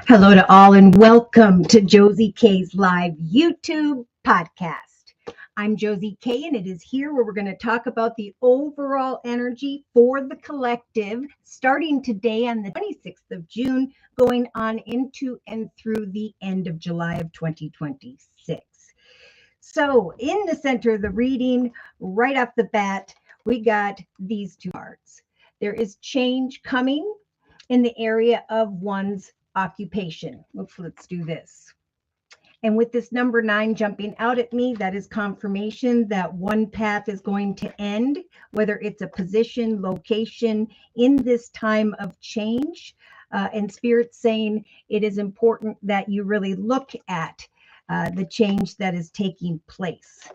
Hello to all and welcome to Josie K's live YouTube podcast. I'm Josie K and it is here where we're going to talk about the overall energy for the collective starting today on the 26th of June, going on into and through the end of July of 2026. So in the center of the reading, right off the bat, we got these two cards. There is change coming in the area of one's occupation. Let's do this. And with this number 9 jumping out at me, that is confirmation that one path is going to end, whether it's a position, location, in this time of change. And Spirit's saying it is important that you really look at the change that is taking place.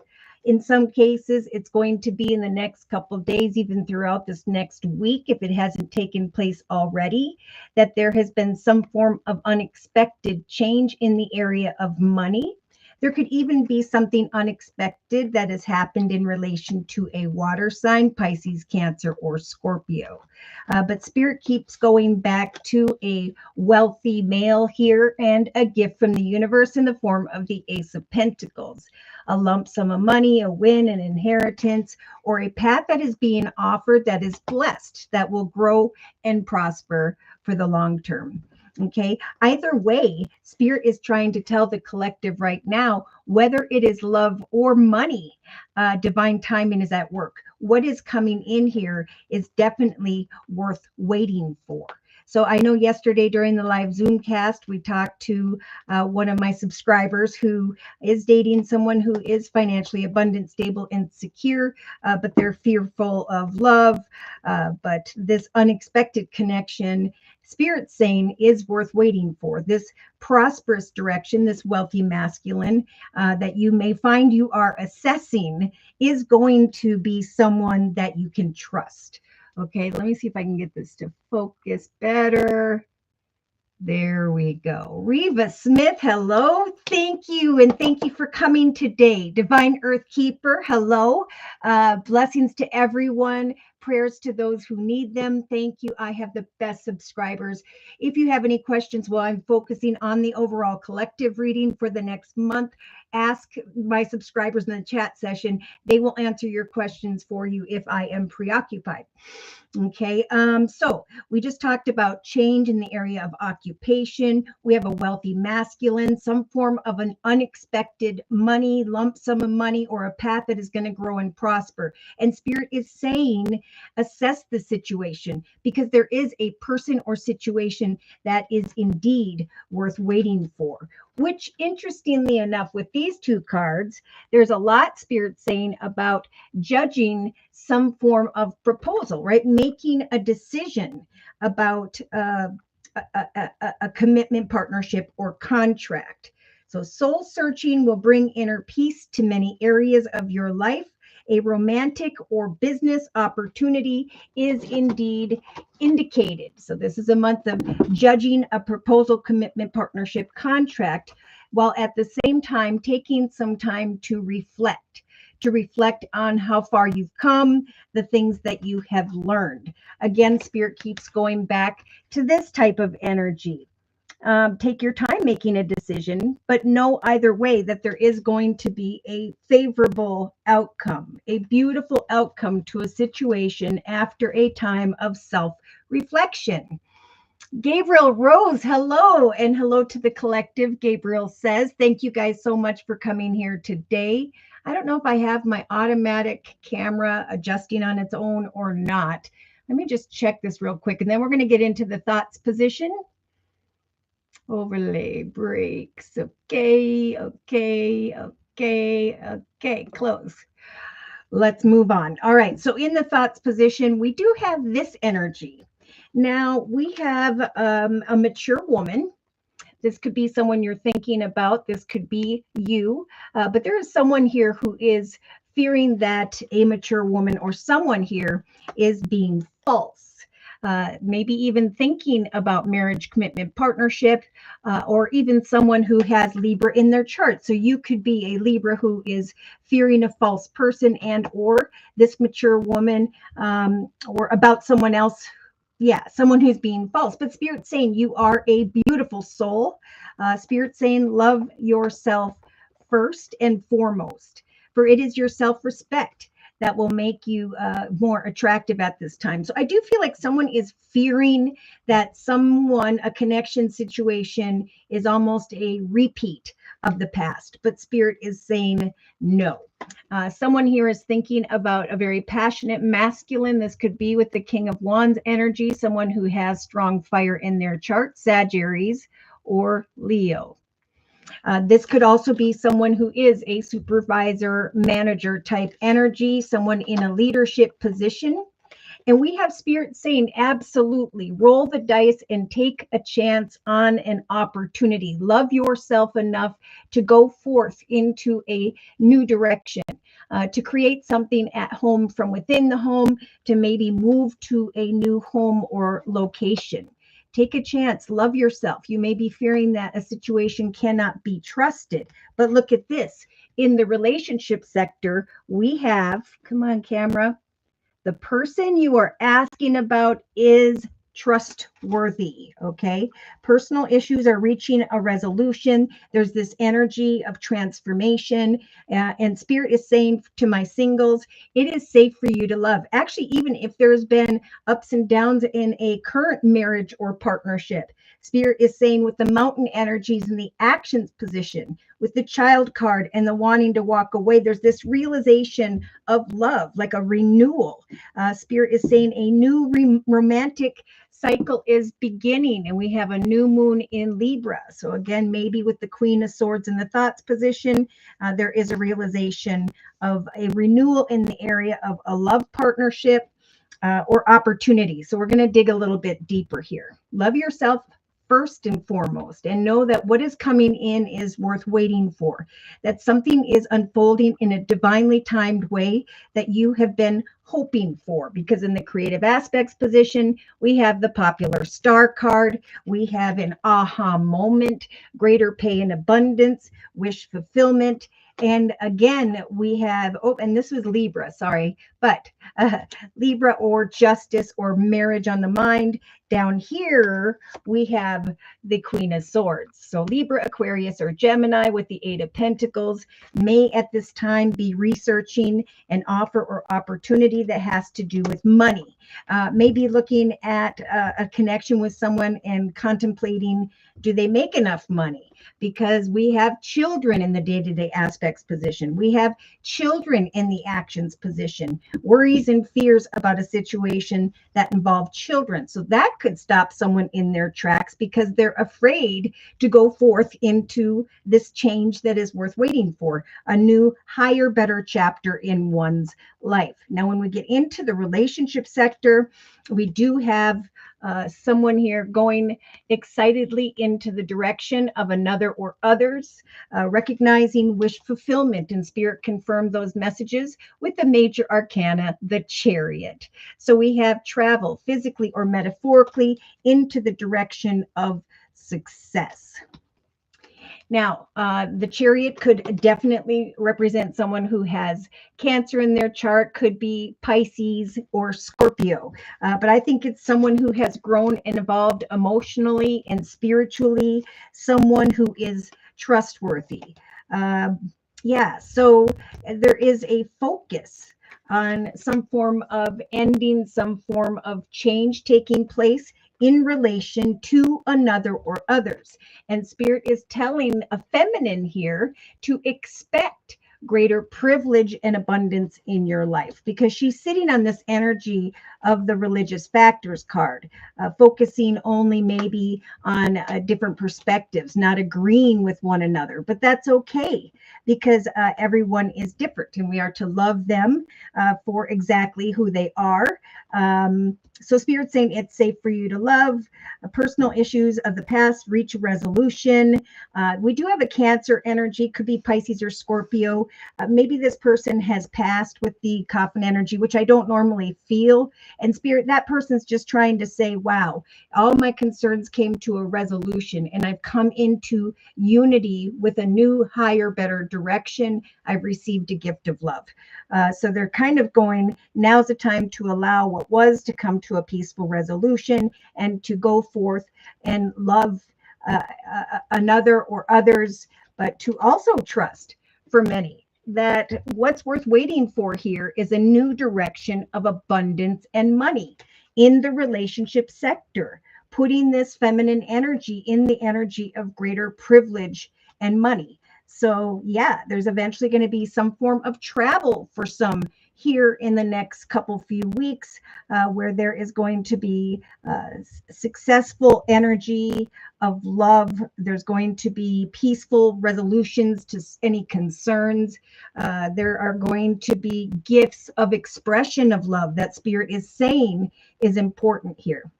In some cases, it's going to be in the next couple of days, even throughout this next week, if it hasn't taken place already, that there has been some form of unexpected change in the area of money. There could even be something unexpected that has happened in relation to a water sign, Pisces, Cancer, or Scorpio. But Spirit keeps going back to a wealthy male here and a gift from the universe in the form of the Ace of Pentacles. A lump sum of money, a win, an inheritance, or a path that is being offered that is blessed, that will grow and prosper for the long term. Okay, either way, Spirit is trying to tell the collective right now, whether it is love or money, divine timing is at work. What is coming in here is definitely worth waiting for. So I know yesterday during the live Zoom cast, we talked to one of my subscribers who is dating someone who is financially abundant, stable, and secure, but they're fearful of love. But this unexpected connection, Spirit's saying, is worth waiting for. This prosperous direction, this wealthy masculine that you may find you are assessing is going to be someone that you can trust. Okay, let me see if I can get this to focus better. There we go. Reva Smith, hello. Thank you. And thank you for coming today. Divine Earth Keeper, hello. Blessings to everyone. Prayers to those who need them. Thank you. I have the best subscribers. If you have any questions while I'm focusing on the overall collective reading for the next month, ask my subscribers in the chat session. They will answer your questions for you if I am preoccupied. Okay, so we just talked about change in the area of occupation. We have a wealthy masculine, some form of an unexpected money, lump sum of money, or a path that is going to grow and prosper. And Spirit is saying, assess the situation, because there is a person or situation that is indeed worth waiting for. Which, interestingly enough, with these two cards, there's a lot Spirit saying about judging some form of proposal, right? Making a decision about a commitment, partnership, or contract. So soul searching will bring inner peace to many areas of your life. A romantic or business opportunity is indeed indicated. So this is a month of judging a proposal, commitment, partnership, contract, while at the same time taking some time to reflect on how far you've come, the things that you have learned. Again, Spirit keeps going back to this type of energy. Take your time making a decision, but know either way that there is going to be a favorable outcome, a beautiful outcome to a situation after a time of self-reflection. Gabriel Rose, hello, and hello to the collective. Gabriel says, thank you guys so much for coming here today. I don't know if I have my automatic camera adjusting on its own or not. Let me just check this real quick, and then we're going to get into the thoughts position. Overlay breaks. Okay. Close. Let's move on. All right. So in the thoughts position, we do have this energy. Now we have a mature woman. This could be someone you're thinking about. This could be you. But there is someone here who is fearing that a mature woman or someone here is being false. Maybe even thinking about marriage, commitment, partnership, or even someone who has Libra in their chart. So you could be a Libra who is fearing a false person and or this mature woman or about someone else Yeah, someone who's being false. But Spirit's saying you are a beautiful soul. Spirit's saying love yourself first and foremost, for it is your self-respect that will make you more attractive at this time. So I do feel like someone is fearing that someone, a connection situation, is almost a repeat of the past. But Spirit is saying no. Someone here is thinking about a very passionate masculine. This could be with the King of Wands energy, someone who has strong fire in their chart, Sagittarius or Leo. This could also be someone who is a supervisor, manager type energy, someone in a leadership position. And we have Spirit saying, absolutely, roll the dice and take a chance on an opportunity. Love yourself enough to go forth into a new direction, to create something at home from within the home, to maybe move to a new home or location. Take a chance, love yourself. You may be fearing that a situation cannot be trusted, but look at this. In the relationship sector, we have, come on, camera, the person you are asking about is trustworthy. Okay. Personal issues are reaching a resolution. There's this energy of transformation. And Spirit is saying to my singles, it is safe for you to love. Actually, even if there's been ups and downs in a current marriage or partnership, Spirit is saying with the mountain energies and the actions position, with the child card and the wanting to walk away, there's this realization of love, like a renewal. Spirit is saying a new romantic cycle is beginning, and we have a new moon in Libra. So again, maybe with the Queen of Swords in the thoughts position, there is a realization of a renewal in the area of a love partnership or opportunity. So we're going to dig a little bit deeper here. Love yourself first and foremost, and know that what is coming in is worth waiting for, that something is unfolding in a divinely timed way that you have been hoping for, because in the creative aspects position, we have the popular star card, we have an aha moment, greater pay and abundance, wish fulfillment. And again, we have, oh, and this was Libra, sorry, but Libra or justice or marriage on the mind. Down here, we have the Queen of Swords. So Libra, Aquarius, or Gemini with the Eight of Pentacles may at this time be researching an offer or opportunity that has to do with money. Maybe looking at a connection with someone and contemplating, do they make enough money? Because we have children in the day-to-day aspects position. We have children in the actions position, worries and fears about a situation that involve children. So that could stop someone in their tracks because they're afraid to go forth into this change that is worth waiting for, a new, higher, better chapter in one's life. Now, when we get into the relationship sector, we do have someone here going excitedly into the direction of another or others, recognizing wish fulfillment, and Spirit confirmed those messages with the major arcana, the Chariot. So we have travel physically or metaphorically into the direction of success. Now, the Chariot could definitely represent someone who has Cancer in their chart, could be Pisces or Scorpio. But I think it's someone who has grown and evolved emotionally and spiritually, someone who is trustworthy. Yeah, so there is a focus on some form of ending, some form of change taking place in relation to another or others. And Spirit is telling a feminine here to expect greater privilege and abundance in your life, because she's sitting on this energy of the religious factors card, focusing only maybe on different perspectives, not agreeing with one another. But that's okay, because everyone is different and we are to love them for exactly who they are. So Spirit's saying it's safe for you to love. Personal issues of the past reach resolution. We do have a Cancer energy, could be Pisces or Scorpio. Maybe this person has passed with the coffin energy, which I don't normally feel, And Spirit, that person's just trying to say, wow, all my concerns came to a resolution and I've come into unity with a new, higher, better direction. I've received a gift of love. So they're kind of going, now's the time to allow what was to come to a peaceful resolution and to go forth and love another or others, but to also trust for many that what's worth waiting for here is a new direction of abundance and money in the relationship sector, putting this feminine energy in the energy of greater privilege and money. So yeah, there's eventually going to be some form of travel for some here in the next few weeks, where there is going to be successful energy of love. There's going to be peaceful resolutions to any concerns. There are going to be gifts of expression of love that Spirit is saying is important here.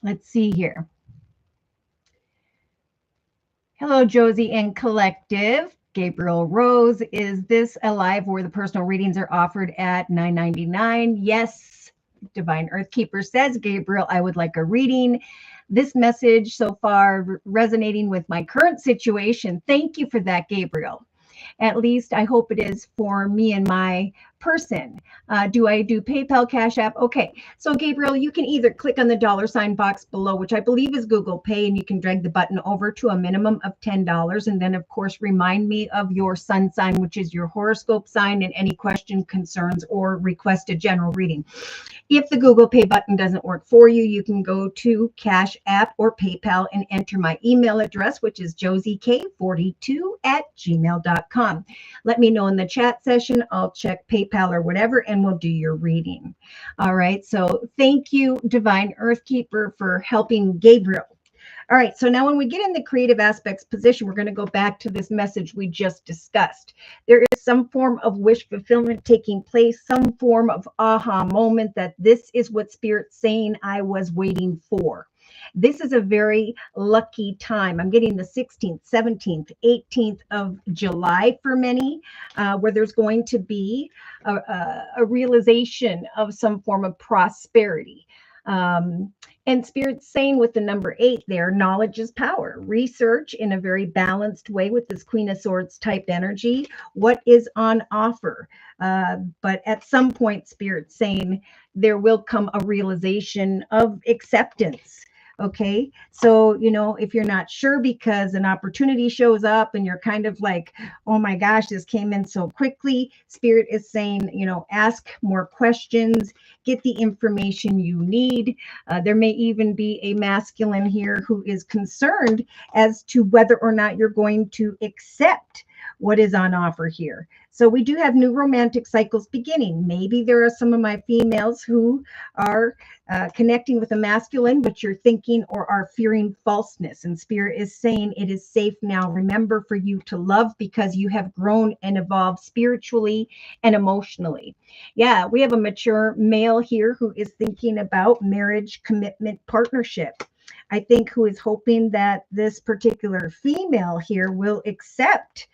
Let's see here. Hello, Josie and Collective. Gabriel Rose, is this a live where the personal readings are offered at $9.99? Yes. Divine Earth Keeper says, Gabriel, I would like a reading. This message so far resonating with my current situation. Thank you for that, Gabriel. At least I hope it is for me and my person. Do I do PayPal, Cash App? Okay. So Gabriel, you can either click on the $ box below, which I believe is Google Pay, and you can drag the button over to a minimum of $10. And then of course, remind me of your sun sign, which is your horoscope sign, and any question, concerns, or request a general reading. If the Google Pay button doesn't work for you, you can go to Cash App or PayPal and enter my email address, which is JosieK42@gmail.com. Let me know in the chat session. I'll check PayPal or whatever, and we'll do your reading. All right. So thank you, Divine Earth Keeper, for helping Gabriel. All right, so now when we get in the creative aspects position, we're going to go back to this message we just discussed. There is some form of wish fulfillment taking place, some form of aha moment that this is what Spirit's saying I was waiting for. This is a very lucky time. I'm getting the 16th, 17th, 18th of July for many, where there's going to be a realization of some form of prosperity. And Spirit's saying with the number 8 there, knowledge is power. Research in a very balanced way with this Queen of Swords type energy. What is on offer? But at some point, Spirit's saying there will come a realization of acceptance. Okay, so, you know, if you're not sure because an opportunity shows up and you're kind of like, oh my gosh, this came in so quickly, Spirit is saying, you know, ask more questions, get the information you need. There may even be a masculine here who is concerned as to whether or not you're going to accept what is on offer here. So we do have new romantic cycles beginning. Maybe there are some of my females who are connecting with a masculine, but you're thinking or are fearing falseness. And Spirit is saying it is safe now. Remember, for you to love because you have grown and evolved spiritually and emotionally. Yeah, we have a mature male here who is thinking about marriage, commitment, partnership. I think who is hoping that this particular female here will accept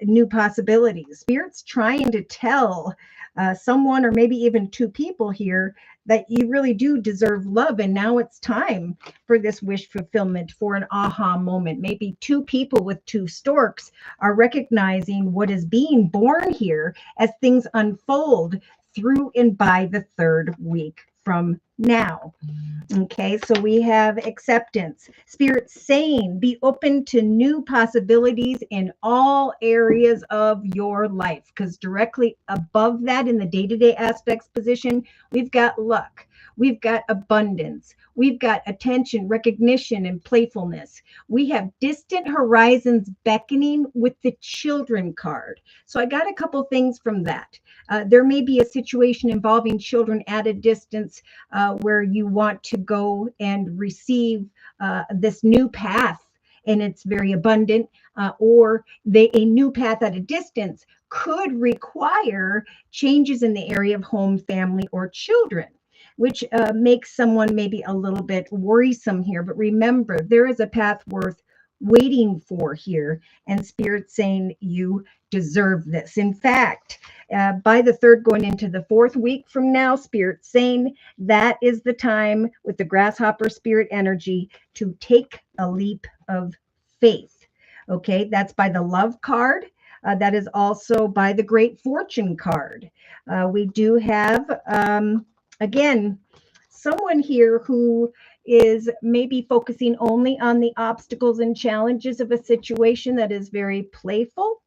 new possibilities. Spirit's trying to tell someone, or maybe even two people here, that you really do deserve love. And now it's time for this wish fulfillment, for an aha moment. Maybe two people with two storks are recognizing what is being born here as things unfold through and by the 3rd week from now. Okay, so we have acceptance. Spirit saying, be open to new possibilities in all areas of your life, because directly above that in the day-to-day aspects position, we've got luck. We've got abundance. We've got attention, recognition, and playfulness. We have distant horizons beckoning with the children card. So I got a couple things from that. There may be a situation involving children at a distance where you want to go and receive this new path, and it's very abundant, or a new path at a distance could require changes in the area of home, family, or children, which makes someone maybe a little bit worrisome here. But remember, there is a path worth waiting for here, and Spirit saying you deserve this. In fact, by the third, going into the fourth week from now, Spirit saying that is the time with the grasshopper spirit energy to take a leap of faith. Okay, that's by the love card. That is also by the great fortune card. We do have, again, someone here who is maybe focusing only on the obstacles and challenges of a situation that is very playful.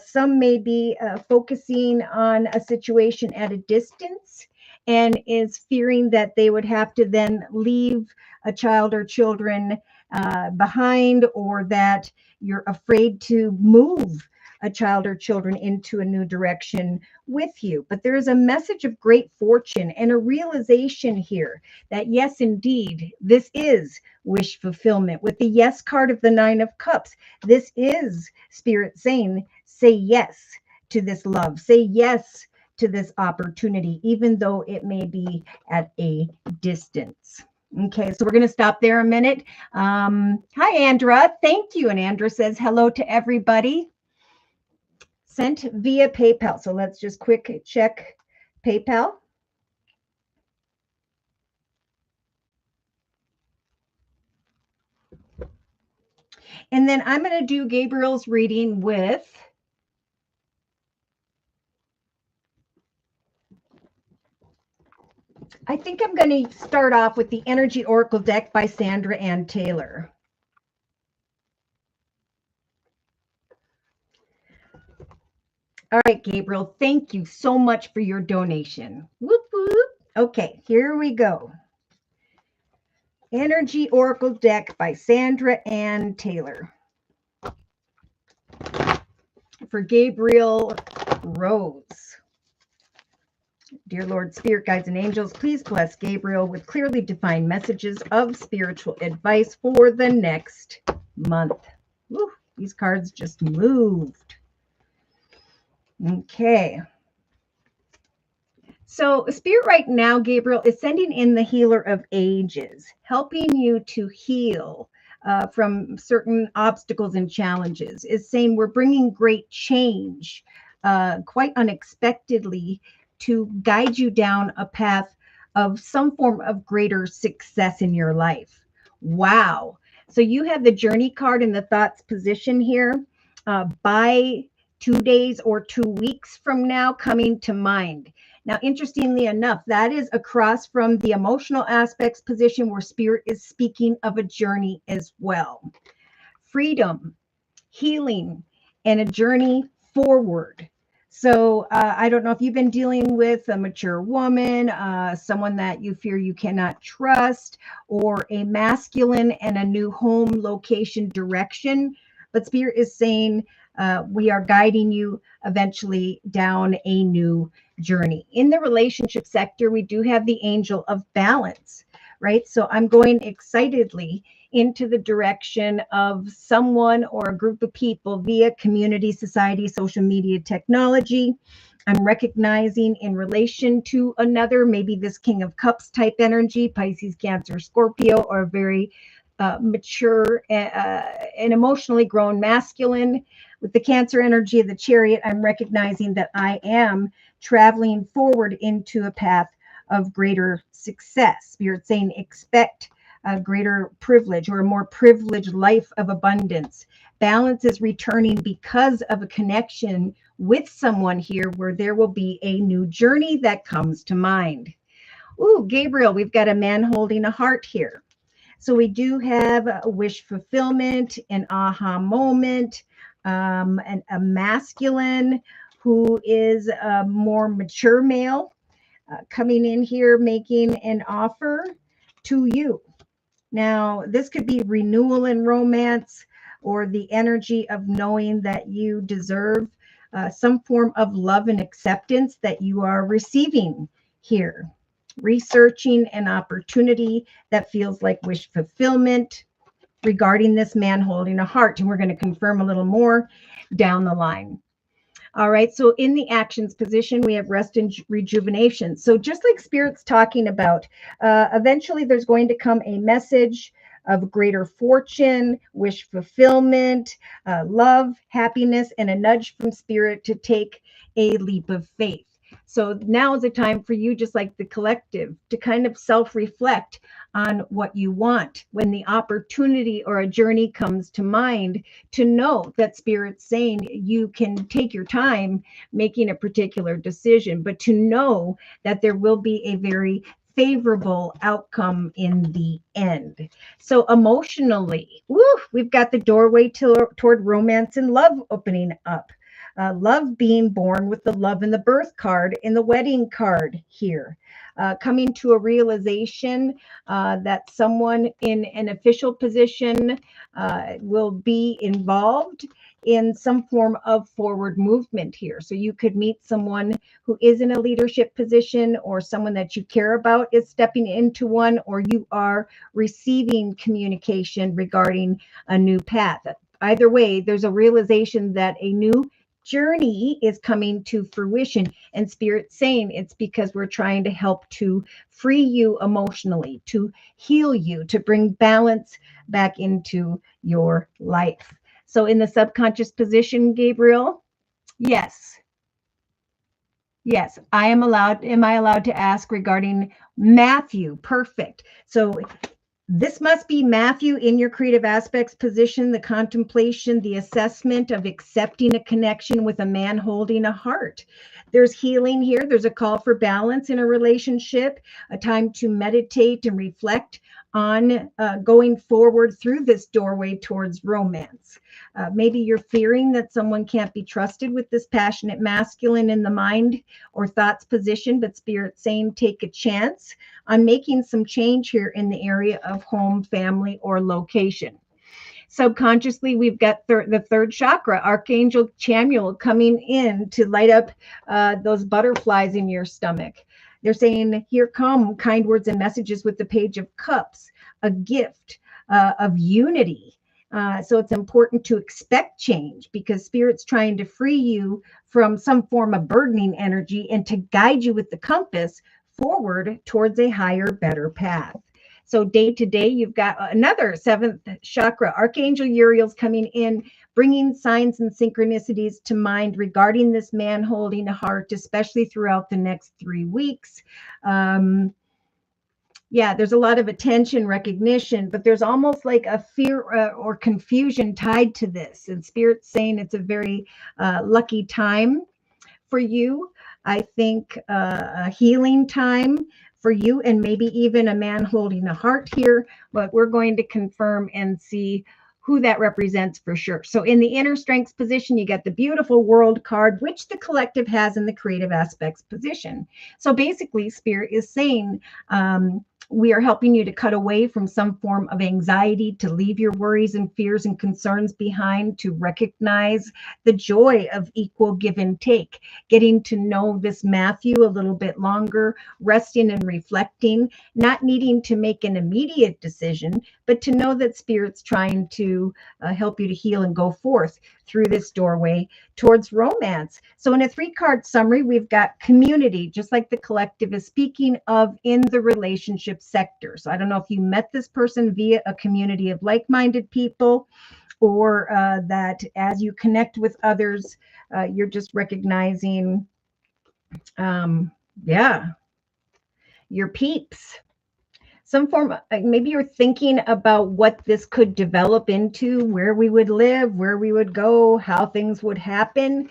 Some may be focusing on a situation at a distance and is fearing that they would have to then leave a child or children behind, or that you're afraid to move a child or children into a new direction with you. But there is a message of great fortune and a realization here that yes, indeed, this is wish fulfillment. With the yes card of the Nine of Cups, this is Spirit saying, say yes to this love, say yes to this opportunity, even though it may be at a distance. Okay, so we're going to stop there a minute. Hi, Andra. Thank you. And Andra says hello to everybody. Sent via PayPal. So let's just quick check PayPal. And then I'm going to do Gabriel's reading with I think I'm going to start off with the Energy Oracle deck by Sandra Ann Taylor. All right, Gabriel, thank you so much for your donation. Whoop, whoop. Okay, here we go. Energy Oracle deck by Sandra Ann Taylor. For Gabriel Rose. Dear Lord, Spirit Guides and Angels, please bless Gabriel with clearly defined messages of spiritual advice for the next month. Woo, these cards just moved. Okay. So Spirit right now, Gabriel, is sending in the Healer of Ages, helping you to heal from certain obstacles and challenges, is saying we're bringing great change quite unexpectedly to guide you down a path of some form of greater success in your life. Wow. So you have the Journey card in the Thoughts position here. By 2 days or 2 weeks from now coming to mind. Now, interestingly enough, that is across from the emotional aspects position where Spirit is speaking of a journey as well. Freedom, healing, and a journey forward. So I don't know if you've been dealing with a mature woman, someone that you fear you cannot trust, or a masculine and a new home location direction. But Spirit is saying we are guiding you eventually down a new journey. In the relationship sector, we do have the Angel of Balance, right? So I'm going excitedly into the direction of someone or a group of people via community, society, social media, technology. I'm recognizing in relation to another, maybe this King of Cups type energy, Pisces, Cancer, Scorpio, or very mature and emotionally grown masculine. With the Cancer energy of the Chariot, I'm recognizing that I am traveling forward into a path of greater success. Spirit saying expect a greater privilege or a more privileged life of abundance. Balance is returning because of a connection with someone here where there will be a new journey that comes to mind. Ooh, Gabriel, we've got a man holding a heart here. So we do have a wish fulfillment, an aha moment, and a masculine who is a more mature male coming in here making an offer to you. Now, this could be renewal in romance or the energy of knowing that you deserve some form of love and acceptance that you are receiving here. Researching an opportunity that feels like wish fulfillment regarding this man holding a heart. And we're going to confirm a little more down the line. All right. So in the actions position, we have rest and rejuvenation. So just like Spirit's talking about, eventually there's going to come a message of greater fortune, wish fulfillment, love, happiness, and a nudge from Spirit to take a leap of faith. So now is a time for you, just like the collective, to kind of self-reflect on what you want. When the opportunity or a journey comes to mind, to know that Spirit's saying you can take your time making a particular decision, but to know that there will be a very favorable outcome in the end. So emotionally, we've got the doorway toward romance and love opening up. Love being born with the love in the birth card in the wedding card here. Coming to a realization that someone in an official position will be involved in some form of forward movement here. So you could meet someone who is in a leadership position, or someone that you care about is stepping into one, or you are receiving communication regarding a new path. Either way, there's a realization that a new journey is coming to fruition, and Spirit's saying it's because we're trying to help to free you emotionally, to heal you, to bring balance back into your life. So in the subconscious position, Gabriel, yes, am I allowed to ask regarding Matthew? Perfect. So this must be Matthew in your creative aspects position, the contemplation, the assessment of accepting a connection with a man holding a heart. There's healing here. There's a call for balance in a relationship, a time to meditate and reflect on going forward through this doorway towards romance. Maybe you're fearing that someone can't be trusted with this passionate masculine in the mind or thoughts position, but Spirit's saying take a chance on making some change here in the area of home, family, or location. Subconsciously, we've got the third chakra, Archangel Chamuel, coming in to light up those butterflies in your stomach. They're saying, here come kind words and messages with the Page of Cups, a gift of unity. So it's important to expect change, because Spirit's trying to free you from some form of burdening energy and to guide you with the compass forward towards a higher, better path. So day to day, you've got another seventh chakra, Archangel Uriel's coming in, bringing signs and synchronicities to mind regarding this man holding a heart, especially throughout the next 3 weeks. There's a lot of attention, recognition, but there's almost like a fear or confusion tied to this. And Spirit's saying it's a very lucky time for you. I think a healing time for you, and maybe even a man holding a heart here, but we're going to confirm and see who that represents for sure. So in the inner strengths position, you get the beautiful world card, which the collective has in the creative aspects position. So basically, Spirit is saying, we are helping you to cut away from some form of anxiety, to leave your worries and fears and concerns behind, to recognize the joy of equal give and take, getting to know this Matthew a little bit longer, resting and reflecting, not needing to make an immediate decision, but to know that Spirit's trying to help you to heal and go forth through this doorway towards romance. So in a 3-card summary, we've got community, just like the collective is speaking of in the relationship sector. So I don't know if you met this person via a community of like-minded people, or that as you connect with others, you're just recognizing, your peeps. Some form, maybe you're thinking about what this could develop into, where we would live, where we would go, how things would happen.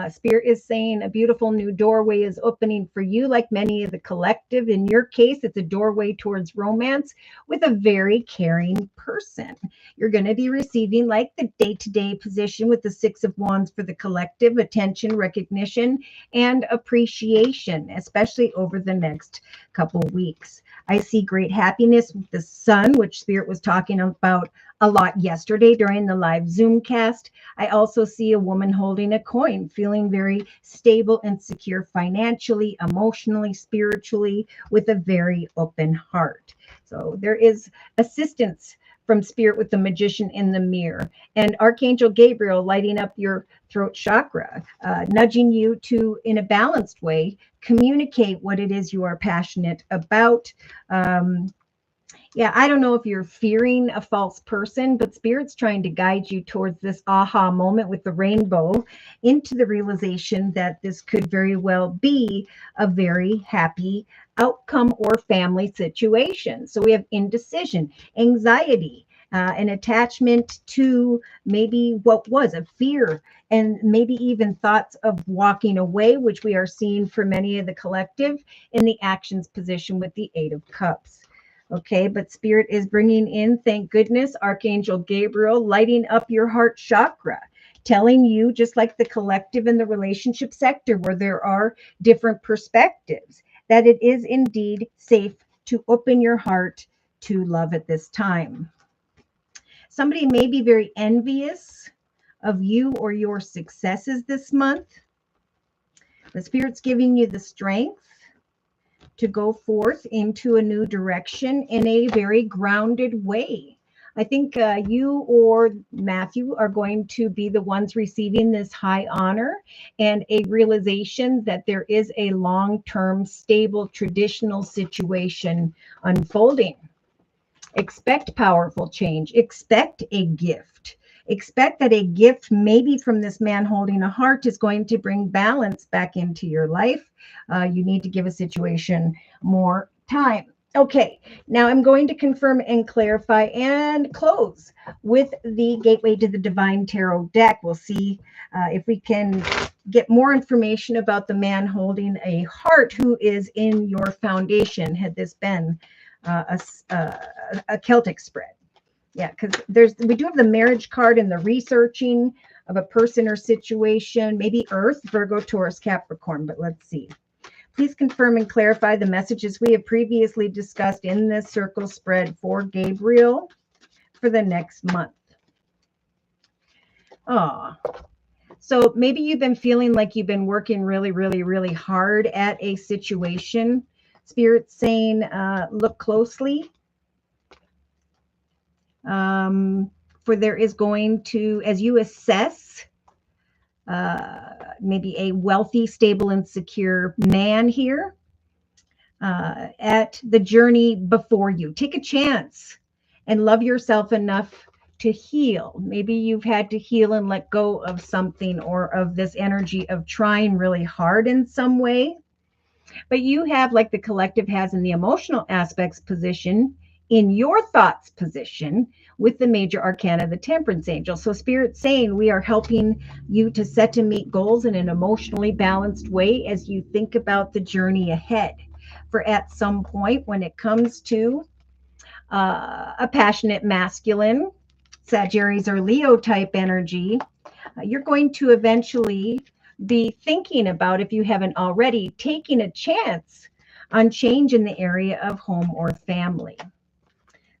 Spirit is saying a beautiful new doorway is opening for you, like many of the collective. In your case, it's a doorway towards romance with a very caring person. You're going to be receiving, like the day-to-day position with the 6 of Wands for the collective, attention, recognition, and appreciation, especially over the next couple weeks. I see great happiness with the sun, which Spirit was talking about a lot yesterday during the live Zoom cast. I also see a woman holding a coin, feeling very stable and secure financially, emotionally, spiritually, with a very open heart. So there is assistance from Spirit with the Magician in the mirror, and Archangel Gabriel lighting up your throat chakra, nudging you to, in a balanced way, communicate what it is you are passionate about. Yeah, I don't know if you're fearing a false person, but Spirit's trying to guide you towards this aha moment with the rainbow into the realization that this could very well be a very happy outcome or family situation. So we have indecision, anxiety, an attachment to maybe what was a fear, and maybe even thoughts of walking away, which we are seeing for many of the collective in the actions position with the Eight of Cups. Okay, but Spirit is bringing in, thank goodness, Archangel Gabriel, lighting up your heart chakra, telling you, just like the collective in the relationship sector, where there are different perspectives, that it is indeed safe to open your heart to love at this time. Somebody may be very envious of you or your successes this month. The Spirit's giving you the strength to go forth into a new direction in a very grounded way. I think you or Matthew are going to be the ones receiving this high honor and a realization that there is a long-term, stable, traditional situation unfolding. Expect powerful change. Expect a gift. Expect that a gift, maybe from this man holding a heart, is going to bring balance back into your life. You need to give a situation more time. Okay, now I'm going to confirm and clarify and close with the Gateway to the Divine Tarot deck. We'll see if we can get more information about the man holding a heart who is in your foundation, had this been a Celtic spread. Yeah, because we do have the marriage card and the researching of a person or situation, maybe Earth, Virgo, Taurus, Capricorn, but let's see. Please confirm and clarify the messages we have previously discussed in this circle spread for Gabriel for the next month. Oh, so maybe you've been feeling like you've been working really, really, really hard at a situation. Spirit's saying, look closely. For there is going to, as you assess maybe a wealthy, stable, and secure man here at the journey before you, take a chance and love yourself enough to heal. Maybe you've had to heal and let go of something, or of this energy of trying really hard in some way. But you have, like the collective has in the emotional aspects position, in your thoughts position with the major arcana, the Temperance Angel. So Spirit's saying we are helping you to set to meet goals in an emotionally balanced way as you think about the journey ahead. For at some point when it comes to a passionate masculine, Sagittarius or Leo type energy, you're going to eventually be thinking about, if you haven't already, taking a chance on change in the area of home or family.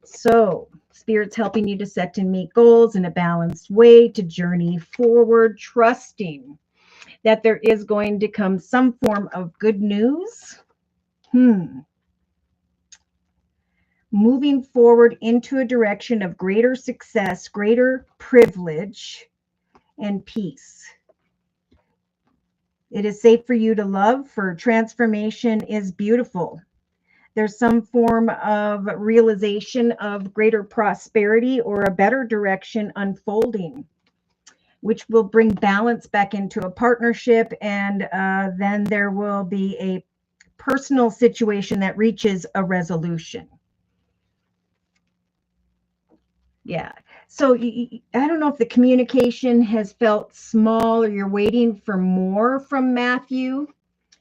So Spirit's helping you to set and meet goals in a balanced way, to journey forward, trusting that there is going to come some form of good news. Moving forward into a direction of greater success, greater privilege, and peace. It is safe for you to love, for transformation is beautiful. There's some form of realization of greater prosperity or a better direction unfolding, which will bring balance back into a partnership. And then there will be a personal situation that reaches a resolution. Yeah. So I don't know if the communication has felt small, or you're waiting for more from Matthew.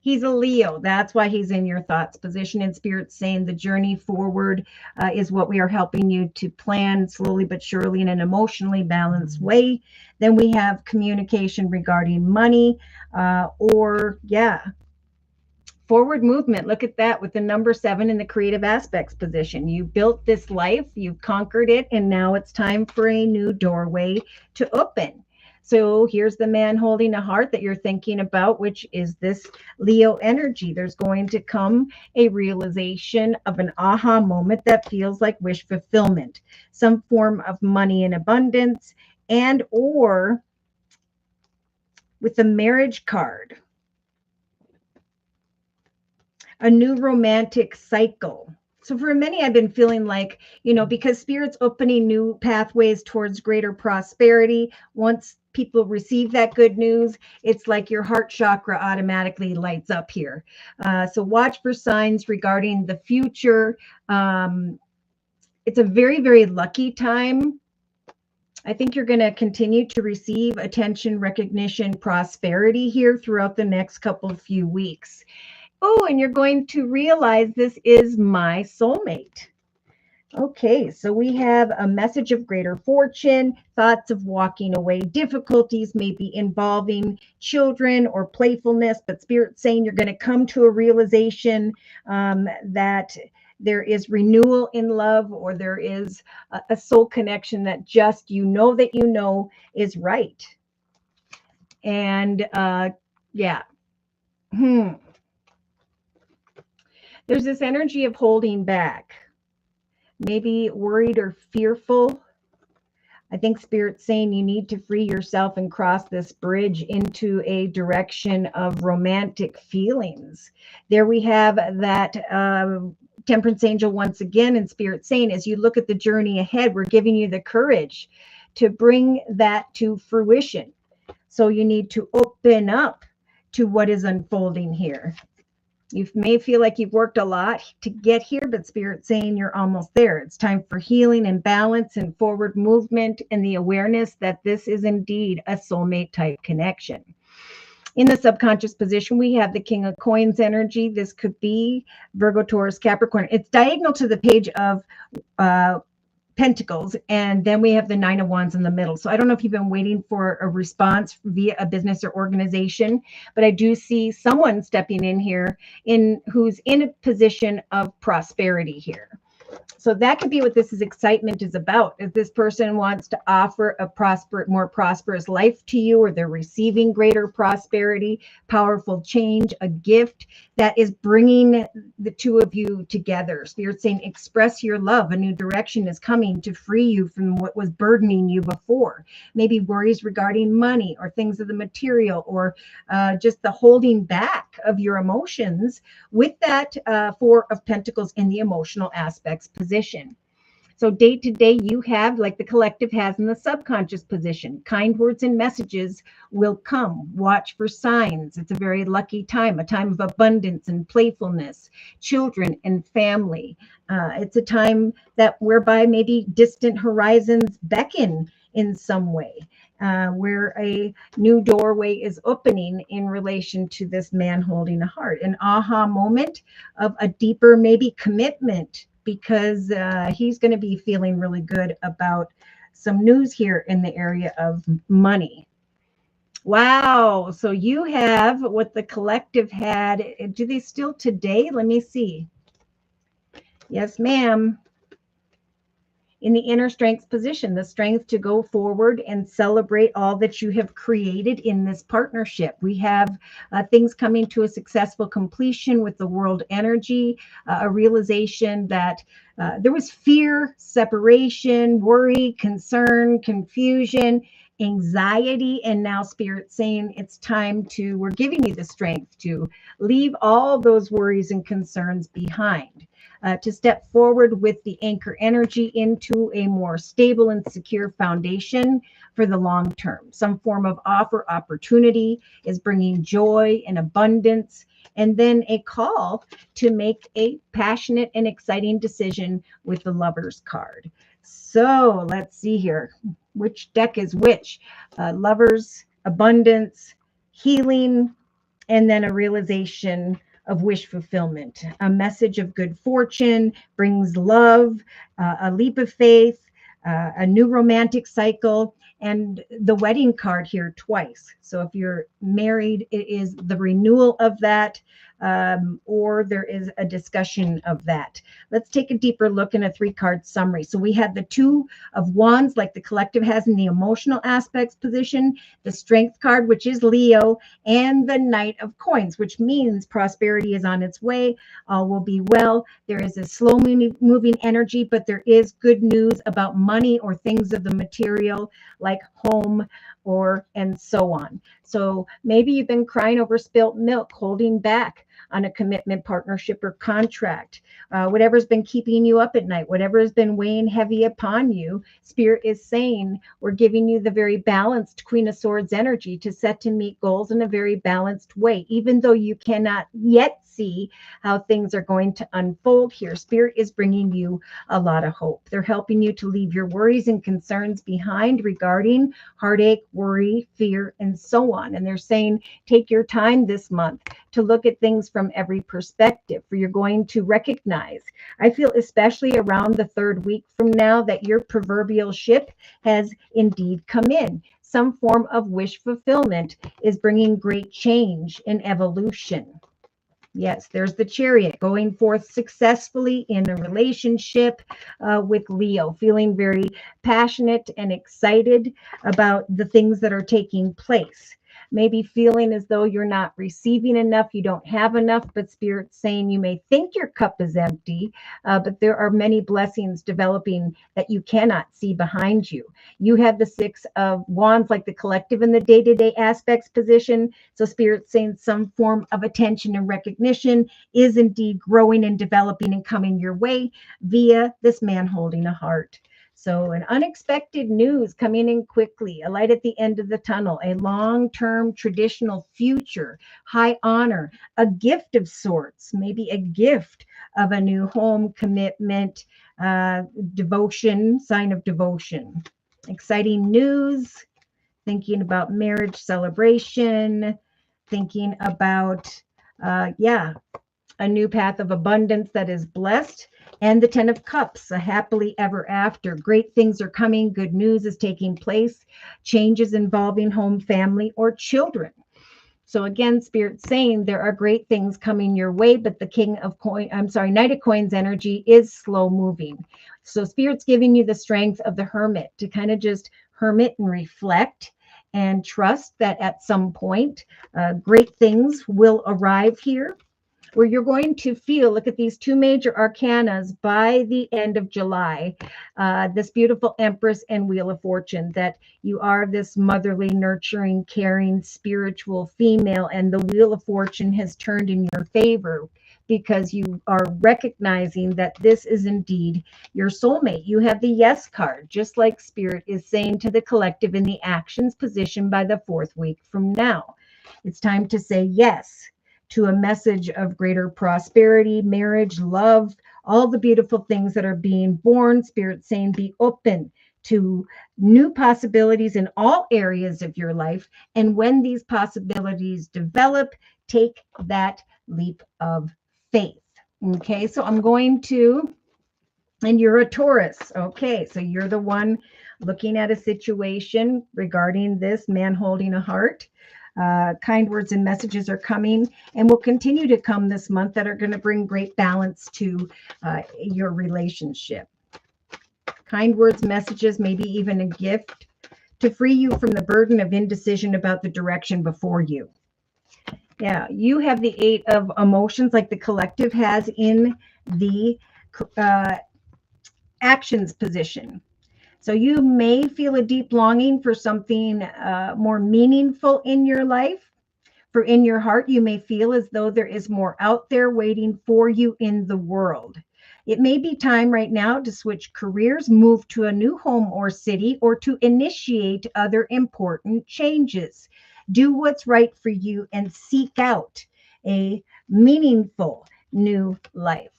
He's a Leo. That's why he's in your thoughts position. And Spirit's saying the journey forward is what we are helping you to plan slowly but surely in an emotionally balanced way. Then we have communication regarding money forward movement. Look at that with the number 7 in the creative aspects position. You built this life, you've conquered it, and now it's time for a new doorway to open. So here's the man holding a heart that you're thinking about, which is this Leo energy. There's going to come a realization of an aha moment that feels like wish fulfillment, some form of money in abundance, and or with the marriage card, a new romantic cycle. So for many, I've been feeling like, because Spirit's opening new pathways towards greater prosperity. Once people receive that good news, it's like your heart chakra automatically lights up here. So watch for signs regarding the future. It's a very, very lucky time. I think you're going to continue to receive attention, recognition, prosperity here throughout the next few weeks. Oh, and you're going to realize this is my soulmate. Okay, so we have a message of greater fortune, thoughts of walking away, difficulties maybe involving children or playfulness, but Spirit's saying you're going to come to a realization that there is renewal in love, or there is a soul connection that just that is right. And yeah. There's this energy of holding back, maybe worried or fearful. I think Spirit's saying you need to free yourself and cross this bridge into a direction of romantic feelings. There we have that Temperance Angel once again, and Spirit saying, as you look at the journey ahead, we're giving you the courage to bring that to fruition. So you need to open up to what is unfolding here. You may feel like you've worked a lot to get here, but Spirit's saying you're almost there. It's time for healing and balance and forward movement, and the awareness that this is indeed a soulmate type connection. In the subconscious position, we have the King of Coins energy. This could be Virgo, Taurus, Capricorn. It's diagonal to the page of Pentacles, and then we have the Nine of Wands in the middle. So I don't know if you've been waiting for a response via a business or organization, but I do see someone stepping in here who's in a position of prosperity here. So that could be what this excitement is about. If this person wants to offer a more prosperous life to you, or they're receiving greater prosperity, powerful change, a gift that is bringing the two of you together. Spirit's saying, express your love. A new direction is coming to free you from what was burdening you before. Maybe worries regarding money or things of the material, or just the holding back of your emotions with that Four of Pentacles in the emotional aspects position. So day to day, you have, like the collective has in the subconscious position, kind words and messages will come. Watch for signs. It's a very lucky time, a time of abundance and playfulness, children and family. It's a time whereby maybe distant horizons beckon in some way, where a new doorway is opening in relation to this man holding a heart. An aha moment of a deeper maybe commitment, because he's going to be feeling really good about some news here in the area of money. Wow. So you have what the collective had. Do they still today? Let me see. Yes, ma'am. In the inner strength position, the strength to go forward and celebrate all that you have created in this partnership. We have things coming to a successful completion with the world energy, a realization that there was fear, separation, worry, concern, confusion, anxiety, and now Spirit saying we're giving you the strength to leave all those worries and concerns behind. To step forward with the anchor energy into a more stable and secure foundation for the long term. Some form of opportunity is bringing joy and abundance, and then a call to make a passionate and exciting decision with the Lovers card. So let's see here. Which deck is which? Lovers, abundance, healing, and then a realization of wish fulfillment. A message of good fortune brings love, a leap of faith, a new romantic cycle, and the wedding card here twice. So if you're married, it is the renewal of that, or there is a discussion of that. Let's take a deeper look in a 3-card summary. So we had the Two of Wands, like the collective has in the emotional aspects position, the Strength card, which is Leo, and the Knight of Coins, which means prosperity is on its way. All will be well. There is a slow moving energy, but there is good news about money or things of the material, like home and so on. So maybe you've been crying over spilt milk, holding back on a commitment, partnership, or contract. Whatever's been keeping you up at night, whatever has been weighing heavy upon you, Spirit is saying we're giving you the very balanced Queen of Swords energy to set to meet goals in a very balanced way, even though you cannot yet see how things are going to unfold here. Spirit is bringing you a lot of hope. They're helping you to leave your worries and concerns behind regarding heartache, worry, fear, and so on. And they're saying, take your time this month to look at things from every perspective, for you're going to recognize, I feel especially around the third week from now, that your proverbial ship has indeed come in. Some form of wish fulfillment is bringing great change and evolution. Yes, there's the Chariot going forth successfully in a relationship with Leo, feeling very passionate and excited about the things that are taking place. Maybe feeling as though you're not receiving enough, you don't have enough, but Spirit's saying you may think your cup is empty, but there are many blessings developing that you cannot see behind you. You have the Six of Wands, like the collective in the day-to-day aspects position. So Spirit's saying some form of attention and recognition is indeed growing and developing and coming your way via this man holding a heart. So an unexpected news coming in quickly, a light at the end of the tunnel, a long-term traditional future, high honor, a gift of sorts, maybe a gift of a new home, commitment, devotion, sign of devotion. Exciting news, thinking about marriage celebration, thinking about, a new path of abundance that is blessed. And the Ten of Cups, a happily ever after. Great things are coming. Good news is taking place. Changes involving home, family, or children. So again, Spirit's saying there are great things coming your way, but the Knight of Coins energy is slow moving. So Spirit's giving you the strength of the Hermit to kind of just hermit and reflect and trust that at some point, great things will arrive here, where you're going to feel, look at these two major arcanas by the end of July, this beautiful Empress and Wheel of Fortune, that you are this motherly, nurturing, caring, spiritual female, and the Wheel of Fortune has turned in your favor because you are recognizing that this is indeed your soulmate. You have the Yes card, just like Spirit is saying to the collective in the actions position by the fourth week from now. It's time to say yes to a message of greater prosperity, marriage, love, all the beautiful things that are being born. Spirit saying be open to new possibilities in all areas of your life. And when these possibilities develop, take that leap of faith. Okay, so I'm going to, and you're a Taurus. Okay, so you're the one looking at a situation regarding this man holding a heart. Kind words and messages are coming and will continue to come this month that are going to bring great balance to your relationship. Kind words, messages, maybe even a gift to free you from the burden of indecision about the direction before you. Yeah, you have the Eight of Emotions like the collective has in the actions position. So you may feel a deep longing for something more meaningful in your life. For in your heart, you may feel as though there is more out there waiting for you in the world. It may be time right now to switch careers, move to a new home or city, or to initiate other important changes. Do what's right for you and seek out a meaningful new life.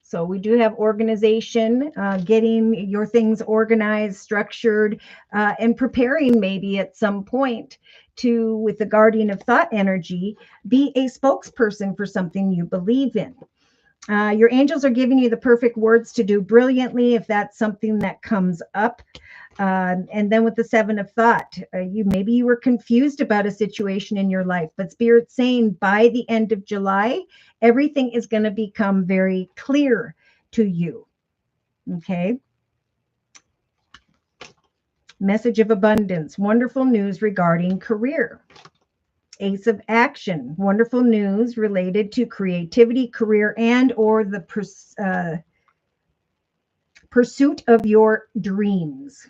So we do have organization, getting your things organized, structured, and preparing maybe at some point to, with the Guardian of Thought energy, be a spokesperson for something you believe in. Your angels are giving you the perfect words to do brilliantly if that's something that comes up. And then with the Seven of Thought, maybe you were confused about a situation in your life, but Spirit's saying by the end of July, everything is going to become very clear to you. Okay. Message of abundance, wonderful news regarding career. Ace of Action, wonderful news related to creativity, career, and or the pursuit of your dreams.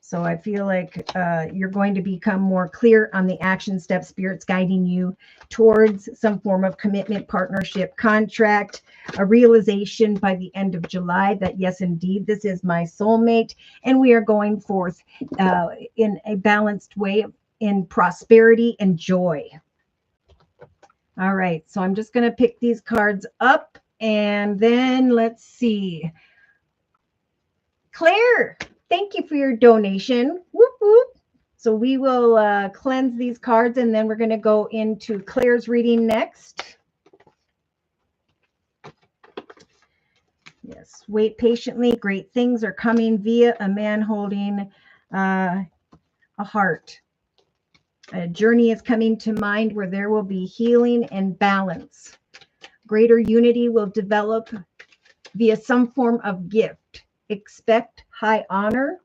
So I feel like you're going to become more clear on the action steps. Spirit's guiding you towards some form of commitment, partnership, contract, a realization by the end of July that, yes, indeed, this is my soulmate. And we are going forth in a balanced way in prosperity and joy. All right. So I'm just going to pick these cards up and then let's see. Claire, thank you for your donation. Whoop, whoop. So we will cleanse these cards and then we're going to go into Claire's reading next. Yes, wait patiently. Great things are coming via a man holding a heart. A journey is coming to mind where there will be healing and balance. Greater unity will develop via some form of gift. Expect high honor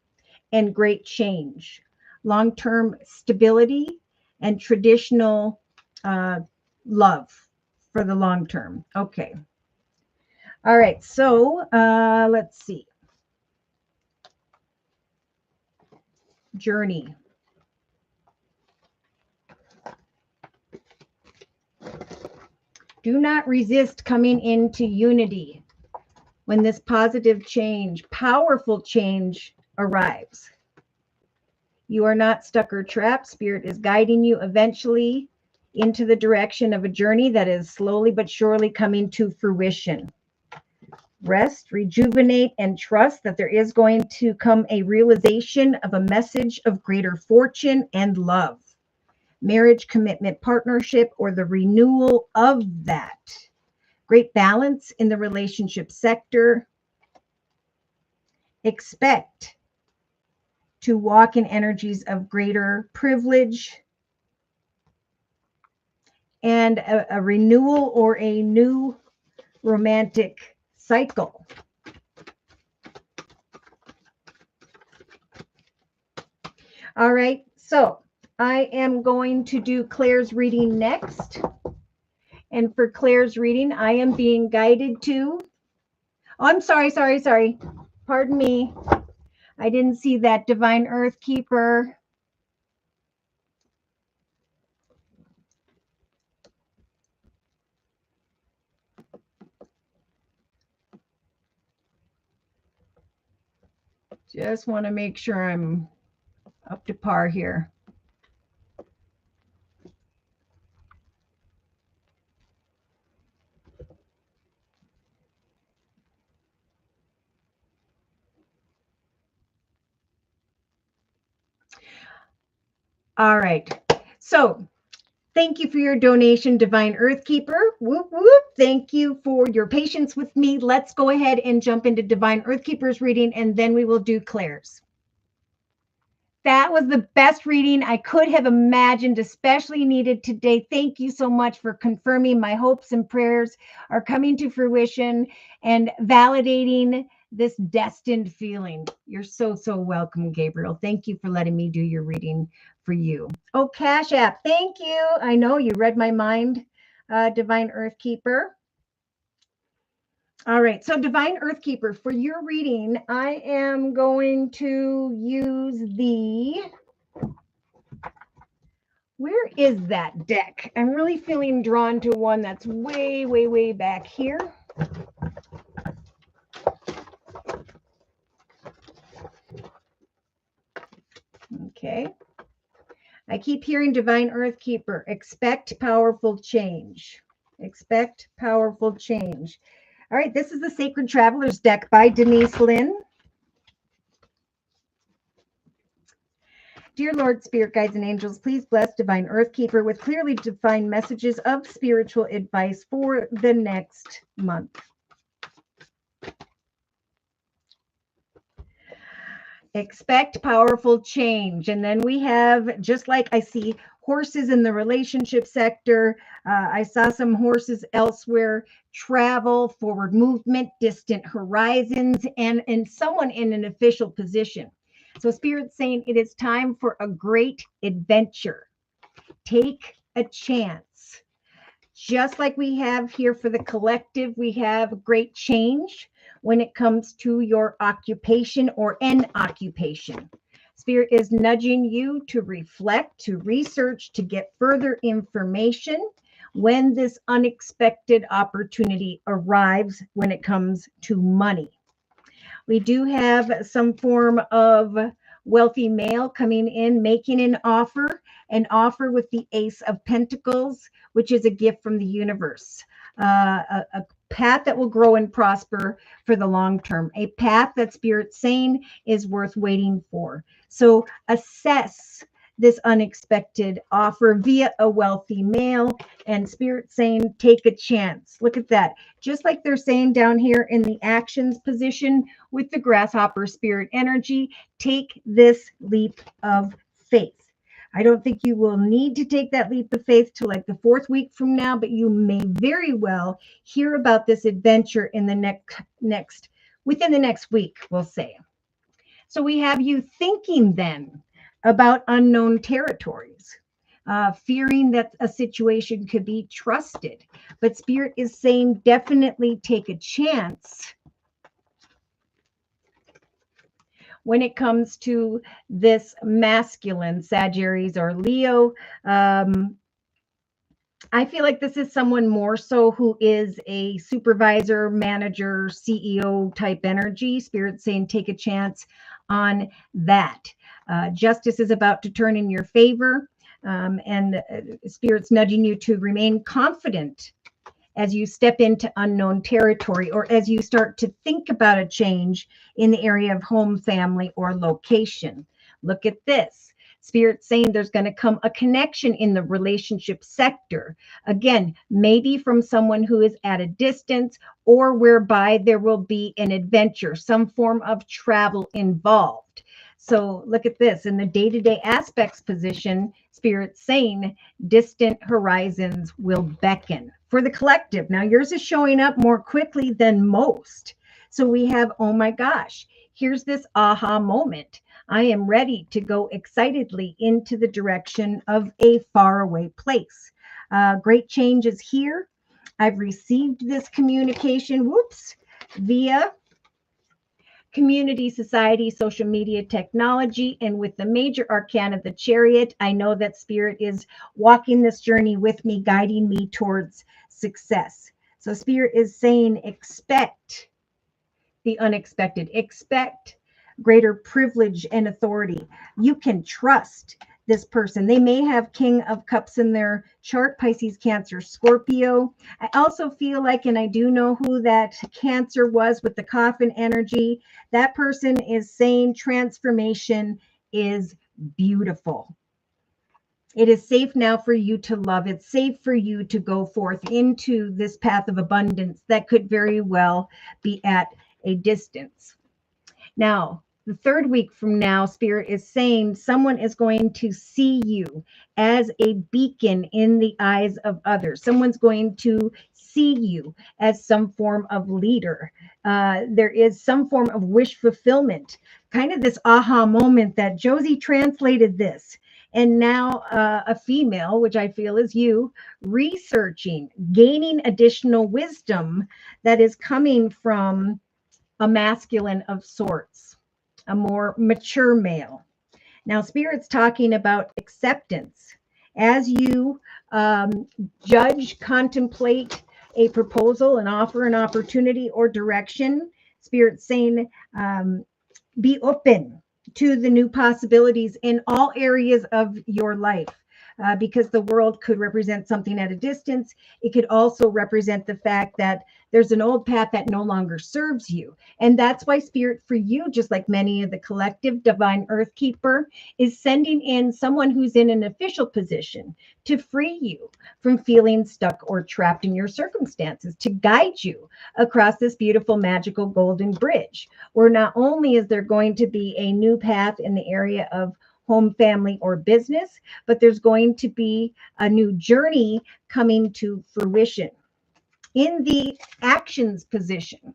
and great change. Long-term stability and traditional love for the long term. Okay. All right. So let's see. Journey. Do not resist coming into unity when this positive change, powerful change arrives. You are not stuck or trapped. Spirit is guiding you eventually into the direction of a journey that is slowly but surely coming to fruition. Rest, rejuvenate, and trust that there is going to come a realization of a message of greater fortune and love. Marriage, commitment, partnership, or the renewal of that. Great balance in the relationship sector. Expect to walk in energies of greater privilege and a renewal or a new romantic cycle. All right, so I am going to do Claire's reading next. And for Claire's reading, I am being guided to, oh, I'm sorry. Pardon me. I didn't see that, Divine Earth Keeper. Just want to make sure I'm up to par here. All right. So thank you for your donation, Divine Earth Keeper. Whoop, whoop. Thank you for your patience with me. Let's go ahead and jump into Divine Earth Keeper's reading, and then we will do Claire's. That was the best reading I could have imagined, especially needed today. Thank you so much for confirming my hopes and prayers are coming to fruition and validating this destined feeling. You're so welcome, Gabriel. Thank you for letting me do your reading for you. Oh, Cash App. Thank you. I know you read my mind, Divine Earth Keeper. All right, so Divine Earth Keeper, for your reading, I am going to use the, where is that deck? I'm really feeling drawn to one that's way back here. Okay. I keep hearing Divine Earth Keeper, expect powerful change. Expect powerful change. All right, this is the Sacred Travelers deck by Denise Lynn. Dear Lord, Spirit Guides and Angels, please bless Divine Earth Keeper with clearly defined messages of spiritual advice for the next month. Expect powerful change. And then we have, just like I see horses in the relationship sector, I saw some horses elsewhere, travel, forward movement, distant horizons, and someone in an official position. So Spirit's saying it is time for a great adventure. Take a chance. Just like we have here for the collective, we have great change when it comes to your occupation or an occupation. Spirit is nudging you to reflect, to research, to get further information when this unexpected opportunity arrives when it comes to money. We do have some form of wealthy male coming in, making an offer with the Ace of Pentacles, which is a gift from the universe. A path that will grow and prosper for the long term, a path that Spirit's saying is worth waiting for. So assess this unexpected offer via a wealthy male, and Spirit saying take a chance. Look at that. Just like they're saying down here in the actions position with the grasshopper spirit energy, take this leap of faith. I don't think you will need to take that leap of faith till like the 4th week from now, but you may very well hear about this adventure in the within the next week, we'll say. So we have you thinking then about unknown territories, fearing that a situation could be trusted. But Spirit is saying definitely take a chance when it comes to this masculine, Sagittarius or Leo. I feel like this is someone more so who is a supervisor, manager, CEO type energy. Spirit saying take a chance on that. Justice is about to turn in your favor, and Spirit's nudging you to remain confident as you step into unknown territory, or as you start to think about a change in the area of home, family, or location. Look at this. Spirit saying there's going to come a connection in the relationship sector. Again, maybe from someone who is at a distance, or whereby there will be an adventure, some form of travel involved. So look at this. In the day-to-day aspects position, Spirit saying distant horizons will beckon for the collective. Now yours is showing up more quickly than most. So we have, oh my gosh, here's this aha moment. I am ready to go excitedly into the direction of a faraway place. Great changes here. I've received this communication, via community, society, social media, technology, and with the major arcana, the Chariot, I know that Spirit is walking this journey with me, guiding me towards success. So Spirit is saying, expect the unexpected, expect greater privilege and authority. You can trust this person. They may have King of Cups in their chart, Pisces, Cancer, Scorpio. I also feel like, and I do know who that Cancer was with the coffin energy, that person is saying transformation is beautiful. It is safe now for you to love. It's safe for you to go forth into this path of abundance that could very well be at a distance. Now, the 3rd week from now, Spirit is saying someone is going to see you as a beacon in the eyes of others. Someone's going to see you as some form of leader. There is some form of wish fulfillment, kind of this aha moment that Josie translated this. And now a female, which I feel is you, researching, gaining additional wisdom that is coming from a masculine of sorts, a more mature male. Now, Spirit's talking about acceptance. As you judge, contemplate a proposal, an offer, an opportunity, or direction, Spirit's saying be open to the new possibilities in all areas of your life. Because the world could represent something at a distance. It could also represent the fact that there's an old path that no longer serves you. And that's why Spirit for you, just like many of the collective, Divine Earth Keeper, is sending in someone who's in an official position to free you from feeling stuck or trapped in your circumstances, to guide you across this beautiful, magical golden bridge, where not only is there going to be a new path in the area of home, family, or business, but there's going to be a new journey coming to fruition. In the actions position,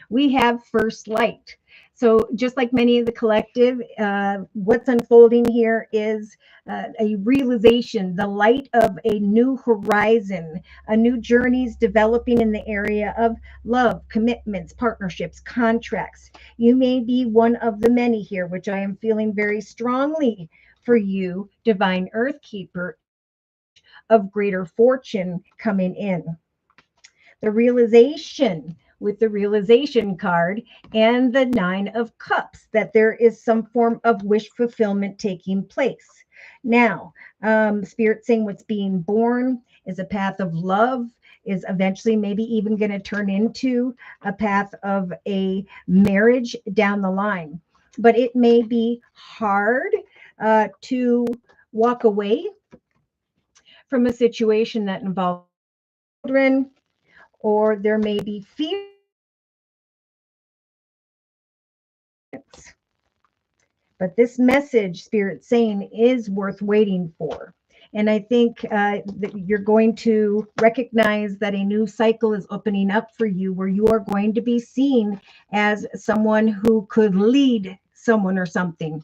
we have first light. So just like many of the collective, what's unfolding here is a realization, the light of a new horizon, a new journey's developing in the area of love, commitments, partnerships, contracts. You may be one of the many here, which I am feeling very strongly for you, Divine Earth Keeper, of greater fortune coming in. The realization with the realization card and the Nine of Cups that there is some form of wish fulfillment taking place. Now, Spirit saying what's being born is a path of love, is eventually maybe even going to turn into a path of a marriage down the line. But it may be hard to walk away from a situation that involves children, or there may be fear. But this message, Spirit saying, is worth waiting for. And I think that you're going to recognize that a new cycle is opening up for you, where you are going to be seen as someone who could lead someone or something,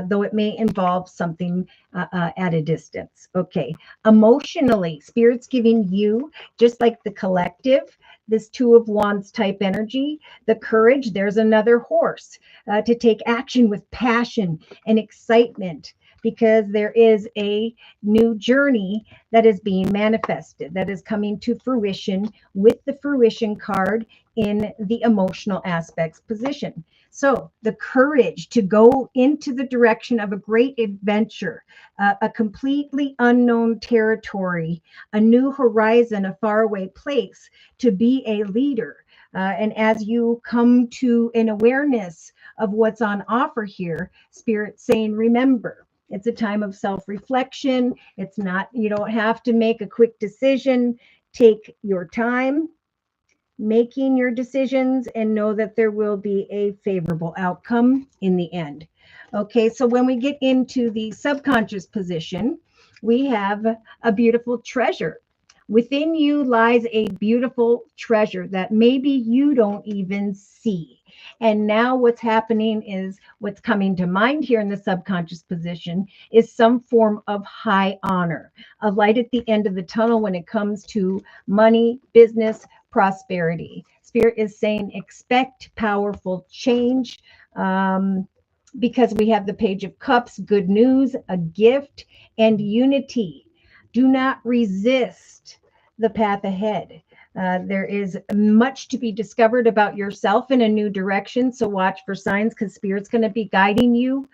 though it may involve something at a distance. Okay. Emotionally, Spirit's giving you, just like the collective, this Two of Wands type energy, the courage. There's another horse to take action with passion and excitement, because there is a new journey that is being manifested, that is coming to fruition with the fruition card in the emotional aspects position. So the courage to go into the direction of a great adventure, a completely unknown territory, a new horizon, a faraway place, to be a leader. And as you come to an awareness of what's on offer here, Spirit saying, remember, it's a time of self-reflection. It's not, you don't have to make a quick decision. Take your time making your decisions and know that there will be a favorable outcome in the end. Okay, so when we get into the subconscious position, we have a beautiful treasure. Within you lies a beautiful treasure that maybe you don't even see. And now what's happening is, what's coming to mind here in the subconscious position is some form of high honor, a light at the end of the tunnel when it comes to money, business, prosperity. Spirit is saying expect powerful change, because we have the Page of Cups, good news, a gift, and unity. Do not resist the path ahead. There is much to be discovered about yourself in a new direction. So watch for signs, because Spirit's going to be guiding you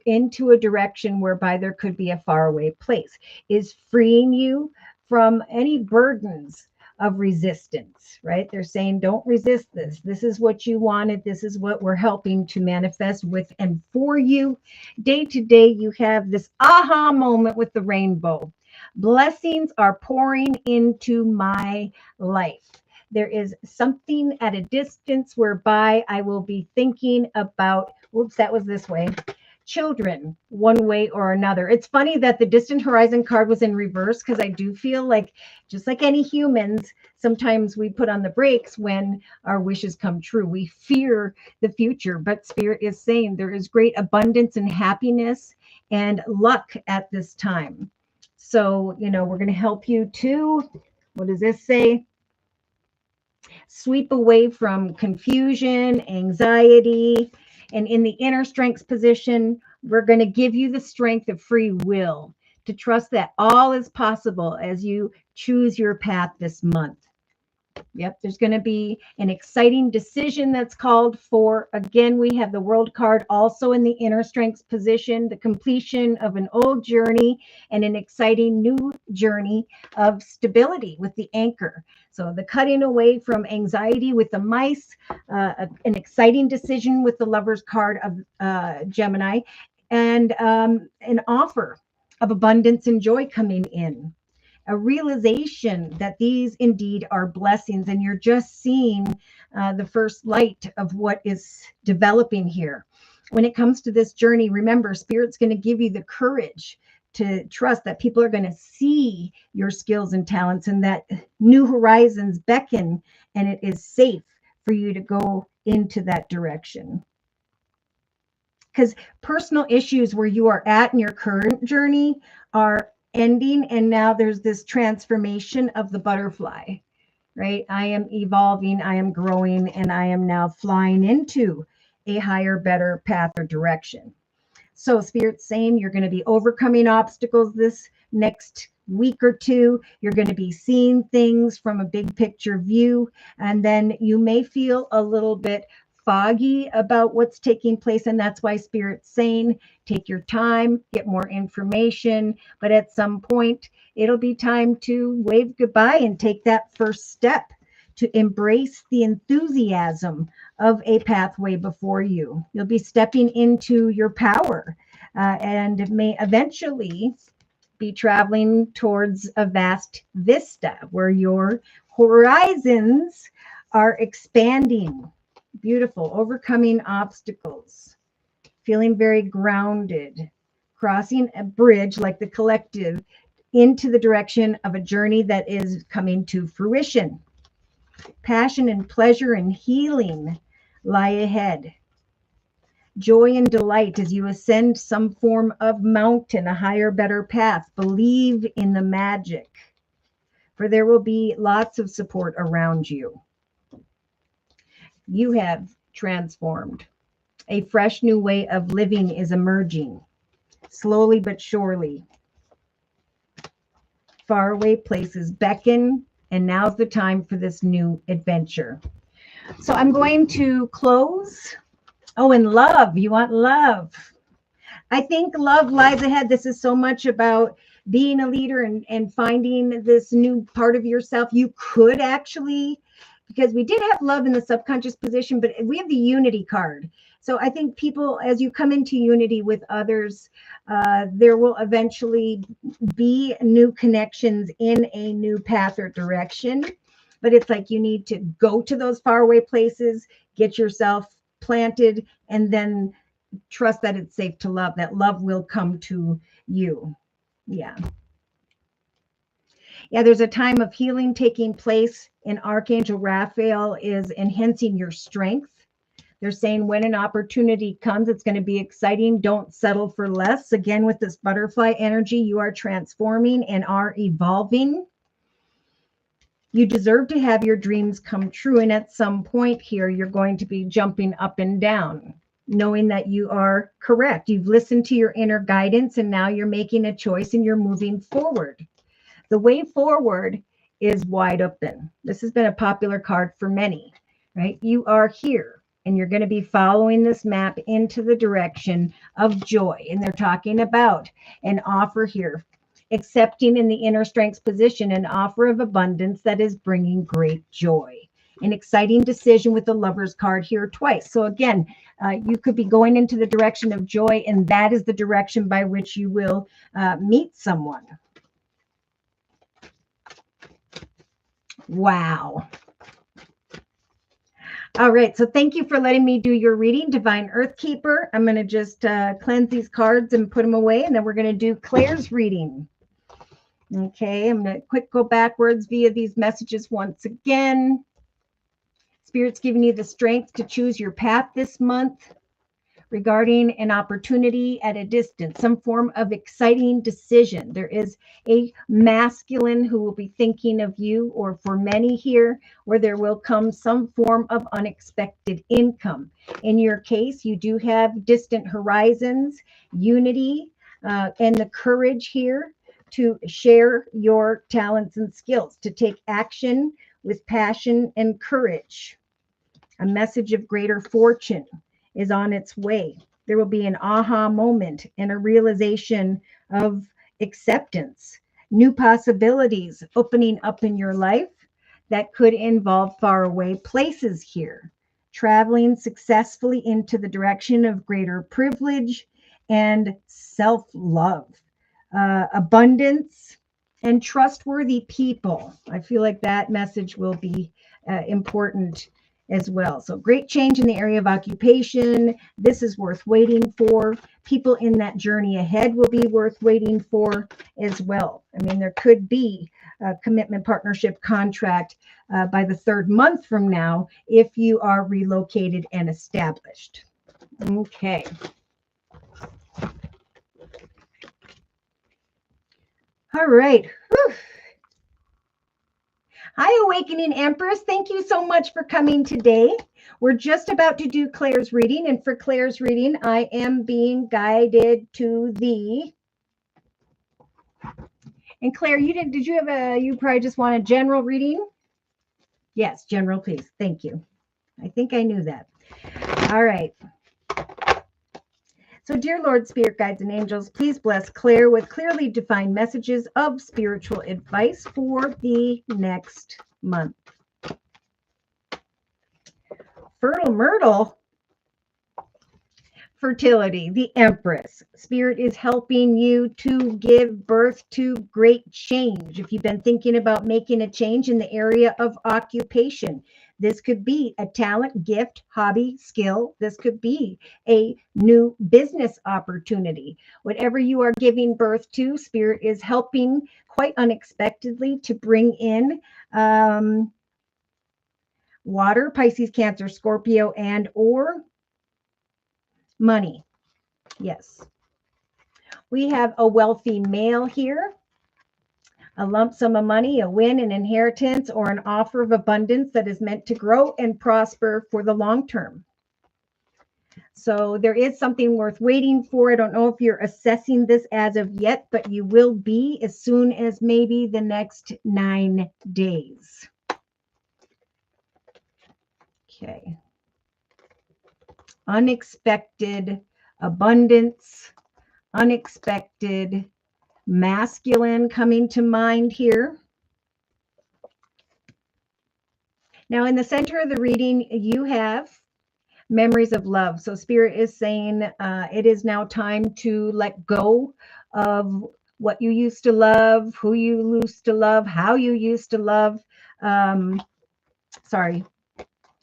into a direction whereby there could be a faraway place, is freeing you from any burdens of resistance, right? They're saying, don't resist this. This is what you wanted. This is what we're helping to manifest with and for you. Day to day, you have this aha moment with the rainbow. Blessings are pouring into my life. There is something at a distance whereby I will be thinking about, whoops, that was this way, children, one way or another. It's funny that the distant horizon card was in reverse, because I do feel like, just like any humans, sometimes we put on the brakes when our wishes come true. We fear the future, but Spirit is saying there is great abundance and happiness and luck at this time. So, we're going to help you to, what does this say? Sweep away from confusion, anxiety, and in the inner strengths position, we're going to give you the strength of free will to trust that all is possible as you choose your path this month. Yep, there's going to be an exciting decision that's called for. Again, we have the World card also in the inner strengths position, the completion of an old journey and an exciting new journey of stability with the Anchor. So the cutting away from anxiety with the mice, an exciting decision with the Lovers card of Gemini, and an offer of abundance and joy coming in. A realization that these indeed are blessings, and you're just seeing the first light of what is developing here. When it comes to this journey, remember, Spirit's going to give you the courage to trust that people are going to see your skills and talents, and that new horizons beckon, and it is safe for you to go into that direction. because personal issues where you are at in your current journey are ending, and now there's this transformation of the butterfly, right? I am evolving, I am growing, and I am now flying into a higher, better path or direction. So Spirit's saying you're going to be overcoming obstacles this next week or two. You're going to be seeing things from a big picture view, and then you may feel a little bit foggy about what's taking place, and that's why Spirit's saying take your time, get more information, but at some point it'll be time to wave goodbye and take that first step to embrace the enthusiasm of a pathway before you. You'll be stepping into your power, and may eventually be traveling towards a vast vista where your horizons are expanding. Beautiful, overcoming obstacles, feeling very grounded, crossing a bridge like the collective into the direction of a journey that is coming to fruition. Passion and pleasure and healing lie ahead. Joy and delight as you ascend some form of mountain, a higher, better path. Believe in the magic, for there will be lots of support around you. You have transformed. A fresh new way of living is emerging, slowly but surely. Faraway places beckon, and now's the time for this new adventure. So I'm going to close. Oh, and love. You want love. I think love lies ahead. This is so much about being a leader and finding this new part of yourself. You could actually, because we did have love in the subconscious position, but we have the unity card. So I think people, as you come into unity with others, there will eventually be new connections in a new path or direction. But it's like you need to go to those faraway places, get yourself planted, and then trust that it's safe to love, that love will come to you. Yeah. Yeah, there's a time of healing taking place, and Archangel Raphael is enhancing your strength. They're saying when an opportunity comes, it's going to be exciting. Don't settle for less. Again, with this butterfly energy, you are transforming and are evolving. You deserve to have your dreams come true. And at some point here, you're going to be jumping up and down, knowing that you are correct. You've listened to your inner guidance, and now you're making a choice and you're moving forward. The way forward is wide open. This has been a popular card for many, right? You are here, and you're going to be following this map into the direction of joy. And they're talking about an offer here, accepting in the inner strengths position, an offer of abundance that is bringing great joy. An exciting decision with the Lover's card here twice. So again, you could be going into the direction of joy, and that is the direction by which you will meet someone. Wow. All right. So thank you for letting me do your reading, Divine Earthkeeper. I'm going to just cleanse these cards and put them away, and then we're going to do Claire's reading. Okay. I'm going to quick go backwards via these messages once again. Spirit's giving you the strength to choose your path this month regarding an opportunity at a distance, some form of exciting decision. There is a masculine who will be thinking of you, or for many here, where there will come some form of unexpected income. In your case, you do have distant horizons, unity, and the courage here to share your talents and skills, to take action with passion and courage. A message of greater fortune is on its way. There will be an aha moment and a realization of acceptance, new possibilities opening up in your life that could involve faraway places here, traveling successfully into the direction of greater privilege and self-love, abundance, and trustworthy people. I feel like that message will be important as well. So great change in the area of occupation. This is worth waiting for. People in that journey ahead will be worth waiting for as well. I mean, there could be a commitment, partnership, contract by the 3rd month from now if you are relocated and established. Okay. All right. Whew. Hi, Awakening Empress. Thank you so much for coming today. We're just about to do Claire's reading. And for Claire's reading, I am being guided to the... And Claire, did you have you probably just want a general reading? Yes, general, please. Thank you. I think I knew that. All right. So, dear Lord, Spirit Guides and Angels, please bless Claire with clearly defined messages of spiritual advice for the next month. Fertile Myrtle, fertility, the Empress. Spirit is helping you to give birth to great change. If you've been thinking about making a change in the area of occupation, this could be a talent, gift, hobby, skill. This could be a new business opportunity. Whatever you are giving birth to, Spirit is helping quite unexpectedly to bring in water, Pisces, Cancer, Scorpio, and or money. Yes. We have a wealthy male here, a lump sum of money, a win, an inheritance, or an offer of abundance that is meant to grow and prosper for the long term. So there is something worth waiting for. I don't know if you're assessing this as of yet, but you will be as soon as maybe the next 9 days. Okay. Unexpected abundance, unexpected masculine coming to mind here. Now, in the center of the reading, you have memories of love. So Spirit is saying it is now time to let go of what you used to love, who you used to love, how you used to love. Sorry,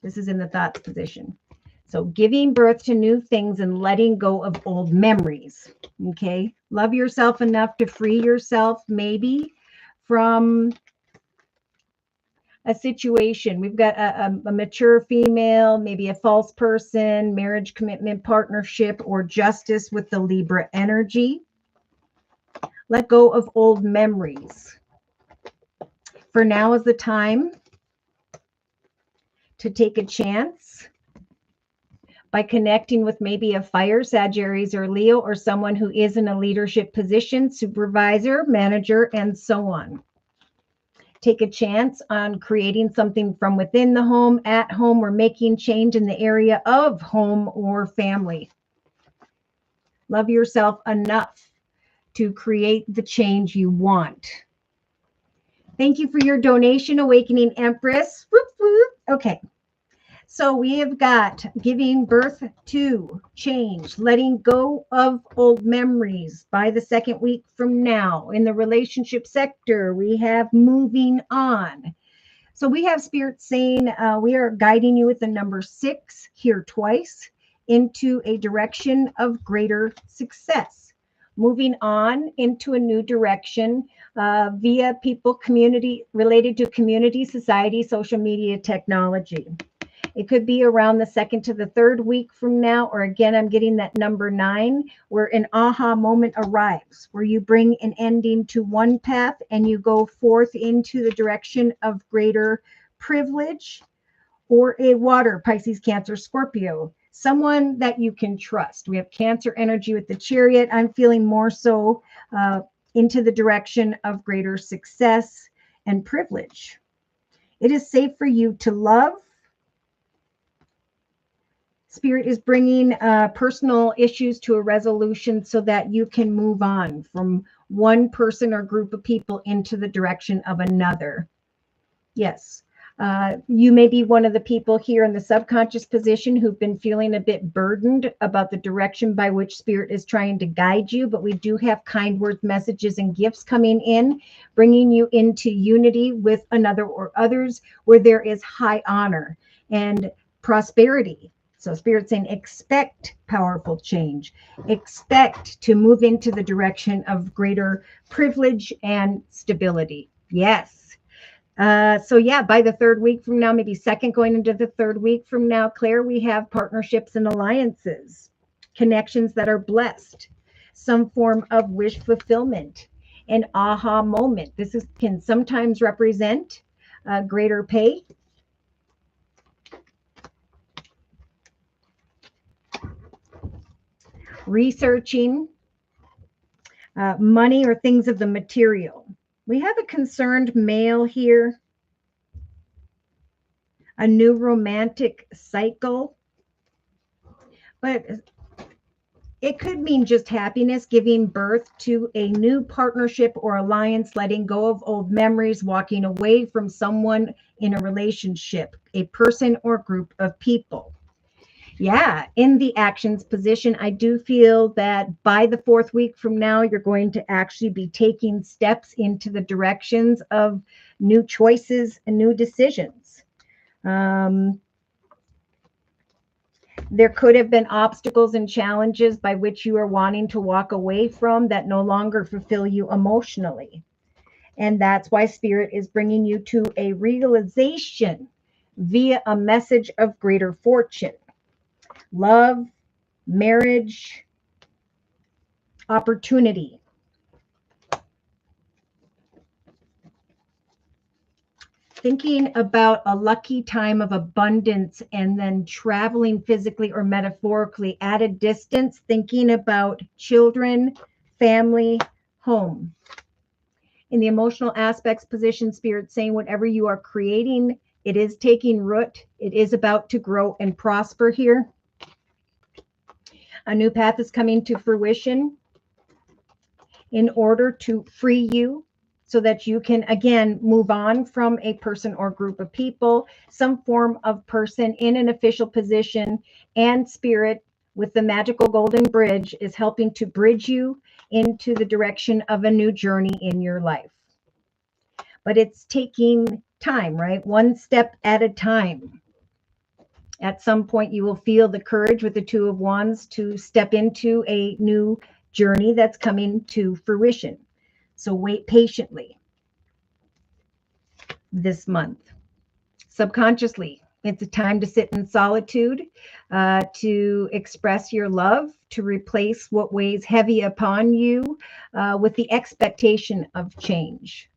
this is in the thoughts position. So giving birth to new things and letting go of old memories. Okay. Love yourself enough to free yourself maybe from a situation. We've got a mature female, maybe a false person, marriage, commitment, partnership, or justice with the Libra energy. Let go of old memories. For now is the time to take a chance by connecting with maybe a fire, Sagittarius or Leo, or someone who is in a leadership position, supervisor, manager, and so on. Take a chance on creating something from within the home, at home, or making change in the area of home or family. Love yourself enough to create the change you want. Thank you for your donation, Awakening Empress. Whoop, whoop. Okay. So we have got giving birth to change, letting go of old memories by the second week from now. In the relationship sector, we have moving on. So we have Spirit saying we are guiding you with the number 6 here twice into a direction of greater success. Moving on into a new direction via people, community, related to community, society, social media, technology. It could be around the second to the third week from now, or again, I'm getting that number 9, where an aha moment arrives, where you bring an ending to one path and you go forth into the direction of greater privilege, or a water, Pisces, Cancer, Scorpio, someone that you can trust. We have Cancer energy with the Chariot. I'm feeling more so into the direction of greater success and privilege. It is safe for you to love. Spirit is bringing personal issues to a resolution so that you can move on from one person or group of people into the direction of another. Yes, you may be one of the people here in the subconscious position who've been feeling a bit burdened about the direction by which Spirit is trying to guide you, but we do have kind words, messages, and gifts coming in, bringing you into unity with another or others where there is high honor and prosperity. So Spirit's saying expect powerful change. Expect to move into the direction of greater privilege and stability. Yes. So yeah, by the third week from now, maybe second going into the third week from now, Claire, we have partnerships and alliances, connections that are blessed, some form of wish fulfillment, an aha moment. Can sometimes represent greater pay, researching money or things of the material. We have a concerned male here, a new romantic cycle, but it could mean just happiness, giving birth to a new partnership or alliance, letting go of old memories, walking away from someone in a relationship, a person or group of people. Yeah, in the actions position, I do feel that by the 4th week from now, you're going to actually be taking steps into the directions of new choices and new decisions. There could have been obstacles and challenges by which you are wanting to walk away from that no longer fulfill you emotionally. And that's why Spirit is bringing you to a realization via a message of greater fortune, love, marriage, opportunity. Thinking about a lucky time of abundance and then traveling physically or metaphorically at a distance, thinking about children, family, home. In the emotional aspects position, Spirit saying whatever you are creating, it is taking root. It is about to grow and prosper here. A new path is coming to fruition in order to free you so that you can again move on from a person or group of people, some form of person in an official position. And Spirit with the magical golden bridge is helping to bridge you into the direction of a new journey in your life. But it's taking time, right? One step at a time. At some point, you will feel the courage with the Two of Wands to step into a new journey that's coming to fruition. So wait patiently this month. Subconsciously, it's a time to sit in solitude, to express your love, to replace what weighs heavy upon you with the expectation of change.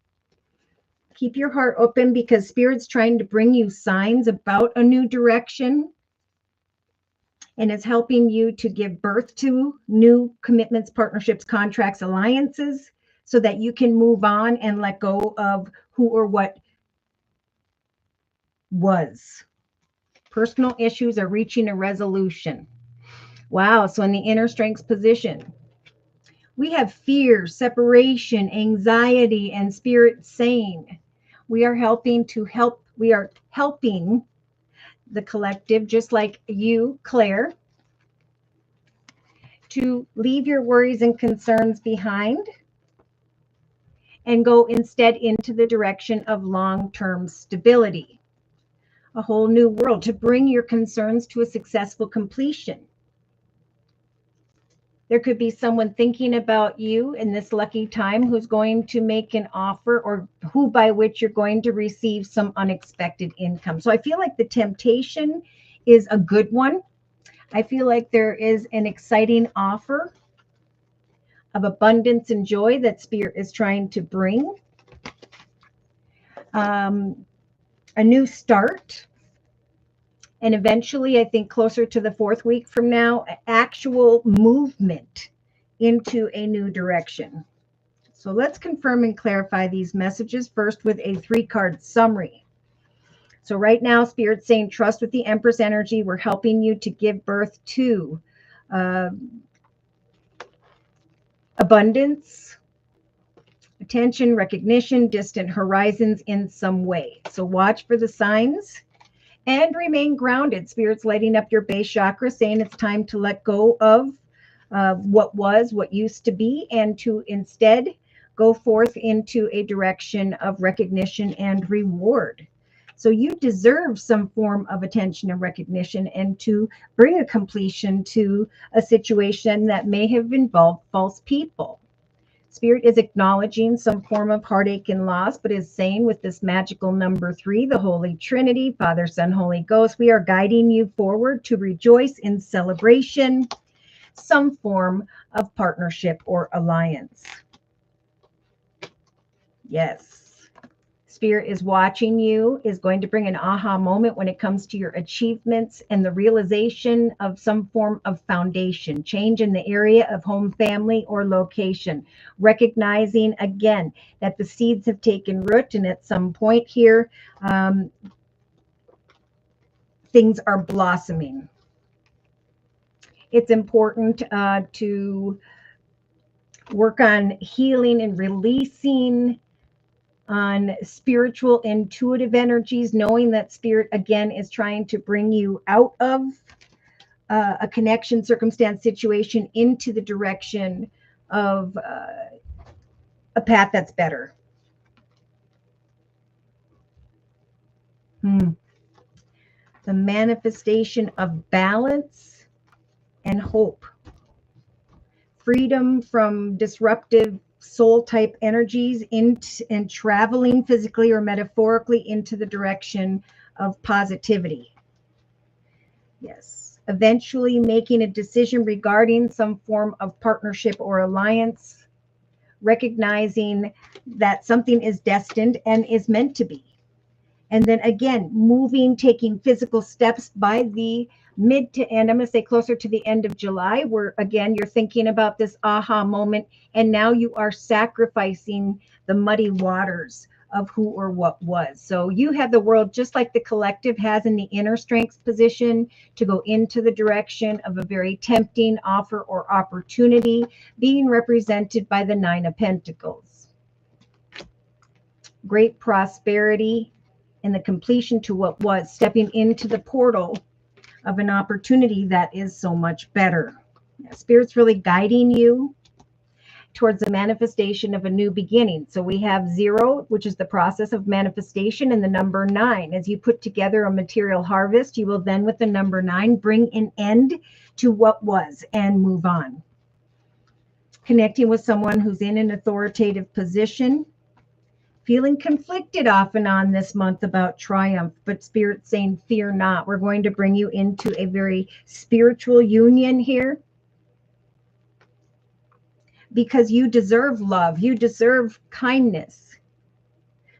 Keep your heart open because Spirit's trying to bring you signs about a new direction, and it's helping you to give birth to new commitments, partnerships, contracts, alliances, so that you can move on and let go of who or what was. Personal issues are reaching a resolution. Wow. So in the inner strengths position, we have fear, separation, anxiety, and Spirit saying we are helping the collective, just like you, Claire, to leave your worries and concerns behind and go instead into the direction of long-term stability, a whole new world, to bring your concerns to a successful completion. There could be someone thinking about you in this lucky time who's going to make an offer, or who by which you're going to receive some unexpected income. So I feel like the temptation is a good one. I feel like there is an exciting offer of abundance and joy that Spirit is trying to bring. A new start. And eventually, I think closer to the 4th week from now, actual movement into a new direction. So let's confirm and clarify these messages first with a 3-card summary. So right now, Spirit's saying trust with the Empress energy. We're helping you to give birth to abundance, attention, recognition, distant horizons in some way. So watch for the signs and remain grounded. Spirit's lighting up your base chakra, saying it's time to let go of what was, what used to be, and to instead go forth into a direction of recognition and reward. So you deserve some form of attention and recognition, and to bring a completion to a situation that may have involved false people. Spirit is acknowledging some form of heartache and loss, but is saying with this magical number 3, the Holy Trinity, Father, Son, Holy Ghost, we are guiding you forward to rejoice in celebration, some form of partnership or alliance. Yes. Spirit is watching you, is going to bring an aha moment when it comes to your achievements and the realization of some form of foundation, change in the area of home, family, or location. Recognizing again that the seeds have taken root, and at some point here, things are blossoming. It's important to work on healing and releasing on spiritual intuitive energies, knowing that spirit again is trying to bring you out of a connection, circumstance, situation into the direction of a path that's better. The manifestation of balance and hope, freedom from disruptive soul type energies and traveling physically or metaphorically into the direction of positivity. Yes. Eventually making a decision regarding some form of partnership or alliance, recognizing that something is destined and is meant to be. And then again, moving, taking physical steps by the mid to end, I'm going to say closer to the end of July, where again, you're thinking about this aha moment, and now you are sacrificing the muddy waters of who or what was. So you have the world, just like the collective has in the inner strength position, to go into the direction of a very tempting offer or opportunity, being represented by the Nine of Pentacles. Great prosperity and the completion to what was, stepping into the portal of an opportunity that is so much better. Spirit's really guiding you towards the manifestation of a new beginning. So we have 0, which is the process of manifestation, and the number 9. As you put together a material harvest, you will then, with the number 9, bring an end to what was and move on. Connecting with someone who's in an authoritative position, feeling conflicted off and on this month about triumph, but Spirit saying, fear not. We're going to bring you into a very spiritual union here, because you deserve love. You deserve kindness.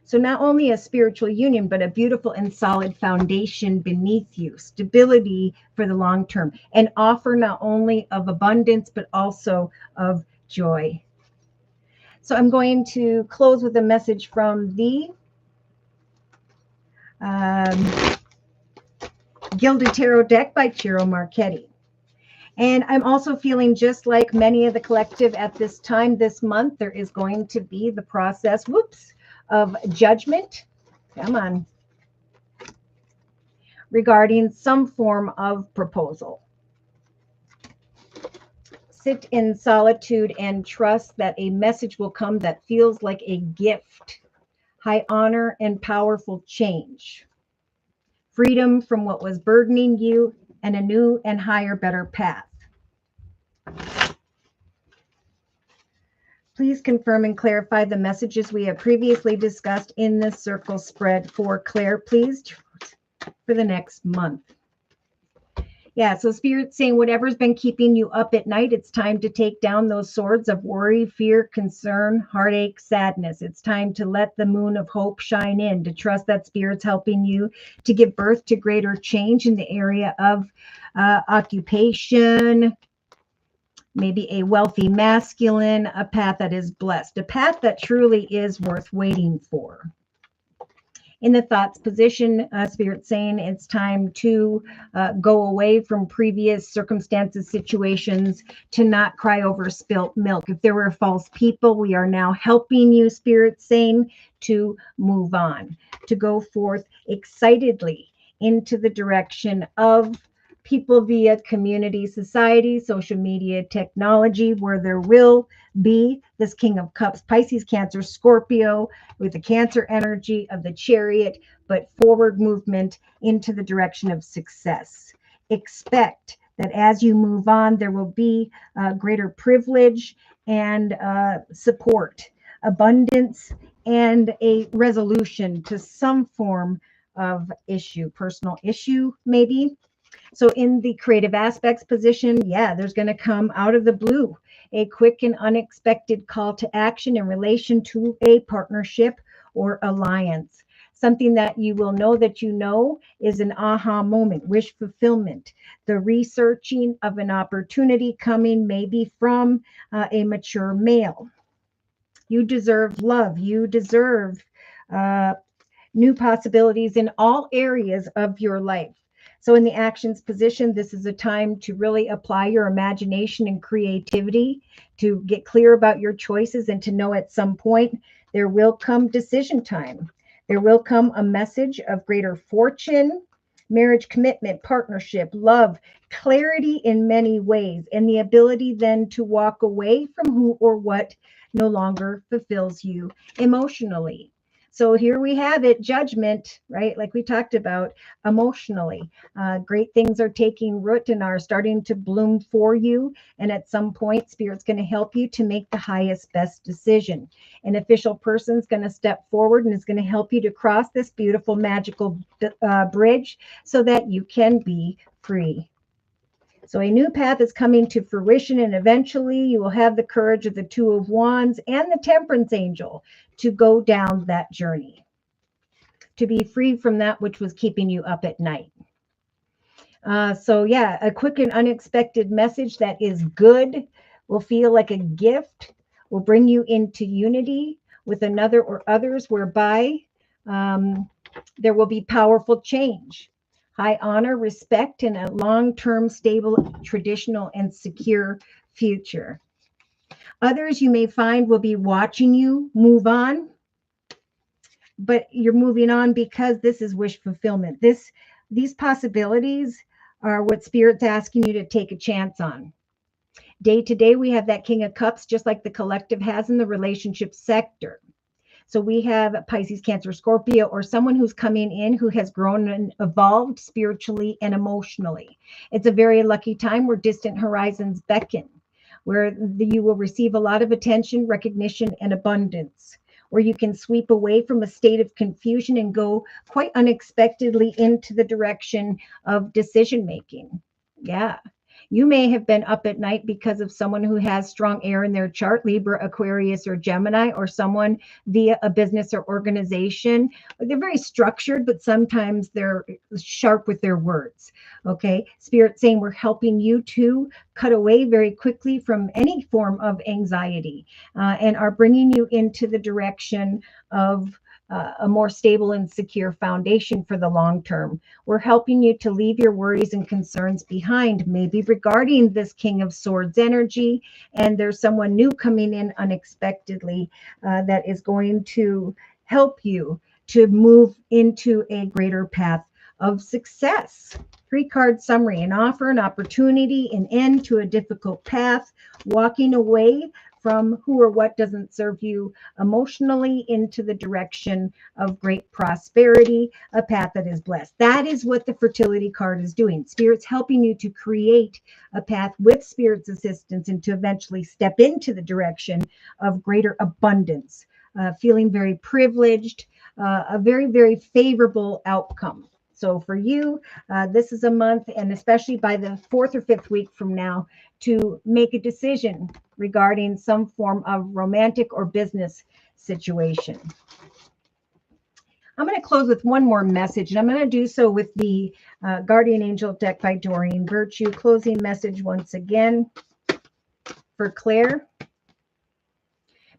So not only a spiritual union, but a beautiful and solid foundation beneath you, stability for the long term, an offer not only of abundance, but also of joy. So I'm going to close with a message from the Gilded Tarot deck by Ciro Marchetti. And I'm also feeling just like many of the collective at this time this month, there is going to be the process, of judgment. Come on. Regarding some form of proposal. Sit in solitude and trust that a message will come that feels like a gift. High honor and powerful change. Freedom from what was burdening you and a new and higher, better path. Please confirm and clarify the messages we have previously discussed in this circle spread for Claire, please, for the next month. Yeah, so Spirit's saying whatever's been keeping you up at night, it's time to take down those swords of worry, fear, concern, heartache, sadness. It's time to let the moon of hope shine in, to trust that Spirit's helping you to give birth to greater change in the area of occupation, maybe a wealthy masculine, a path that is blessed, a path that truly is worth waiting for. In the thoughts position, Spirit saying it's time to go away from previous circumstances, situations, to not cry over spilt milk. If there were false people, we are now helping you, Spirit saying, to move on, to go forth excitedly into the direction of people via community, society, social media, technology, where there will be this King of Cups, Pisces, Cancer, Scorpio, with the Cancer energy of the Chariot, but forward movement into the direction of success. Expect that as you move on, there will be greater privilege and support, abundance, and a resolution to some form of issue, personal issue, maybe. So in the creative aspects position, yeah, there's going to come out of the blue a quick and unexpected call to action in relation to a partnership or alliance. Something that you will know that you know is an aha moment, wish fulfillment, the researching of an opportunity coming maybe from a mature male. You deserve love. You deserve uh, new possibilities in all areas of your life. So, in the actions position, this is a time to really apply your imagination and creativity, to get clear about your choices, and to know at some point there will come decision time. There will come a message of greater fortune, marriage, commitment, partnership, love, clarity in many ways, and the ability then to walk away from who or what no longer fulfills you emotionally. So here we have it, judgment, right? Like we talked about emotionally. Great things are taking root and are starting to bloom for you. And at some point, Spirit's going to help you to make the highest, best decision. An official person's going to step forward and is going to help you to cross this beautiful, magical bridge so that you can be free. So a new path is coming to fruition, and eventually you will have the courage of the Two of Wands and the Temperance Angel to go down that journey, to be free from that which was keeping you up at night. So yeah, a quick and unexpected message that is good will feel like a gift, will bring you into unity with another or others, whereby there will be powerful change, high honor, respect, and a long-term, stable, traditional, and secure future. Others you may find will be watching you move on, but you're moving on because this is wish fulfillment. These possibilities are what Spirit's asking you to take a chance on. Day to day, we have that King of Cups, just like the collective has in the relationship sector. So we have Pisces, Cancer, Scorpio, or someone who's coming in who has grown and evolved spiritually and emotionally. It's a very lucky time where distant horizons beckon, where you will receive a lot of attention, recognition, and abundance, where you can sweep away from a state of confusion and go quite unexpectedly into the direction of decision making. Yeah. You may have been up at night because of someone who has strong air in their chart, Libra, Aquarius, or Gemini, or someone via a business or organization. They're very structured, but sometimes they're sharp with their words. Okay. Spirit saying we're helping you to cut away very quickly from any form of anxiety and are bringing you into the direction of a more stable and secure foundation for the long term. We're helping you to leave your worries and concerns behind, maybe regarding this King of Swords energy. And there's someone new coming in unexpectedly that is going to help you to move into a greater path of success. 3-card summary: an offer, an opportunity, an end to a difficult path, walking away from who or what doesn't serve you emotionally into the direction of great prosperity, a path that is blessed. That is what the fertility card is doing. Spirit's helping you to create a path with Spirit's assistance and to eventually step into the direction of greater abundance, feeling very privileged, a very, very favorable outcome. So for you, this is a month, and especially by the 4th or 5th week from now, to make a decision regarding some form of romantic or business situation. I'm going to close with one more message, and I'm going to do so with the Guardian Angel deck by Doreen Virtue. Closing message once again for Claire.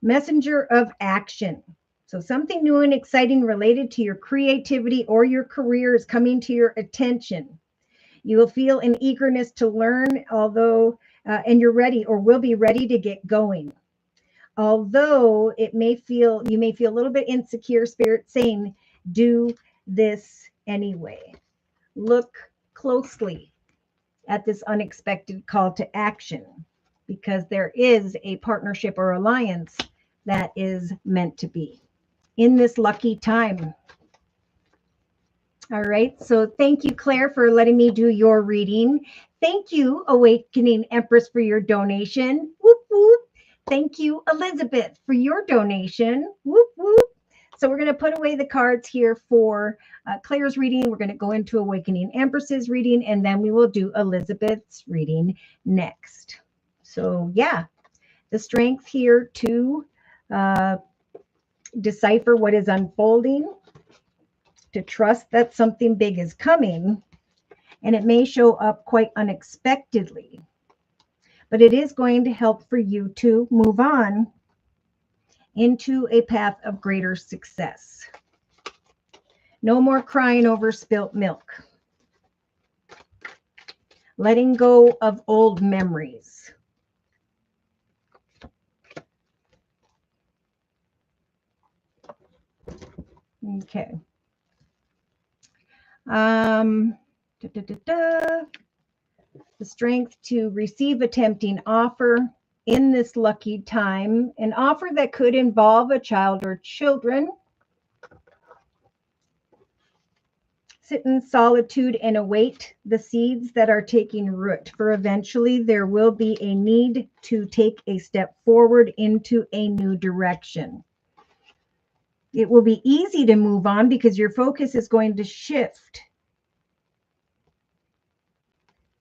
Messenger of action. So something new and exciting related to your creativity or your career is coming to your attention. You will feel an eagerness to learn, although, and you're ready or will be ready to get going. Although you may feel a little bit insecure, Spirit saying, do this anyway. Look closely at this unexpected call to action, because there is a partnership or alliance that is meant to be in this lucky time. All right. So thank you, Claire, for letting me do your reading. Thank you, Awakening Empress, for your donation. Whoop, whoop. Thank you, Elizabeth, for your donation. Whoop, whoop. So we're going to put away the cards here for Claire's reading. We're going to go into Awakening Empress's reading, and then we will do Elizabeth's reading next. So yeah, the strength here to decipher what is unfolding, to trust that something big is coming, and it may show up quite unexpectedly, but it is going to help for you to move on into a path of greater success. No more crying over spilt milk. Letting go of old memories. Okay. The strength to receive a tempting offer in this lucky time, an offer that could involve a child or children. Sit in solitude and await the seeds that are taking root, for eventually there will be a need to take a step forward into a new direction. It will be easy to move on because your focus is going to shift.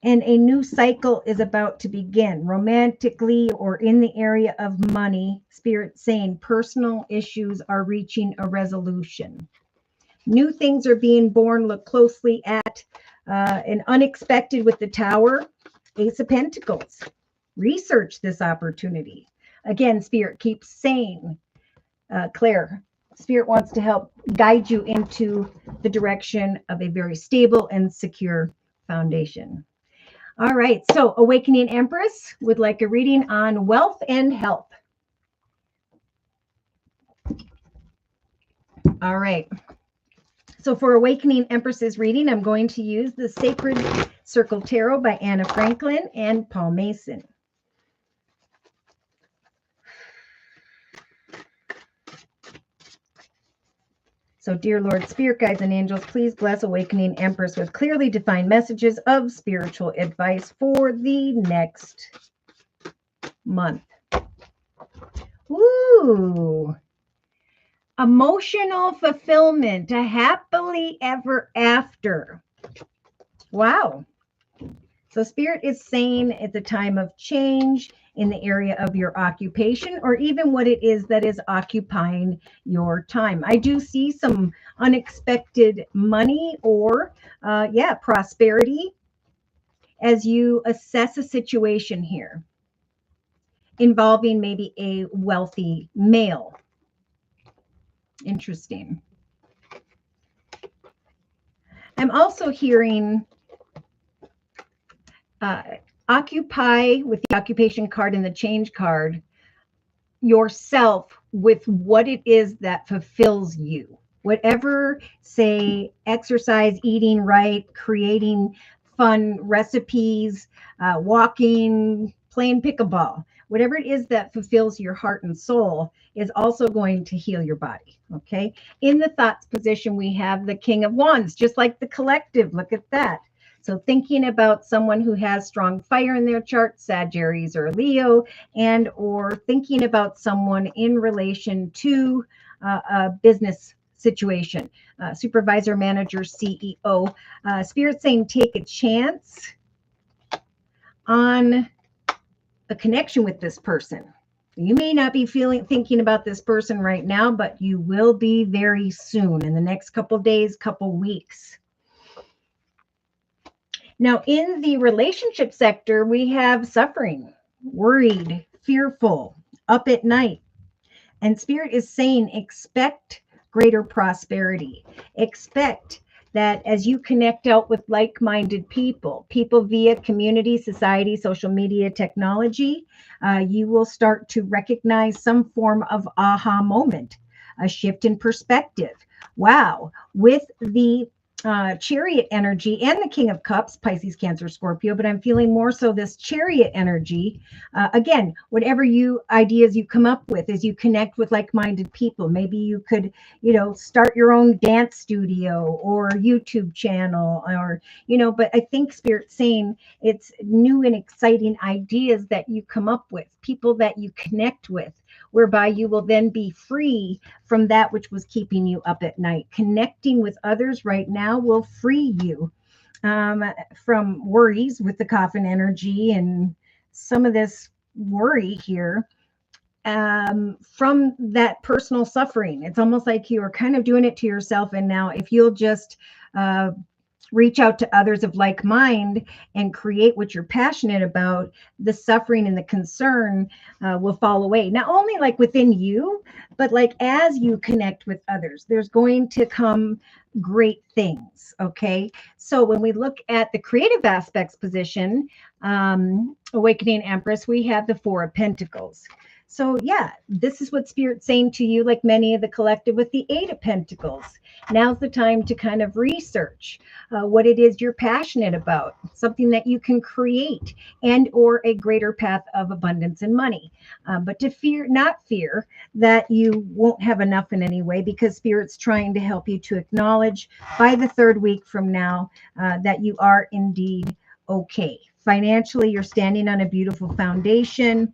And a new cycle is about to begin, romantically or in the area of money. Spirit saying personal issues are reaching a resolution. New things are being born. Look closely at an unexpected with the Tower, Ace of Pentacles. Research this opportunity. Again, Spirit keeps saying, Claire, Spirit wants to help guide you into the direction of a very stable and secure foundation. All right, so Awakening Empress would like a reading on wealth and health. All right. So for Awakening Empress's reading, I'm going to use the Sacred Circle Tarot by Anna Franklin and Paul Mason. So, dear Lord, Spirit Guides and Angels, please bless Awakening Empress with clearly defined messages of spiritual advice for the next month. Ooh. Emotional fulfillment, a happily ever after. Wow. So Spirit is saying it's a time of change in the area of your occupation, or even what it is that is occupying your time. I do see some unexpected money or, prosperity as you assess a situation here involving maybe a wealthy male. Interesting. I'm also hearing occupy with the occupation card and the change card yourself with what it is that fulfills you. Whatever, say, exercise, eating right, creating fun recipes, walking, playing pickleball, whatever it is that fulfills your heart and soul is also going to heal your body. Okay. In the thoughts position, we have the King of Wands, just like the collective. Look at that. So thinking about someone who has strong fire in their chart, Sagittarius or Leo, and or thinking about someone in relation to a business situation, supervisor, manager, CEO. Spirit saying take a chance on a connection with this person. You may not be thinking about this person right now, but you will be very soon, in the next couple of days, couple weeks. Now, in the relationship sector, we have suffering, worried, fearful, up at night. And Spirit is saying, expect greater prosperity. Expect that as you connect out with like-minded people via community, society, social media, technology, you will start to recognize some form of aha moment, a shift in perspective. Wow. With the Chariot energy and the King of Cups, Pisces, Cancer, Scorpio, but I'm feeling more so this Chariot energy. Again, whatever ideas you come up with as you connect with like-minded people. Maybe you could, start your own dance studio or YouTube channel, or, but I think Spirit's saying it's new and exciting ideas that you come up with, people that you connect with, whereby you will then be free from that which was keeping you up at night. Connecting with others right now will free you from worries with the coffin energy and some of this worry here, from that personal suffering. It's almost like you are kind of doing it to yourself. And now if you'll just reach out to others of like mind and create what you're passionate about, the suffering and the concern will fall away. Not only like within you, but like as you connect with others, there's going to come great things. Okay. So when we look at the creative aspects position, Awakening Empress, we have the Four of Pentacles. So yeah, this is what Spirit's saying to you, like many of the collective with the Eight of Pentacles. Now's the time to kind of research what it is you're passionate about, something that you can create, and or a greater path of abundance and money. But to not fear that you won't have enough in any way, because Spirit's trying to help you to acknowledge by the third week from now that you are indeed okay. Financially, you're standing on a beautiful foundation.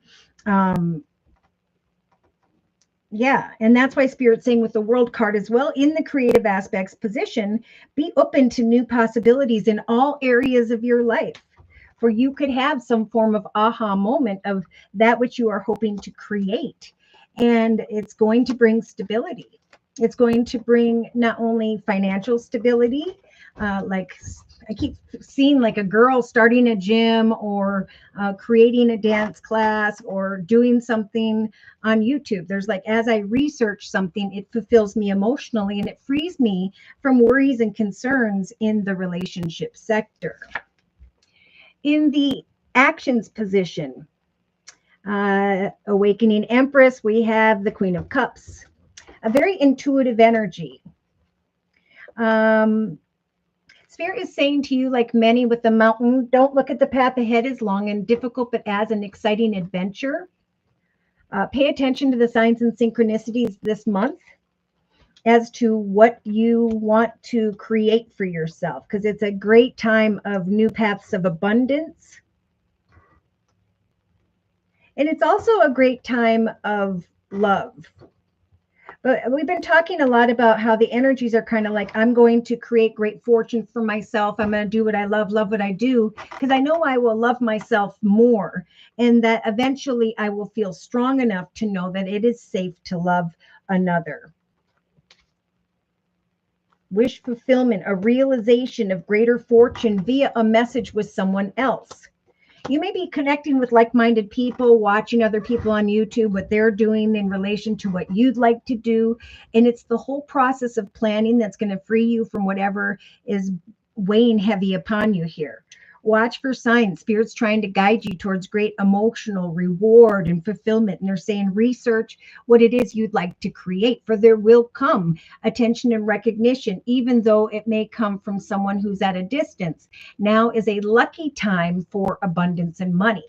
Yeah, and that's why Spirit's saying with the World card as well, in the creative aspects position, be open to new possibilities in all areas of your life. For you could have some form of aha moment of that which you are hoping to create. And it's going to bring stability. It's going to bring not only financial stability, like I keep seeing like a girl starting a gym or creating a dance class or doing something on YouTube. There's like, as I research something, it fulfills me emotionally and it frees me from worries and concerns in the relationship sector. In the actions position, Awakening Empress, we have the Queen of Cups, a very intuitive energy. Spirit is saying to you, like many with the mountain, don't look at the path ahead as long and difficult, but as an exciting adventure. Pay attention to the signs and synchronicities this month as to what you want to create for yourself, because it's a great time of new paths of abundance. And it's also a great time of love. But we've been talking a lot about how the energies are kind of like, I'm going to create great fortune for myself. I'm going to do what I love what I do, because I know I will love myself more. And that eventually I will feel strong enough to know that it is safe to love another. Wish fulfillment, a realization of greater fortune via a message with someone else. You may be connecting with like-minded people, watching other people on YouTube, what they're doing in relation to what you'd like to do. And it's the whole process of planning that's going to free you from whatever is weighing heavy upon you here. Watch for signs. Spirit's trying to guide you towards great emotional reward and fulfillment. And they're saying research what it is you'd like to create, for there will come attention and recognition, even though it may come from someone who's at a distance. Now is a lucky time for abundance and money.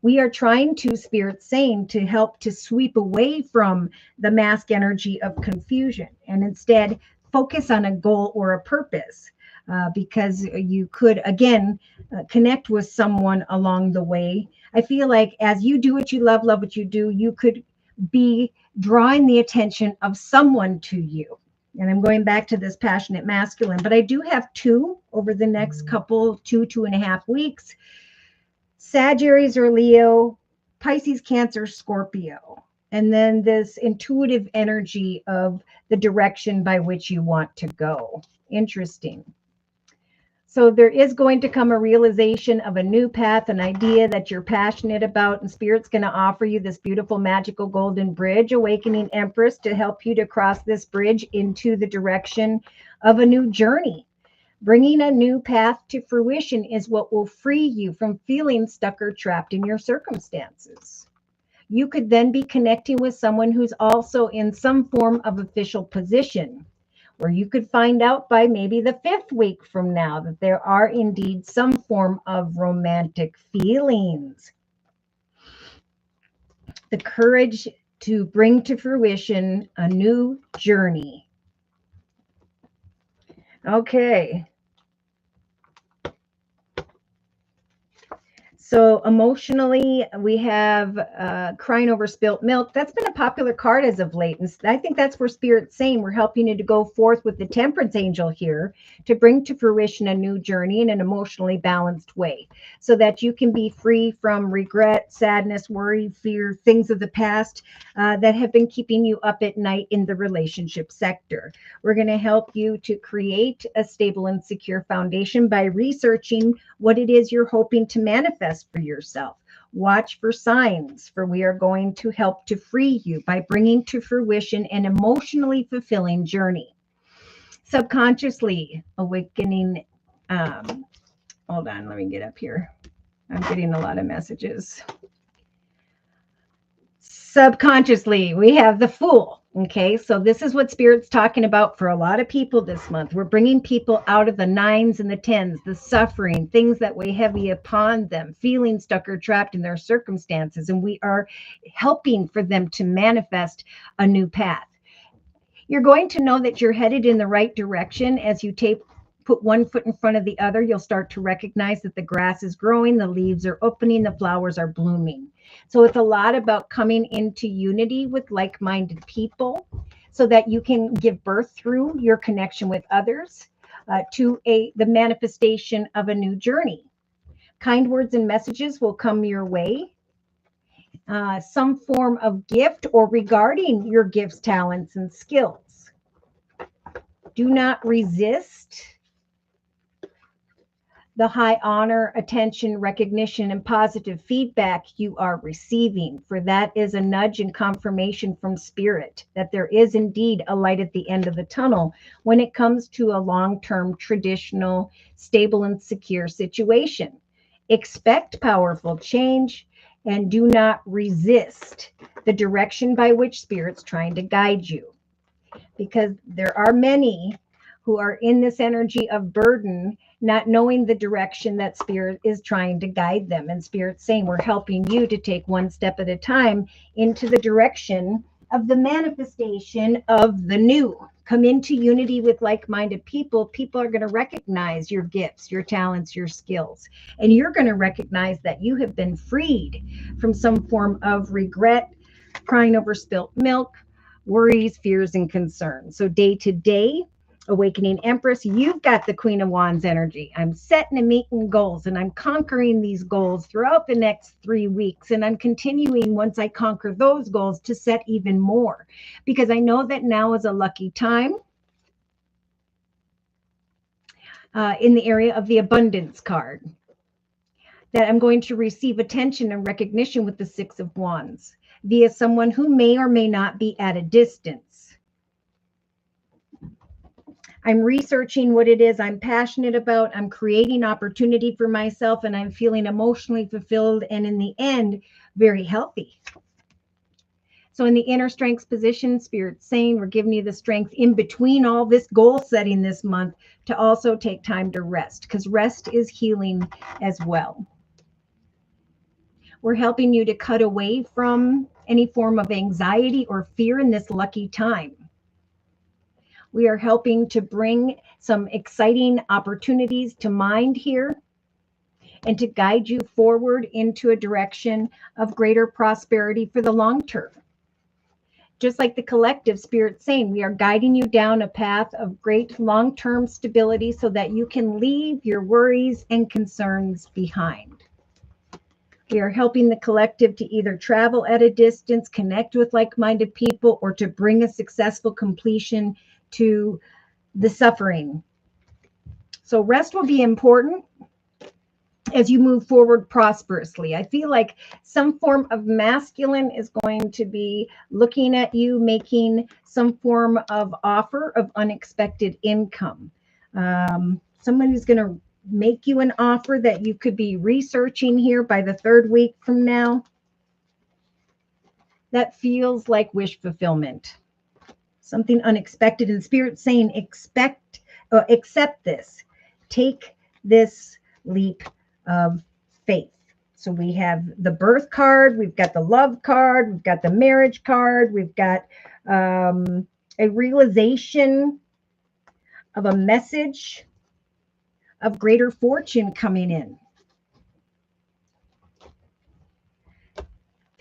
We are trying to, Spirit saying, to help to sweep away from the mask energy of confusion and instead focus on a goal or a purpose. Because you could, again, connect with someone along the way. I feel like as you do what you love what you do, you could be drawing the attention of someone to you. And I'm going back to this passionate masculine, but I do have two over the next couple, 2.5 weeks. Sagittarius or Leo, Pisces, Cancer, Scorpio. And then this intuitive energy of the direction by which you want to go. Interesting. So there is going to come a realization of a new path, an idea that you're passionate about, and Spirit's going to offer you this beautiful, magical golden bridge, Awakening Empress, to help you to cross this bridge into the direction of a new journey. Bringing a new path to fruition is what will free you from feeling stuck or trapped in your circumstances. You could then be connecting with someone who's also in some form of official position. Or you could find out by maybe the 5th week from now that there are indeed some form of romantic feelings. The courage to bring to fruition a new journey. Okay. So emotionally, we have crying over spilt milk. That's been a popular card as of late. And I think that's where Spirit's saying we're helping you to go forth with the Temperance Angel here to bring to fruition a new journey in an emotionally balanced way so that you can be free from regret, sadness, worry, fear, things of the past that have been keeping you up at night in the relationship sector. We're going to help you to create a stable and secure foundation by researching what it is you're hoping to manifest for yourself. Watch for signs, for we are going to help to free you by bringing to fruition an emotionally fulfilling journey. Subconsciously awakening. Hold on, let me get up here. I'm getting a lot of messages. Subconsciously, we have the Fool. Okay, so this is what Spirit's talking about for a lot of people this month. We're bringing people out of the 9s and the 10s, the suffering, things that weigh heavy upon them, feeling stuck or trapped in their circumstances, and we are helping for them to manifest a new path. You're going to know that you're headed in the right direction as you put one foot in front of the other. You'll start to recognize that the grass is growing, the leaves are opening, the flowers are blooming. So it's a lot about coming into unity with like-minded people so that you can give birth through your connection with others to the manifestation of a new journey. Kind words and messages will come your way. Some form of gift or regarding your gifts, talents, and skills. Do not resist the high honor, attention, recognition, and positive feedback you are receiving, for that is a nudge and confirmation from Spirit that there is indeed a light at the end of the tunnel when it comes to a long-term, traditional, stable, and secure situation. Expect powerful change and do not resist the direction by which Spirit's trying to guide you, because there are many who are in this energy of burden, not knowing the direction that Spirit is trying to guide them. And Spirit's saying we're helping you to take one step at a time into the direction of the manifestation of the new. Come into unity with like-minded people. People are going to recognize your gifts, your talents, your skills. And you're going to recognize that you have been freed from some form of regret, crying over spilt milk, worries, fears, and concerns. So day to day, Awakening Empress, you've got the Queen of Wands energy. I'm setting and meeting goals, and I'm conquering these goals throughout the next 3 weeks. And I'm continuing, once I conquer those goals, to set even more, because I know that now is a lucky time in the area of the abundance card, that I'm going to receive attention and recognition with the Six of Wands via someone who may or may not be at a distance. I'm researching what it is I'm passionate about. I'm creating opportunity for myself, and I'm feeling emotionally fulfilled, and in the end, very healthy. So in the inner strengths position, Spirit's saying we're giving you the strength in between all this goal setting this month to also take time to rest, because rest is healing as well. We're helping you to cut away from any form of anxiety or fear in this lucky time. We are helping to bring some exciting opportunities to mind here and to guide you forward into a direction of greater prosperity for the long term. Just like the collective, Spirit saying, we are guiding you down a path of great long-term stability so that you can leave your worries and concerns behind. We are helping the collective to either travel at a distance, connect with like-minded people, or to bring a successful completion to the suffering. So rest will be important as you move forward prosperously. I feel like some form of masculine is going to be looking at you, making some form of offer of unexpected income. Somebody's going to make you an offer that you could be researching here by the 3rd week from now. That feels like wish fulfillment. something unexpected. And Spirit saying, accept this. Take this leap of faith. So we have the birth card, we've got the love card, we've got the marriage card, we've got a realization of a message of greater fortune coming in.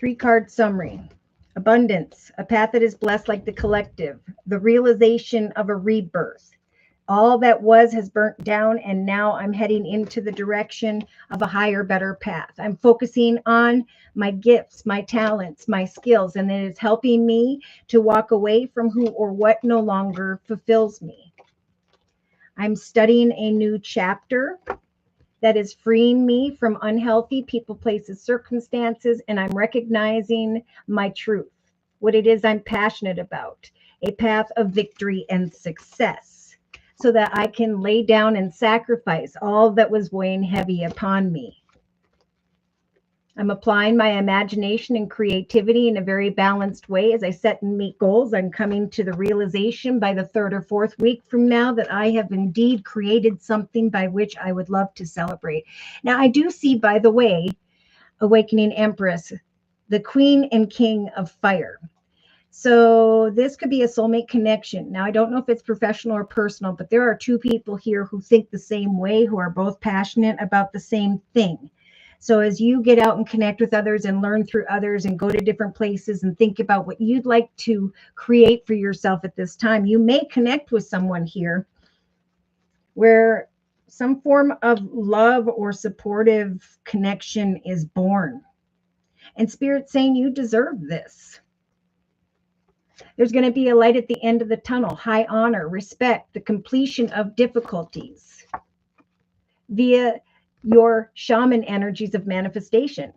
3-card summary. Abundance, a path that is blessed like the collective, the realization of a rebirth. All that was has burnt down, and now I'm heading into the direction of a higher, better path. I'm focusing on my gifts, my talents, my skills, and it is helping me to walk away from who or what no longer fulfills me. I'm studying a new chapter that is freeing me from unhealthy people, places, circumstances, and I'm recognizing my truth, what it is I'm passionate about, a path of victory and success, so that I can lay down and sacrifice all that was weighing heavy upon me. I'm applying my imagination and creativity in a very balanced way as I set and meet goals. I'm coming to the realization by the 3rd or 4th week from now that I have indeed created something by which I would love to celebrate. Now, I do see, by the way, Awakening Empress, the Queen and King of Fire. So this could be a soulmate connection. Now, I don't know if it's professional or personal, but there are 2 people here who think the same way, who are both passionate about the same thing. So as you get out and connect with others and learn through others and go to different places and think about what you'd like to create for yourself at this time, you may connect with someone here where some form of love or supportive connection is born. And Spirit's saying you deserve this. There's going to be a light at the end of the tunnel, high honor, respect, the completion of difficulties via your shaman energies of manifestation.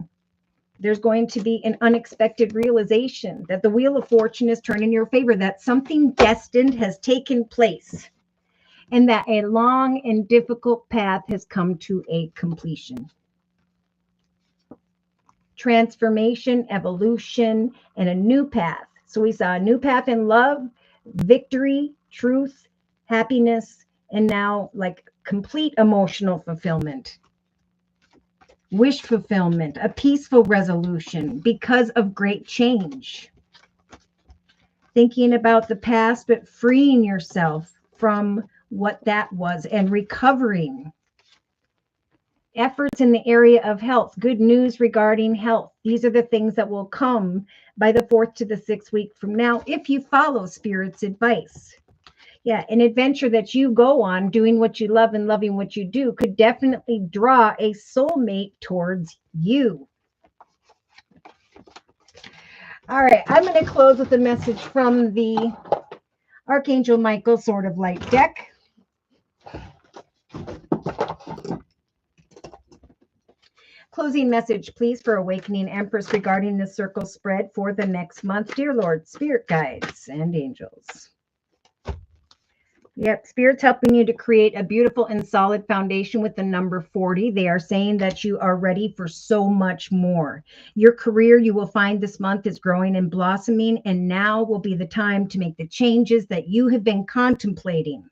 There's going to be an unexpected realization that the wheel of fortune is turning in your favor, that something destined has taken place, and that a long and difficult path has come to a completion. Transformation, evolution, and a new path. So we saw a new path in love, victory, truth, happiness, and now like complete emotional fulfillment, wish fulfillment, a peaceful resolution because of great change. Thinking about the past, but freeing yourself from what that was and recovering. Efforts in the area of health, good news regarding health. These are the things that will come by the 4th to the 6th week from now if you follow Spirit's advice. Yeah, an adventure that you go on doing what you love and loving what you do could definitely draw a soulmate towards you. All right, I'm going to close with a message from the Archangel Michael Sword of Light deck. Closing message, please, for Awakening Empress regarding the circle spread for the next month. Dear Lord, Spirit guides and angels. Yep, Spirit's helping you to create a beautiful and solid foundation with the number 40. They are saying that you are ready for so much more. Your career, you will find this month, is growing and blossoming, and now will be the time to make the changes that you have been contemplating.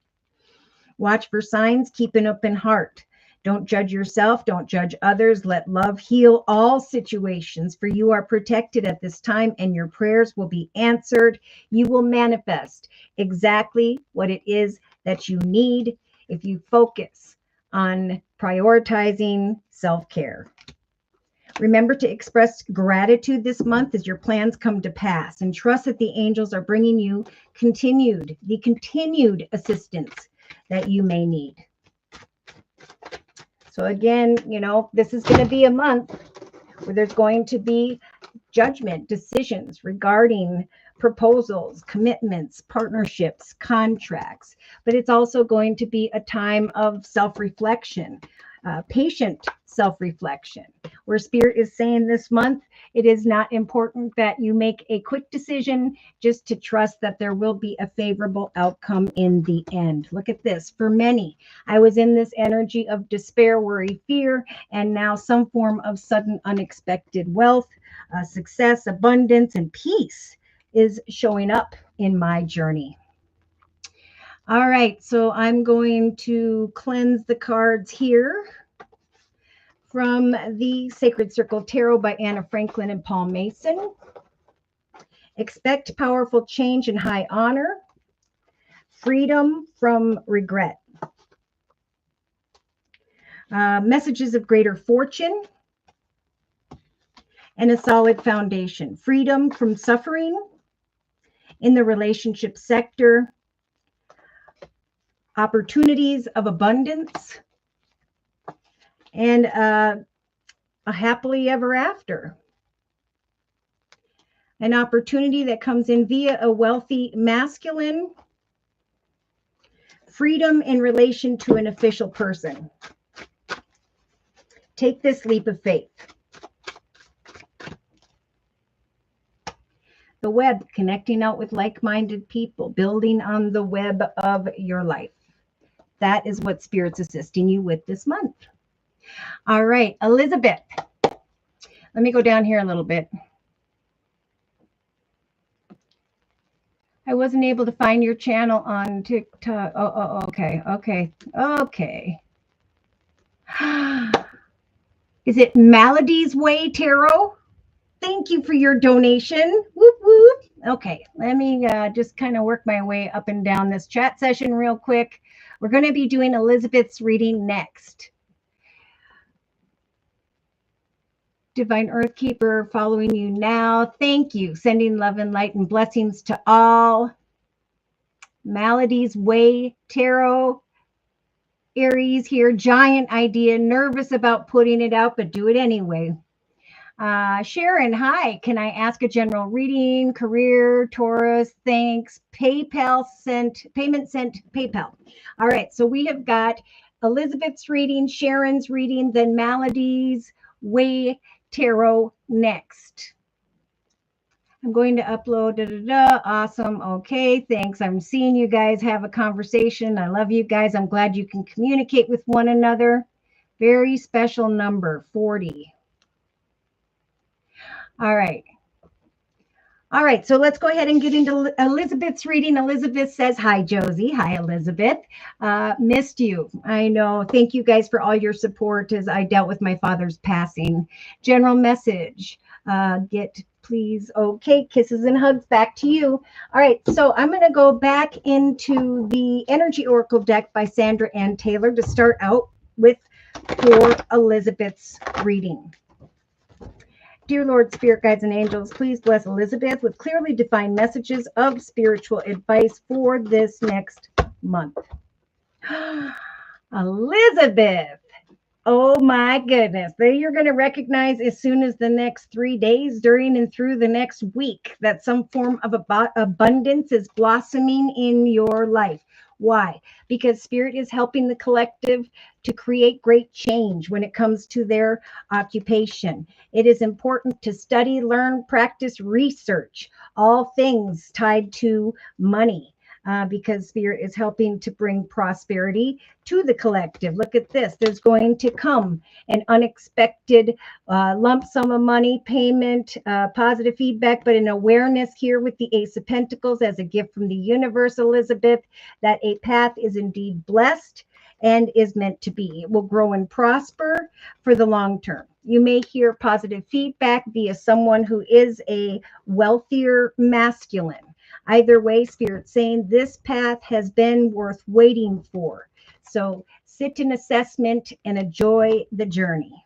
Watch for signs, keep an open heart. Don't judge yourself. Don't judge others. Let love heal all situations, for you are protected at this time and your prayers will be answered. You will manifest exactly what it is that you need if you focus on prioritizing self-care. Remember to express gratitude this month as your plans come to pass, and trust that the angels are bringing you the continued assistance that you may need. So again, this is going to be a month where there's going to be judgment, decisions regarding proposals, commitments, partnerships, contracts. But it's also going to be a time of self-reflection, patient self-reflection, where Spirit is saying this month, it is not important that you make a quick decision, just to trust that there will be a favorable outcome in the end. Look at this. For many, I was in this energy of despair, worry, fear, and now some form of sudden unexpected wealth, success, abundance, and peace is showing up in my journey. All right, so I'm going to cleanse the cards here from the Sacred Circle Tarot by Anna Franklin and Paul Mason. Expect powerful change and high honor. Freedom from regret. Messages of greater fortune and a solid foundation. Freedom from suffering in the relationship sector. Opportunities of abundance and a happily ever after. An opportunity that comes in via a wealthy masculine. Freedom in relation to an official person. Take this leap of faith. The web, connecting out with like-minded people, building on the web of your life. That is what Spirit's assisting you with this month. All right, Elizabeth. Let me go down here a little bit. I wasn't able to find your channel on TikTok. Okay. Is it Melody's Way Tarot? Thank you for your donation. Whoop, whoop. Okay, let me just kind of work my way up and down this chat session real quick. We're going to be doing Elizabeth's reading next. Divine Earth Keeper, following you now. Thank you. Sending love and light and blessings to all. Melody's Way Tarot. Aries here. Giant idea. Nervous about putting it out, but do it anyway. Sharon, hi. Can I ask a general reading? Career, Taurus, thanks. Payment sent, PayPal. All right. So we have got Elizabeth's reading, Sharon's reading, then Melody's Way Tarot next. I'm going to upload. Awesome. Okay. Thanks. I'm seeing you guys have a conversation. I love you guys. I'm glad you can communicate with one another. Very special number, 40. All right. All right. So let's go ahead and get into Elizabeth's reading. Elizabeth says, hi, Josie. Hi, Elizabeth. Missed you. I know. Thank you guys for all your support as I dealt with my father's passing. General message. Please. Okay. Kisses and hugs back to you. All right. So I'm going to go back into the Energy Oracle deck by Sandra Ann Taylor to start out with for Elizabeth's reading. Dear Lord, Spirit, Guides, and Angels, please bless Elizabeth with clearly defined messages of spiritual advice for this next month. Elizabeth. Oh my goodness. You're going to recognize as soon as the next 3 days, during and through the next week, that some form of abundance is blossoming in your life. Why? Because Spirit is helping the collective to create great change when it comes to their occupation. It is important to study, learn, practice, research, all things tied to money. Because Spirit is helping to bring prosperity to the collective. Look at this. There's going to come an unexpected lump sum of money, payment, positive feedback, but an awareness here with the Ace of Pentacles as a gift from the universe, Elizabeth, that a path is indeed blessed and is meant to be. It will grow and prosper for the long term. You may hear positive feedback via someone who is a wealthier masculine. Either way, Spirit's saying this path has been worth waiting for. So sit in assessment and enjoy the journey.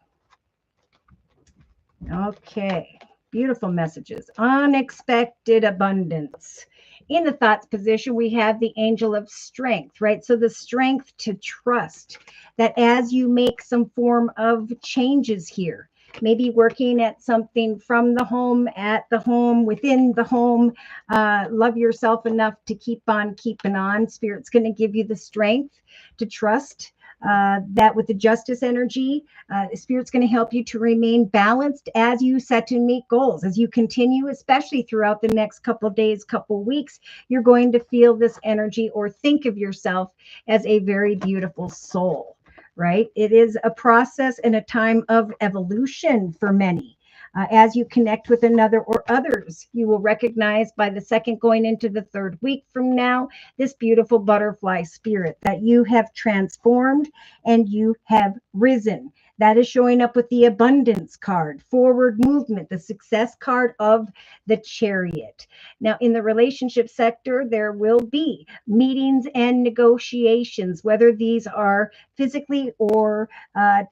Okay, beautiful messages. Unexpected abundance. In the thoughts position, we have the angel of strength, right? So the strength to trust that as you make some form of changes here, maybe working at something from the home, at the home, within the home, love yourself enough to keep on keeping on. Spirit's going to give you the strength to trust that with the justice energy, Spirit's going to help you to remain balanced as you set to meet goals. As you continue, especially throughout the next couple of days, couple of weeks, you're going to feel this energy or think of yourself as a very beautiful soul. Right? It is a process and a time of evolution for many. As you connect with another or others, you will recognize by the second going into the third week from now, this beautiful butterfly spirit that you have transformed and you have risen. That is showing up with the abundance card, forward movement, the success card of the chariot. Now, in the relationship sector, there will be meetings and negotiations, whether these are physically or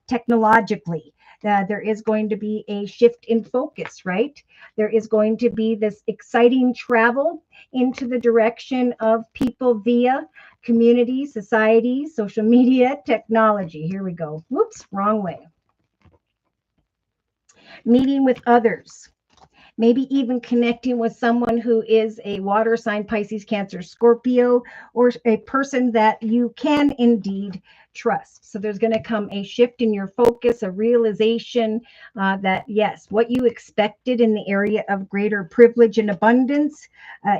technologically. There is going to be a shift in focus, right? There is going to be this exciting travel into the direction of people via community, society, social media, technology. Here we go. Whoops, wrong way. Meeting with others. Maybe even connecting with someone who is a water sign, Pisces, Cancer, Scorpio, or a person that you can indeed trust. So there's going to come a shift in your focus, a realization that, yes, what you expected in the area of greater privilege and abundance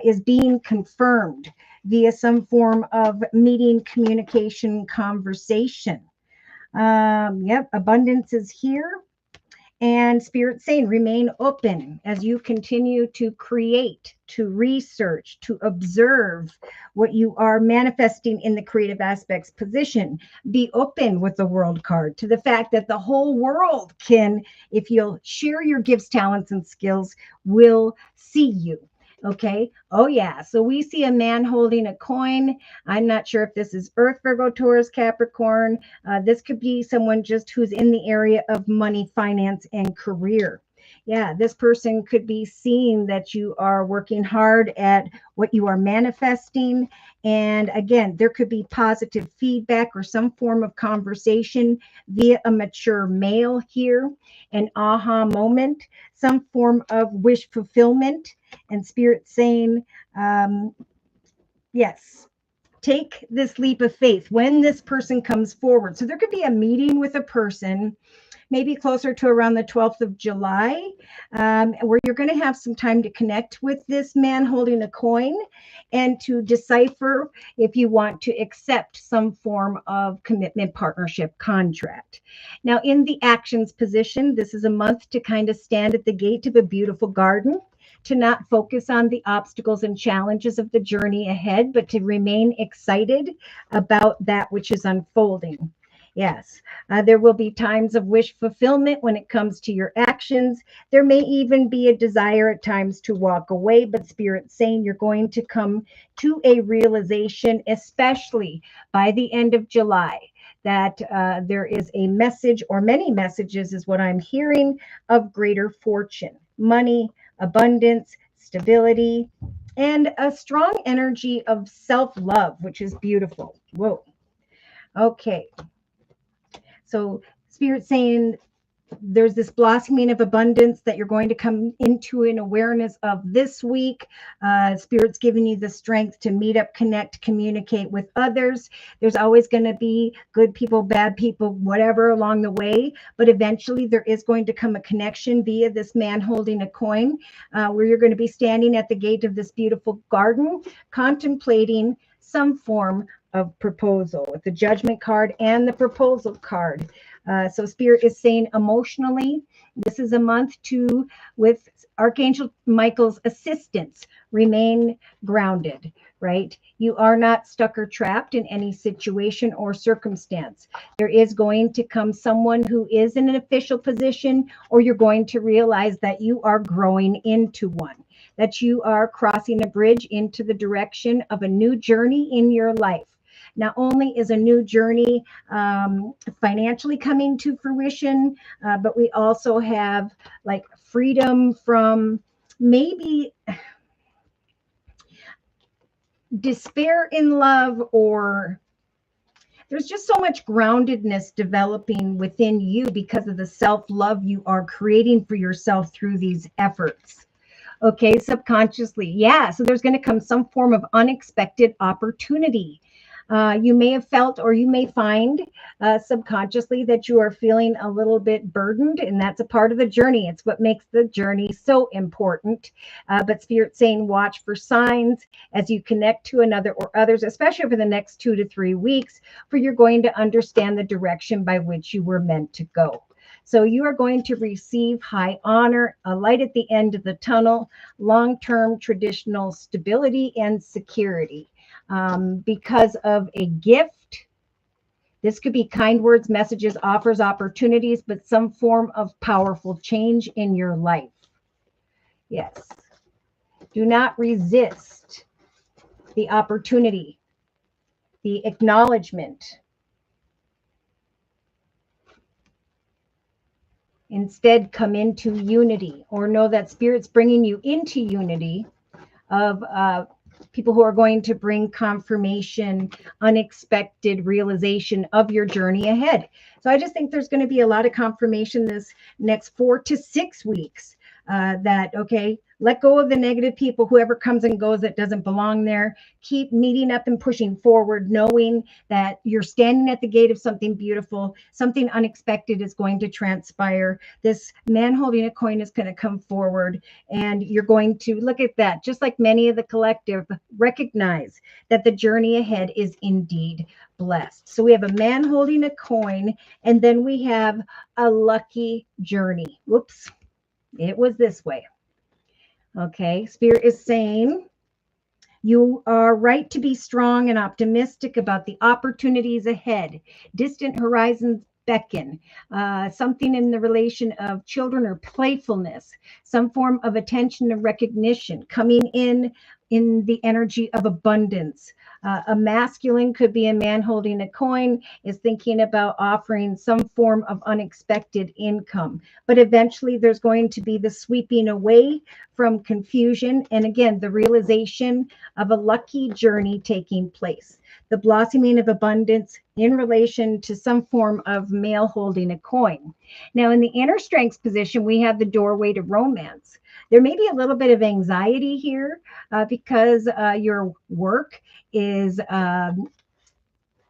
is being confirmed via some form of meeting, communication, conversation. Yep, abundance is here. And Spirit saying, remain open as you continue to create, to research, to observe what you are manifesting in the creative aspects position. Be open with the world card to the fact that the whole world can, if you'll share your gifts, talents, and skills, will see you. Okay. Oh, yeah. So we see a man holding a coin. I'm not sure if this is Earth, Virgo, Taurus, Capricorn. This could be someone just who's in the area of money, finance, and career. Yeah, this person could be seeing that you are working hard at what you are manifesting. And again, there could be positive feedback or some form of conversation via a mature male here, an aha moment, some form of wish fulfillment, and Spirit saying, yes, take this leap of faith when this person comes forward. So there could be a meeting with a person, maybe closer to around the 12th of July, where you're going to have some time to connect with this man holding a coin and to decipher if you want to accept some form of commitment, partnership, contract. Now, in the actions position, this is a month to kind of stand at the gate of a beautiful garden, to not focus on the obstacles and challenges of the journey ahead, but to remain excited about that which is unfolding. Yes, there will be times of wish fulfillment when it comes to your actions. There may even be a desire at times to walk away, but Spirit's saying you're going to come to a realization, especially by the end of July, that there is a message, or many messages is what I'm hearing, of greater fortune, money, abundance, stability, and a strong energy of self-love, which is beautiful. Whoa. Okay. So Spirit saying there's this blossoming of abundance that you're going to come into an awareness of this week. Spirit's giving you the strength to meet up, connect, communicate with others. There's always going to be good people, bad people, whatever along the way. But eventually there is going to come a connection via this man holding a coin, where you're going to be standing at the gate of this beautiful garden, contemplating some form of proposal with the Judgment card and the proposal card. So Spirit is saying emotionally, this is a month to, with Archangel Michael's assistance, remain grounded, right? You are not stuck or trapped in any situation or circumstance. There is going to come someone who is in an official position, or you're going to realize that you are growing into one, that you are crossing a bridge into the direction of a new journey in your life. Not only is a new journey financially coming to fruition, but we also have like freedom from maybe despair in love, or there's just so much groundedness developing within you because of the self-love you are creating for yourself through these efforts. Okay, subconsciously. Yeah, so there's going to come some form of unexpected opportunity. You may have felt, or you may find subconsciously, that you are feeling a little bit burdened, and that's a part of the journey. It's what makes the journey so important. But Spirit's saying watch for signs as you connect to another or others, especially over the next 2 to 3 weeks, for you're going to understand the direction by which you were meant to go. So you are going to receive high honor, a light at the end of the tunnel, long-term traditional stability and security. Because of a gift, this could be kind words, messages, offers, opportunities, but some form of powerful change in your life. Yes. Do not resist the opportunity, the acknowledgement. Instead, come into unity, or know that Spirit's bringing you into unity of people who are going to bring confirmation, unexpected realization of your journey ahead. So I just think there's going to be a lot of confirmation this next 4 to 6 weeks that, okay, let go of the negative people, whoever comes and goes that doesn't belong there. Keep meeting up and pushing forward, knowing that you're standing at the gate of something beautiful. Something unexpected is going to transpire. This man holding a coin is going to come forward, and you're going to look at that. Just like many of the collective, recognize that the journey ahead is indeed blessed. So we have a man holding a coin, and then we have a lucky journey. Whoops, it was this way. Okay, Spirit is saying you are right to be strong and optimistic about the opportunities ahead. Distant horizons beckon. Something in the relation of children or playfulness, some form of attention and recognition coming in the energy of abundance. A masculine could be a man holding a coin, is thinking about offering some form of unexpected income. But eventually there's going to be the sweeping away from confusion, and again, the realization of a lucky journey taking place. The blossoming of abundance in relation to some form of male holding a coin. Now, in the inner strengths position, we have the doorway to romance. There may be a little bit of anxiety here because your work is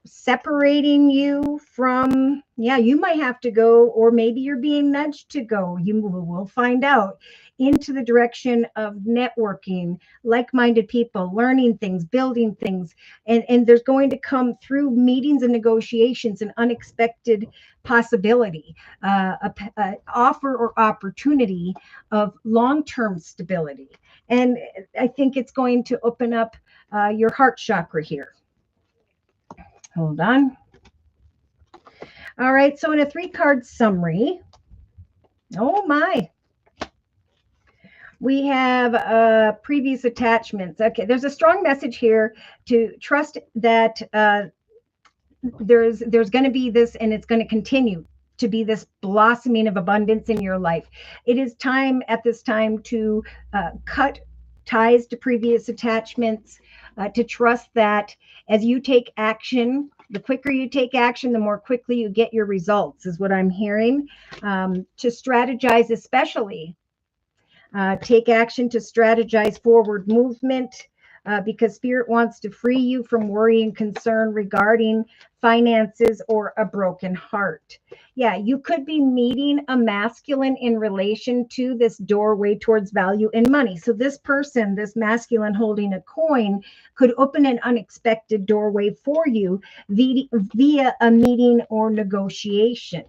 separating you from, you might have to go, or maybe you're being nudged to go. You will find out, into the direction of networking, like-minded people, learning things, building things. And there's going to come through meetings and negotiations an unexpected possibility, a offer or opportunity of long-term stability. And I think it's going to open up your heart chakra here. Hold on. All right, so in a 3-card summary, oh my, we have previous attachments. Okay, there's a strong message here to trust that there's going to be this, and it's going to continue to be this blossoming of abundance in your life. It is time at this time to cut ties to previous attachments, to trust that as you take action, the quicker you take action, the more quickly you get your results, is what I'm hearing. To strategize, especially take action to strategize forward movement, because Spirit wants to free you from worry and concern regarding finances or a broken heart. Yeah, you could be meeting a masculine in relation to this doorway towards value and money. So this person, this masculine holding a coin, could open an unexpected doorway for you via a meeting or negotiation.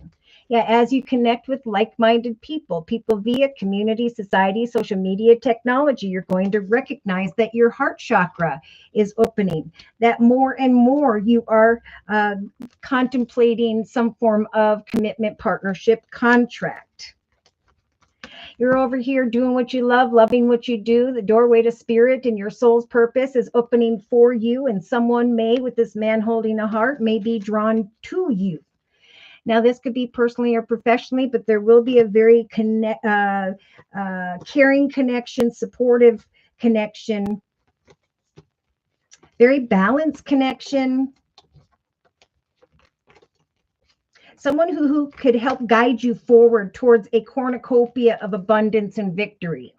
Yeah, as you connect with like-minded people via community, society, social media, technology, you're going to recognize that your heart chakra is opening, that more and more you are contemplating some form of commitment, partnership, contract. You're over here doing what you love, loving what you do. The doorway to spirit and your soul's purpose is opening for you, and someone may, with this man holding a heart, may be drawn to you. Now, this could be personally or professionally, but there will be a very caring connection, supportive connection, very balanced connection. Someone who could help guide you forward towards a cornucopia of abundance and victory.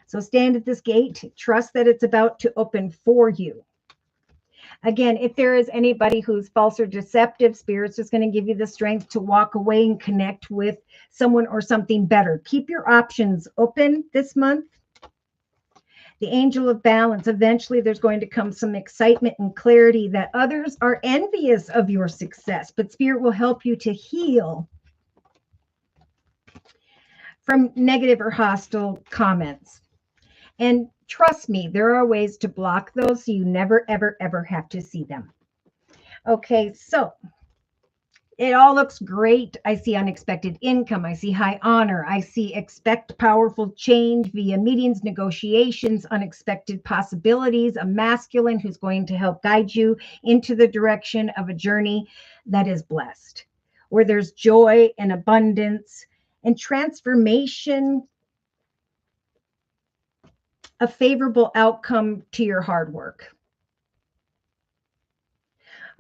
So stand at this gate, trust that it's about to open for you. Again, if there is anybody who's false or deceptive, Spirit's just going to give you the strength to walk away and connect with someone or something better. Keep your options open this month. The angel of balance. Eventually, there's going to come some excitement and clarity that others are envious of your success, but Spirit will help you to heal from negative or hostile comments. And trust me, there are ways to block those so you never, ever, ever have to see them. Okay, so it all looks great. I see unexpected income. I see high honor. I see expect powerful change via meetings, negotiations, unexpected possibilities, a masculine who's going to help guide you into the direction of a journey that is blessed, where there's joy and abundance and transformation, a favorable outcome to your hard work.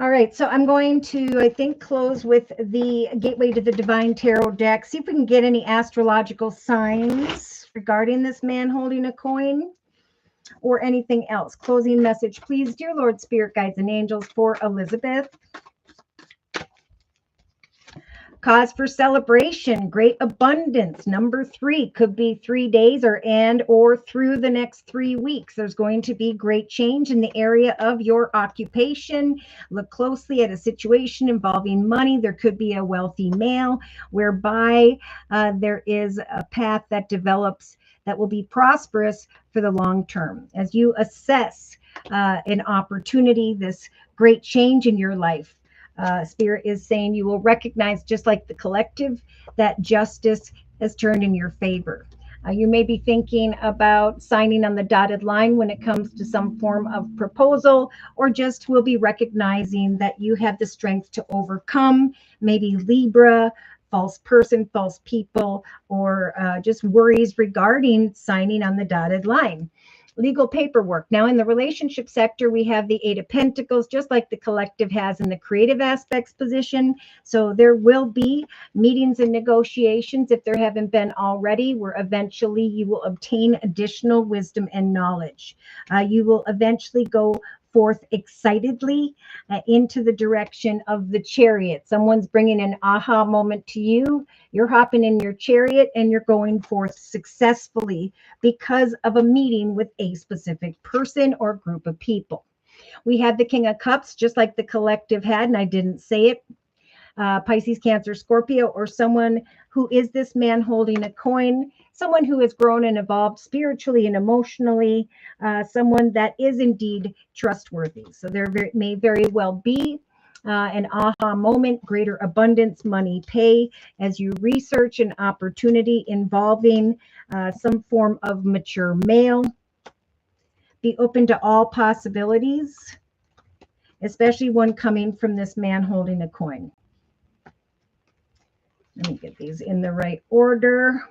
All right, so I'm going to, I think, close with the Gateway to the Divine Tarot deck. See if we can get any astrological signs regarding this man holding a coin or anything else. Closing message, please, dear Lord, Spirit, Guides, and Angels, for Elizabeth. Cause for celebration, great abundance. Number 3 could be 3 days or through the next 3 weeks. There's going to be great change in the area of your occupation. Look closely at a situation involving money. There could be a wealthy male whereby there is a path that develops that will be prosperous for the long term. As you assess an opportunity, this great change in your life, Spirit is saying you will recognize, just like the collective, that justice has turned in your favor. You may be thinking about signing on the dotted line when it comes to some form of proposal, or just will be recognizing that you have the strength to overcome maybe Libra, false person, false people, or just worries regarding signing on the dotted line. Legal paperwork. Now, in the relationship sector, we have the 8 of Pentacles, just like the collective has in the creative aspects position. So there will be meetings and negotiations, if there haven't been already, where eventually you will obtain additional wisdom and knowledge. You will eventually go forth excitedly into the direction of the Chariot. Someone's bringing an aha moment to you. You're hopping in your chariot and you're going forth successfully because of a meeting with a specific person or group of people. We had the King of Cups, just like the collective had, and I didn't say it. Pisces, Cancer, Scorpio, or someone who is this man holding a coin, someone who has grown and evolved spiritually and emotionally, someone that is indeed trustworthy. So there may very well be an aha moment, greater abundance, money, pay, as you research an opportunity involving some form of mature male. Be open to all possibilities, especially one coming from this man holding a coin. Let me get these in the right order.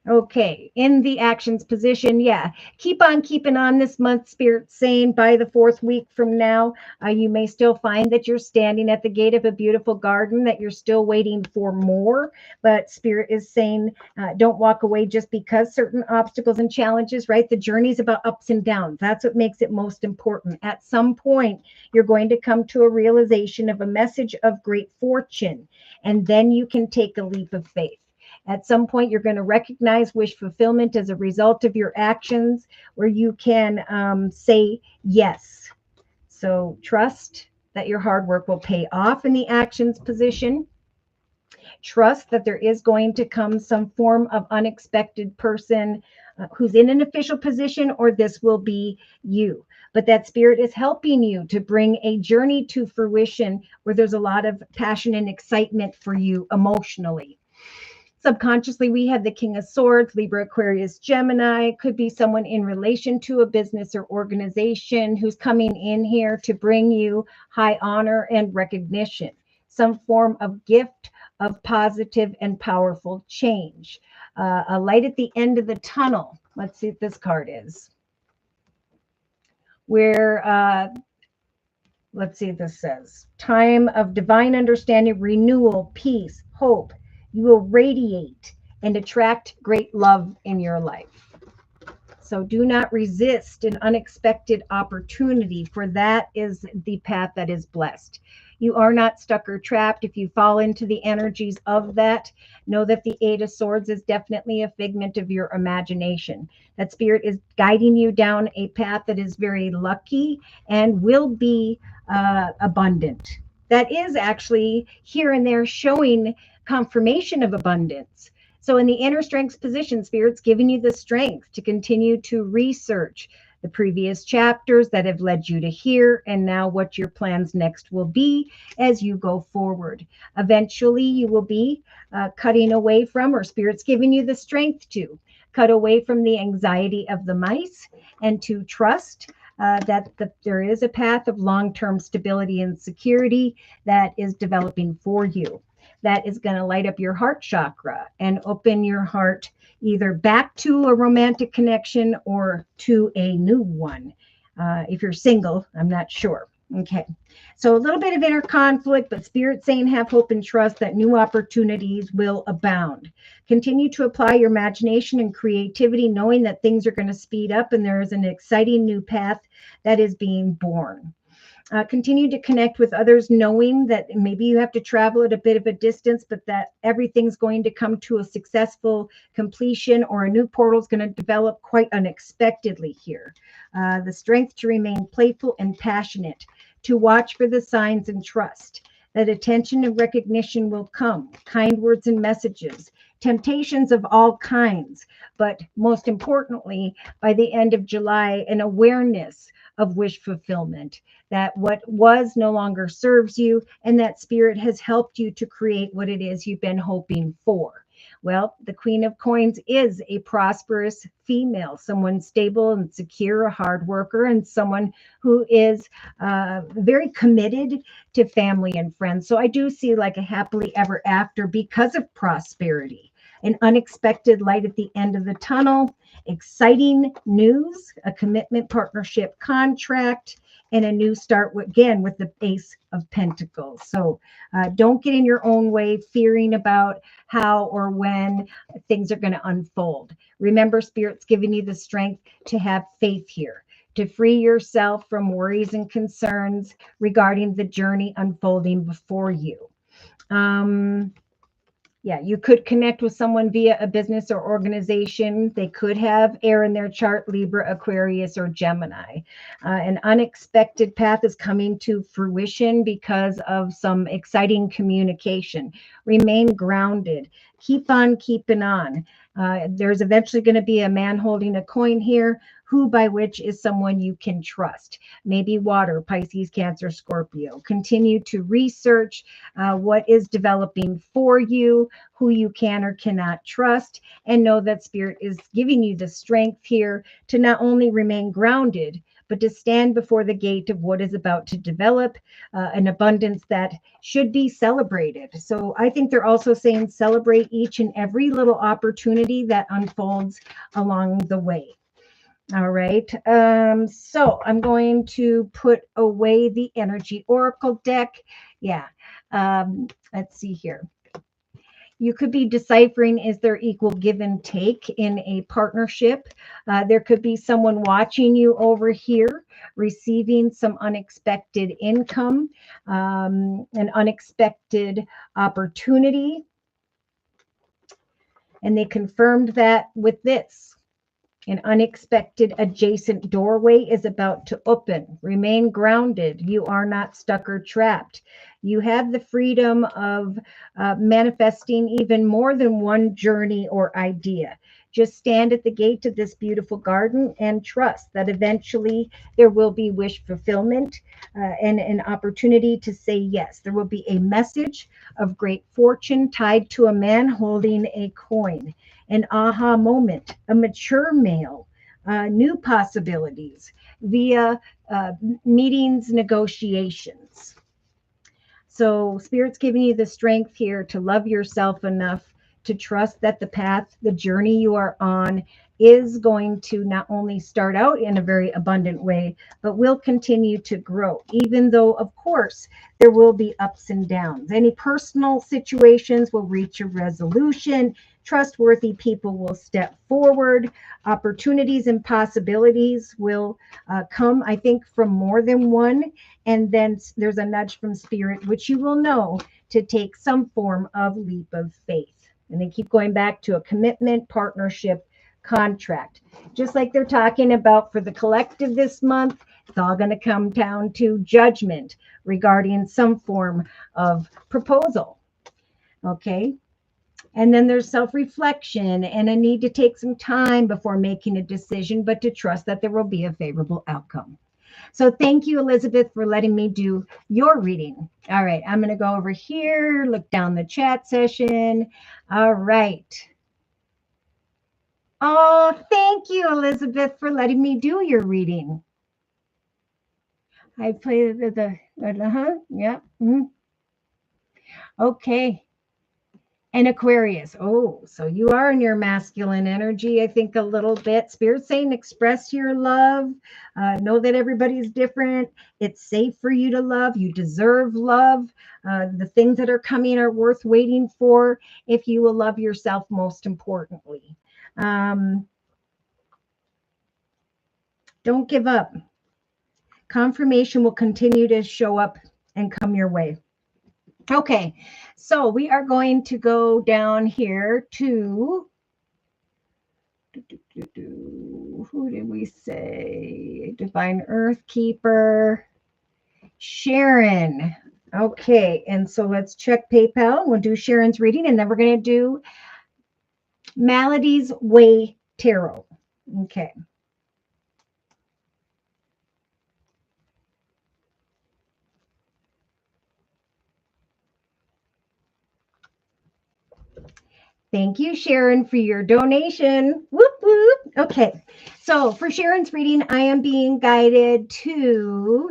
Okay, in the actions position, yeah, keep on keeping on this month, Spirit saying by the 4th week from now, you may still find that you're standing at the gate of a beautiful garden, that you're still waiting for more, but Spirit is saying don't walk away just because certain obstacles and challenges, right? The journey is about ups and downs. That's what makes it most important. At some point, you're going to come to a realization of a message of great fortune, and then you can take a leap of faith. At some point, you're going to recognize wish fulfillment as a result of your actions, where you can say yes. So trust that your hard work will pay off in the actions position. Trust that there is going to come some form of unexpected person who's in an official position, or this will be you. But that Spirit is helping you to bring a journey to fruition where there's a lot of passion and excitement for you emotionally. Subconsciously, we have the King of Swords, Libra, Aquarius, Gemini. Could be someone in relation to a business or organization who's coming in here to bring you high honor and recognition, some form of gift of positive and powerful change. A light at the end of the tunnel. Let's see what this card is. Where, let's see what this says. Time of divine understanding, renewal, peace, hope. You will radiate and attract great love in your life. So do not resist an unexpected opportunity, for that is the path that is blessed. You are not stuck or trapped. If you fall into the energies of that, know that the 8 of Swords is definitely a figment of your imagination. That Spirit is guiding you down a path that is very lucky and will be abundant. That is actually here and there showing confirmation of abundance. So in the inner strength position, Spirit's giving you the strength to continue to research the previous chapters that have led you to here, and now what your plans next will be as you go forward. Eventually, you will be cutting away from, or Spirit's giving you the strength to cut away from the anxiety of the mice and to trust that there is a path of long-term stability and security that is developing for you. That is going to light up your heart chakra and open your heart either back to a romantic connection or to a new one. If you're single, I'm not sure. Okay. So a little bit of inner conflict, but Spirit saying have hope and trust that new opportunities will abound. Continue to apply your imagination and creativity, knowing that things are going to speed up and there is an exciting new path that is being born. Continue to connect with others, knowing that maybe you have to travel at a bit of a distance, but that everything's going to come to a successful completion, or a new portal is going to develop quite unexpectedly here. The strength to remain playful and passionate, to watch for the signs and trust that attention and recognition will come, kind words and messages, temptations of all kinds, but most importantly, by the end of July, an awareness of wish fulfillment, that what was no longer serves you, and that Spirit has helped you to create what it is you've been hoping for. Well, the Queen of Coins is a prosperous female, someone stable and secure, a hard worker, and someone who is very committed to family and friends. So I do see like a happily ever after because of prosperity, an unexpected light at the end of the tunnel, exciting news, a commitment, partnership, contract, and a new start again with the Ace of Pentacles. So don't get in your own way, fearing about how or when things are going to unfold. Remember, Spirit's giving you the strength to have faith here, to free yourself from worries and concerns regarding the journey unfolding before you. Yeah, you could connect with someone via a business or organization. They could have air in their chart, Libra, Aquarius, or Gemini. An unexpected path is coming to fruition because of some exciting communication. Remain grounded. Keep on keeping on. There's eventually going to be a man holding a coin here, who by which is someone you can trust. Maybe water, Pisces, Cancer, Scorpio. Continue to research what is developing for you, who you can or cannot trust, and know that Spirit is giving you the strength here to not only remain grounded, but to stand before the gate of what is about to develop, an abundance that should be celebrated. So I think they're also saying celebrate each and every little opportunity that unfolds along the way. All right. So I'm going to put away the energy oracle deck. Yeah. Let's see here. You could be deciphering, is there equal give and take in a partnership? There could be someone watching you over here, receiving some unexpected income, an unexpected opportunity. And they confirmed that with this. An unexpected adjacent doorway is about to open. Remain grounded. You are not stuck or trapped. You have the freedom of manifesting even more than one journey or idea. Just stand at the gate of this beautiful garden and trust that eventually there will be wish fulfillment and an opportunity to say yes. There will be a message of great fortune tied to a man holding a coin. An aha moment, a mature male, new possibilities via meetings, negotiations. So Spirit's giving you the strength here to love yourself enough to trust that the path, the journey you are on is going to not only start out in a very abundant way, but will continue to grow, even though, of course, there will be ups and downs. Any personal situations will reach a resolution. Trustworthy people will step forward. Opportunities and possibilities will come, I think, from more than one. And then there's a nudge from Spirit, which you will know to take some form of leap of faith. And they keep going back to a commitment, partnership, contract. Just like they're talking about for the collective this month, it's all going to come down to judgment regarding some form of proposal. Okay. And then there's self-reflection and a need to take some time before making a decision, but to trust that there will be a favorable outcome. So thank you, Elizabeth, for letting me do your reading. All right, I'm going to go over here, look down the chat session. All right. Oh, thank you, Elizabeth, for letting me do your reading. I played yeah. Okay. And Aquarius. Oh, so you are in your masculine energy, I think, a little bit. Spirit saying express your love. Know that everybody's different. It's safe for you to love. You deserve love. The things that are coming are worth waiting for if you will love yourself, most importantly. Don't give up. Confirmation will continue to show up and come your way. Okay, so we are going to go down here to, who did we say? Divine Earth Keeper, Sharon. Okay, and so let's check PayPal. We'll do Sharon's reading, and then we're going to do Melody's Way Tarot. Okay. Thank you, Sharon, for your donation. Whoop, whoop. Okay, so for Sharon's reading, I am being guided to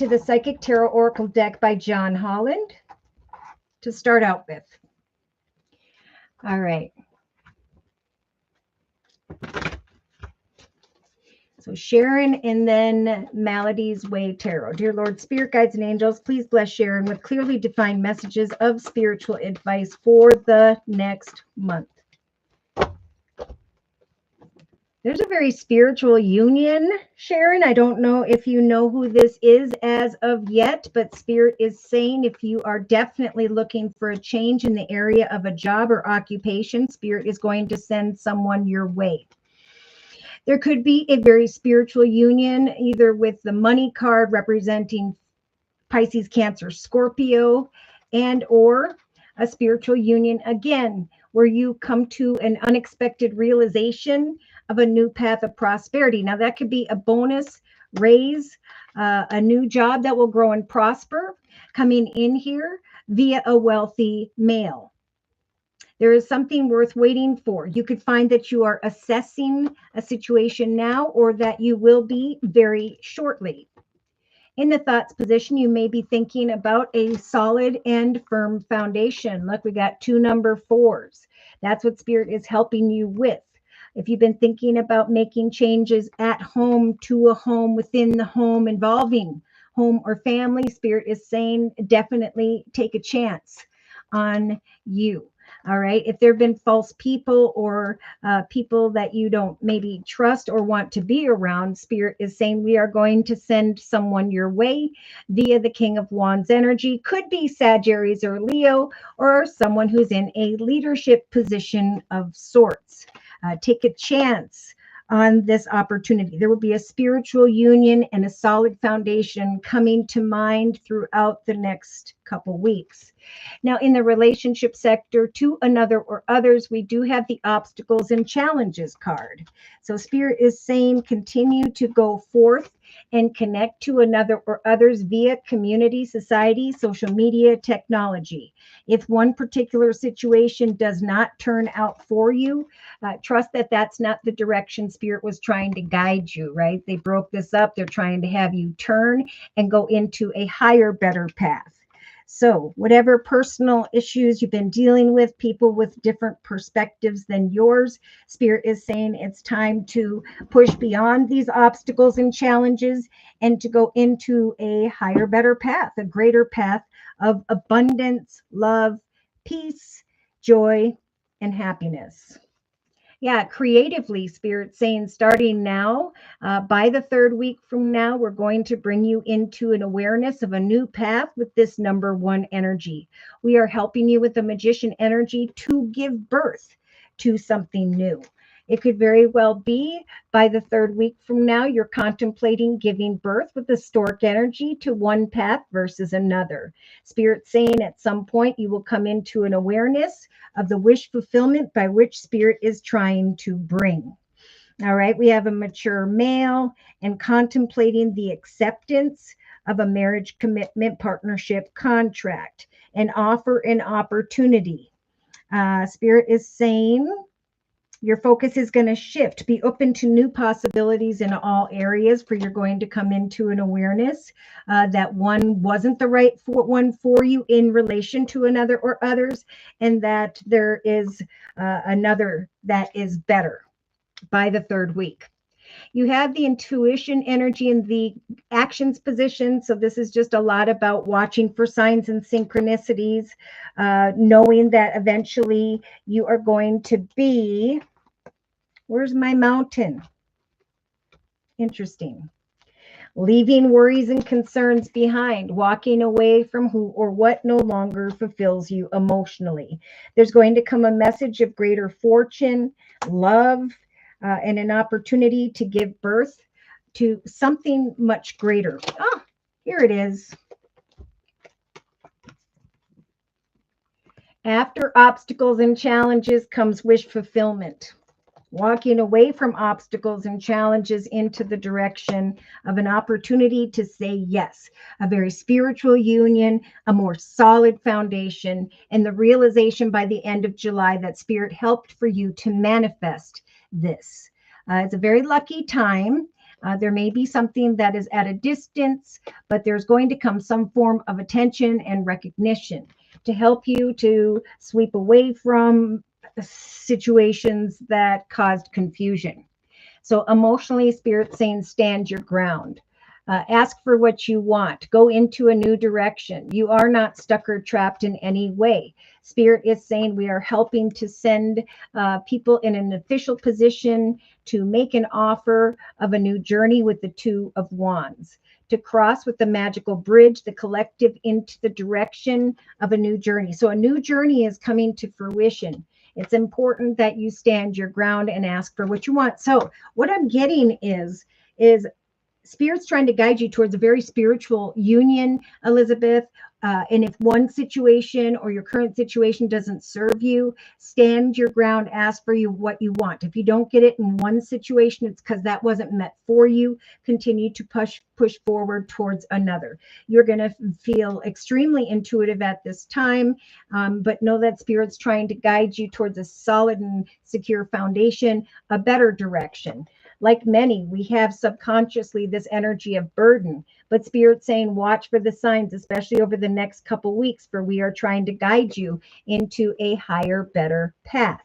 the Psychic Tarot Oracle deck by John Holland to start out with. All right. So Sharon and then Melody's Way Tarot. Dear Lord, Spirit Guides and Angels, please bless Sharon with clearly defined messages of spiritual advice for the next month. There's a very spiritual union, Sharon. I don't know if you know who this is as of yet, but Spirit is saying if you are definitely looking for a change in the area of a job or occupation, Spirit is going to send someone your way. There could be a very spiritual union, either with the money card representing Pisces, Cancer, Scorpio, and or a spiritual union, again, where you come to an unexpected realization of a new path of prosperity. Now, that could be a bonus raise, a new job that will grow and prosper coming in here via a wealthy male. There is something worth waiting for. You could find that you are assessing a situation now or that you will be very shortly. In the thoughts position, you may be thinking about a solid and firm foundation. Look, we got 2 number 4s. That's what Spirit is helping you with. If you've been thinking about making changes at home, to a home, within the home, involving home or family, Spirit is saying definitely take a chance on you. All right. If there have been false people or people that you don't maybe trust or want to be around, Spirit is saying we are going to send someone your way via the King of Wands energy. Could be Sagittarius or Leo or someone who's in a leadership position of sorts. Take a chance on this opportunity. There will be a spiritual union and a solid foundation coming to mind throughout the next couple weeks. Now, in the relationship sector, to another or others, we do have the obstacles and challenges card. So Spirit is saying continue to go forth and connect to another or others via community, society, social media, technology. If one particular situation does not turn out for you, trust that that's not the direction Spirit was trying to guide you, right? They broke this up. They're trying to have you turn and go into a higher, better path. So whatever personal issues you've been dealing with, people with different perspectives than yours, Spirit is saying it's time to push beyond these obstacles and challenges and to go into a higher, better path, a greater path of abundance, love, peace, joy, and happiness. Yeah, creatively, Spirit saying starting now, by the 3rd week from now, we're going to bring you into an awareness of a new path with this number 1 energy. We are helping you with the Magician energy to give birth to something new. It could very well be by the third week from now, you're contemplating giving birth with the stork energy to one path versus another. Spirit saying at some point you will come into an awareness of the wish fulfillment by which Spirit is trying to bring. All right, we have a mature male and contemplating the acceptance of a marriage commitment partnership contract, an offer, an opportunity. Spirit is saying your focus is going to shift. Be open to new possibilities in all areas, for you're going to come into an awareness that one wasn't the right one for you in relation to another or others, and that there is another that is better by the third week. You have the intuition energy in the actions position. So this is just a lot about watching for signs and synchronicities, knowing that eventually you are going to be, where's my mountain? Interesting. Leaving worries and concerns behind, walking away from who or what no longer fulfills you emotionally. There's going to come a message of greater fortune, love, and an opportunity to give birth to something much greater. Ah, here it is. After obstacles and challenges comes wish fulfillment. Walking away from obstacles and challenges into the direction of an opportunity to say yes, a very spiritual union, a more solid foundation, and the realization by the end of July that Spirit helped for you to manifest this. It's a very lucky time. There may be something that is at a distance, but there's going to come some form of attention and recognition to help you to sweep away from situations that caused confusion. So emotionally, Spirit saying stand your ground. Ask for what you want. Go into a new direction. You are not stuck or trapped in any way. Spirit is saying we are helping to send people in an official position to make an offer of a new journey with the Two of Wands, to cross with the magical bridge, the collective, into the direction of a new journey. So a new journey is coming to fruition. It's important that you stand your ground and ask for what you want. So what I'm getting is Spirit's trying to guide you towards a very spiritual union, Elizabeth. And if one situation or your current situation doesn't serve you, stand your ground, ask for you what you want. If you don't get it in one situation, it's because that wasn't met for you. Continue to push forward towards another. You're going to feel extremely intuitive at this time, but know that Spirit's trying to guide you towards a solid and secure foundation, a better direction. Like many, we have subconsciously this energy of burden, but Spirit's saying watch for the signs, especially over the next couple weeks, for we are trying to guide you into a higher, better path.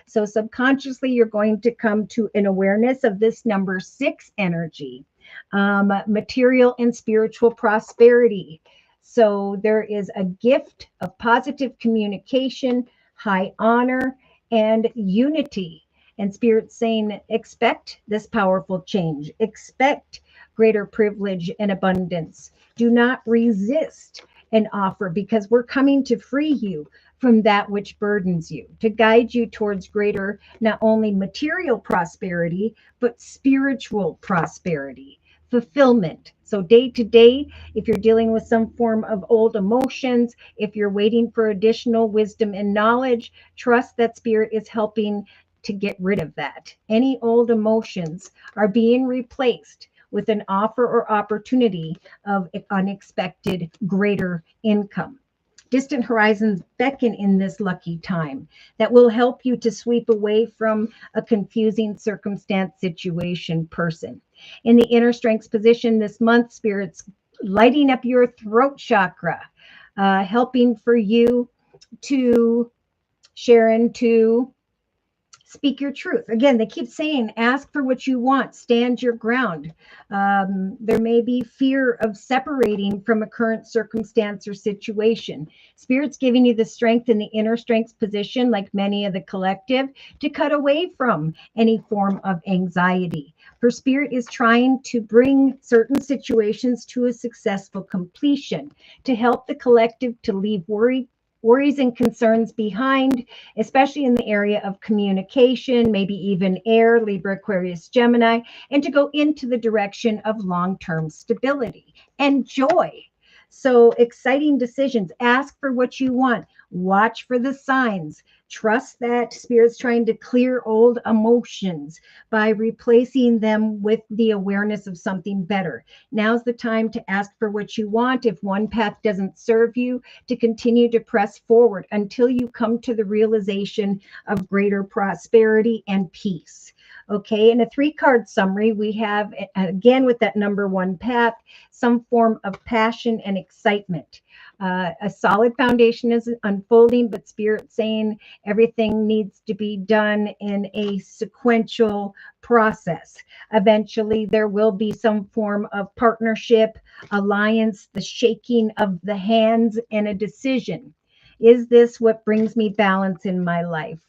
So subconsciously, you're going to come to an awareness of this number 6 energy, material and spiritual prosperity. So there is a gift of positive communication, high honor, and unity. And Spirit's saying, expect this powerful change. Expect greater privilege and abundance. Do not resist an offer, because we're coming to free you from that which burdens you, to guide you towards greater, not only material prosperity, but spiritual prosperity, fulfillment. So day to day, if you're dealing with some form of old emotions, if you're waiting for additional wisdom and knowledge, trust that Spirit is helping to get rid of that. Any old emotions are being replaced with an offer or opportunity of unexpected greater income. Distant horizons beckon in this lucky time that will help you to sweep away from a confusing circumstance, situation, person. In the inner strengths position this month, Spirit's lighting up your throat chakra, helping for you to, Sharon, to speak your truth. Again, they keep saying, ask for what you want, stand your ground. There may be fear of separating from a current circumstance or situation. Spirit's giving you the strength in the inner strengths position, like many of the collective, to cut away from any form of anxiety. For Spirit is trying to bring certain situations to a successful completion, to help the collective to leave worry worries and concerns behind, especially in the area of communication, maybe even air, Libra, Aquarius, Gemini, and to go into the direction of long-term stability and joy. So exciting decisions. Ask for what you want. Watch for the signs. Trust that Spirit's trying to clear old emotions by replacing them with the awareness of something better. Now's the time to ask for what you want. If one path doesn't serve you, to continue to press forward until you come to the realization of greater prosperity and peace. Okay, in a 3-card summary, we have, again, with that number 1 path, some form of passion and excitement. A solid foundation is unfolding, but Spirit saying everything needs to be done in a sequential process. Eventually, there will be some form of partnership, alliance, the shaking of the hands, and a decision. Is this what brings me balance in my life?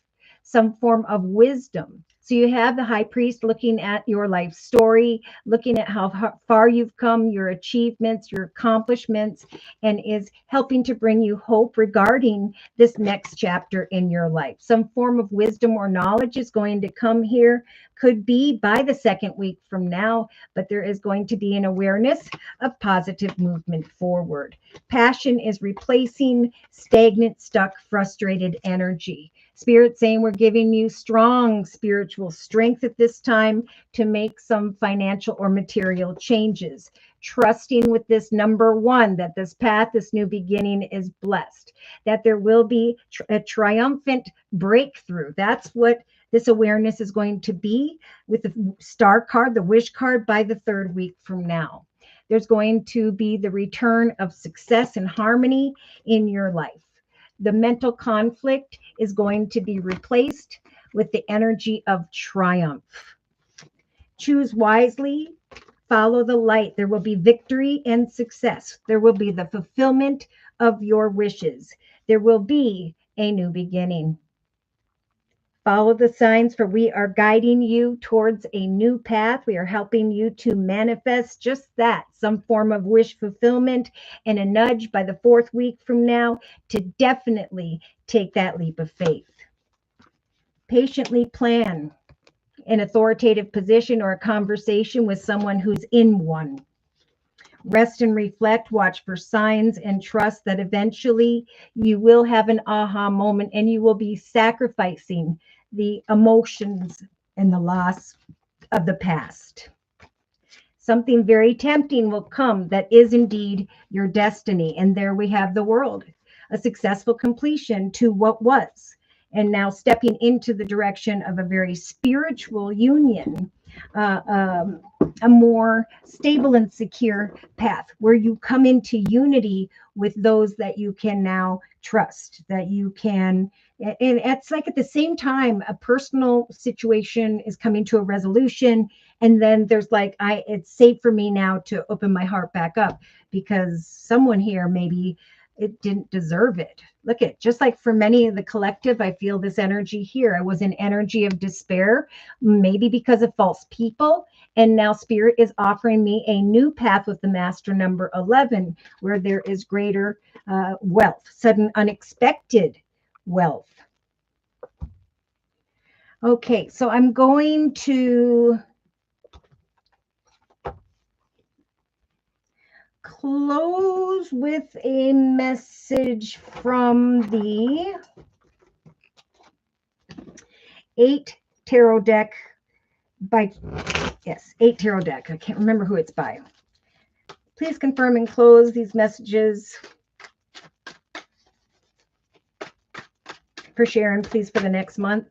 Some form of wisdom. So you have the high priest looking at your life story, looking at how far you've come, your achievements, your accomplishments, and is helping to bring you hope regarding this next chapter in your life. Some form of wisdom or knowledge is going to come here. Could be by the 2nd week from now, but there is going to be an awareness of positive movement forward. Passion is replacing stagnant, stuck, frustrated energy. Spirit saying we're giving you strong spiritual strength at this time to make some financial or material changes. Trusting with this number 1 that this path, this new beginning is blessed, that there will be a triumphant breakthrough. That's what this awareness is going to be with the star card, the wish card, by the 3rd week from now. There's going to be the return of success and harmony in your life. The mental conflict is going to be replaced with the energy of triumph. Choose wisely, follow the light. There will be victory and success. There will be the fulfillment of your wishes. There will be a new beginning. Follow the signs, for we are guiding you towards a new path. We are helping you to manifest just that, some form of wish fulfillment, and a nudge by the 4th week from now to definitely take that leap of faith. Patiently plan an authoritative position or a conversation with someone who's in one. Rest and reflect, watch for signs, and trust that eventually you will have an aha moment and you will be sacrificing the emotions and the loss of the past. Something very tempting will come that is indeed your destiny. And there we have the world, a successful completion to what was, and now stepping into the direction of a very spiritual union, a more stable and secure path where you come into unity with those that you can now trust, that you can. And it's like at the same time, a personal situation is coming to a resolution. And then there's like, it's safe for me now to open my heart back up because someone here maybe it didn't deserve it. Look at, just like for many of the collective, I feel this energy here. I was in energy of despair, maybe because of false people. And now Spirit is offering me a new path with the master number 11, where there is greater wealth, sudden unexpected wealth. Okay, so I'm going to close with a message from the 8 tarot deck by, yes, 8 tarot deck. I can't remember who it's by. Please confirm and close these messages for Sharon, please, for the next month.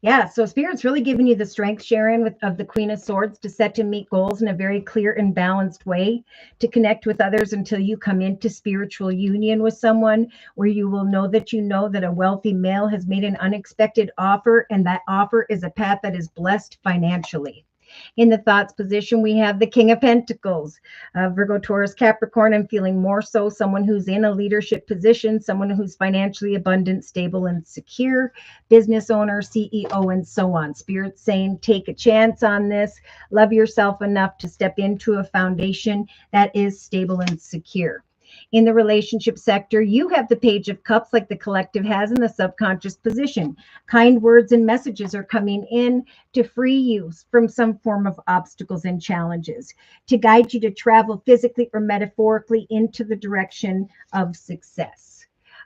Yeah, so Spirit's really giving you the strength, Sharon, of the Queen of Swords to set and meet goals in a very clear and balanced way, to connect with others until you come into spiritual union with someone where you will know that a wealthy male has made an unexpected offer, and that offer is a path that is blessed financially. In the thoughts position, we have the King of Pentacles, Virgo, Taurus, Capricorn. I'm feeling more so someone who's in a leadership position, someone who's financially abundant, stable, and secure, business owner, CEO, and so on. Spirit saying, take a chance on this. Love yourself enough to step into a foundation that is stable and secure. In the relationship sector, you have the Page of Cups like the collective has in the subconscious position. Kind words and messages are coming in to free you from some form of obstacles and challenges, to guide you to travel physically or metaphorically into the direction of success.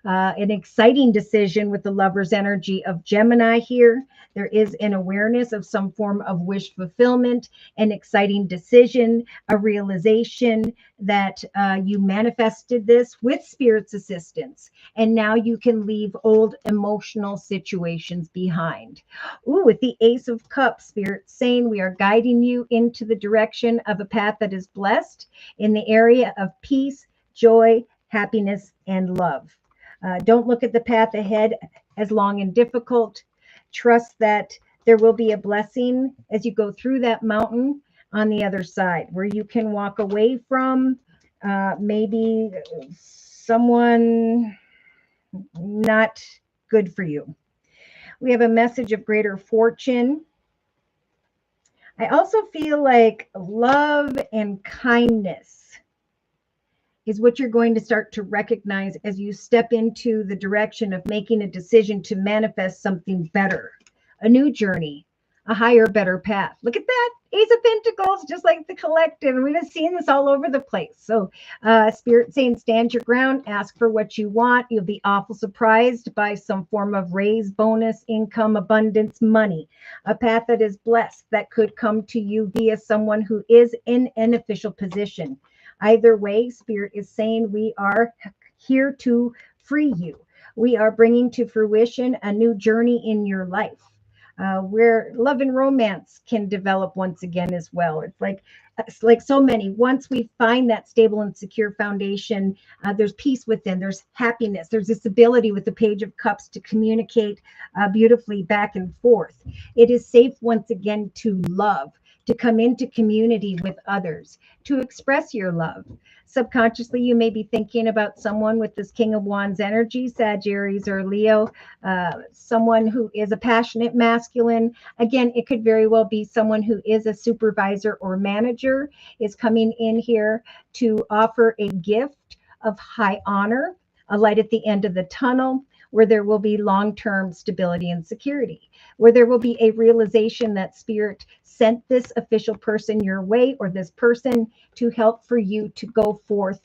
An exciting decision with the Lover's energy of Gemini here. There is an awareness of some form of wish fulfillment, an exciting decision, a realization that you manifested this with Spirit's assistance, and now you can leave old emotional situations behind. Ooh, with the Ace of Cups, Spirit saying we are guiding you into the direction of a path that is blessed in the area of peace, joy, happiness, and love. Don't look at the path ahead as long and difficult. Trust that there will be a blessing as you go through that mountain on the other side, where you can walk away from maybe someone not good for you. We have a message of greater fortune. I also feel like love and kindness is what you're going to start to recognize as you step into the direction of making a decision to manifest something better, a new journey, a higher, better path. Look at that. Ace of Pentacles, just like the collective. And we've been seeing this all over the place. So Spirit saying, stand your ground, ask for what you want. You'll be awful surprised by some form of raise, bonus, income, abundance, money, a path that is blessed that could come to you via someone who is in an official position. Either way, Spirit is saying we are here to free you. We are bringing to fruition a new journey in your life, where love and romance can develop once again as well. It's like so many. Once we find that stable and secure foundation, there's peace within, there's happiness, there's this ability with the Page of Cups to communicate beautifully back and forth. It is safe once again to love, to come into community with others, to express your love. Subconsciously, you may be thinking about someone with this King of Wands energy, Sagittarius or Leo, someone who is a passionate masculine. Again, it could very well be someone who is a supervisor or manager, is coming in here to offer a gift of high honor, a light at the end of the tunnel, where there will be long-term stability and security, where there will be a realization that Spirit sent this official person your way, or this person to help for you to go forth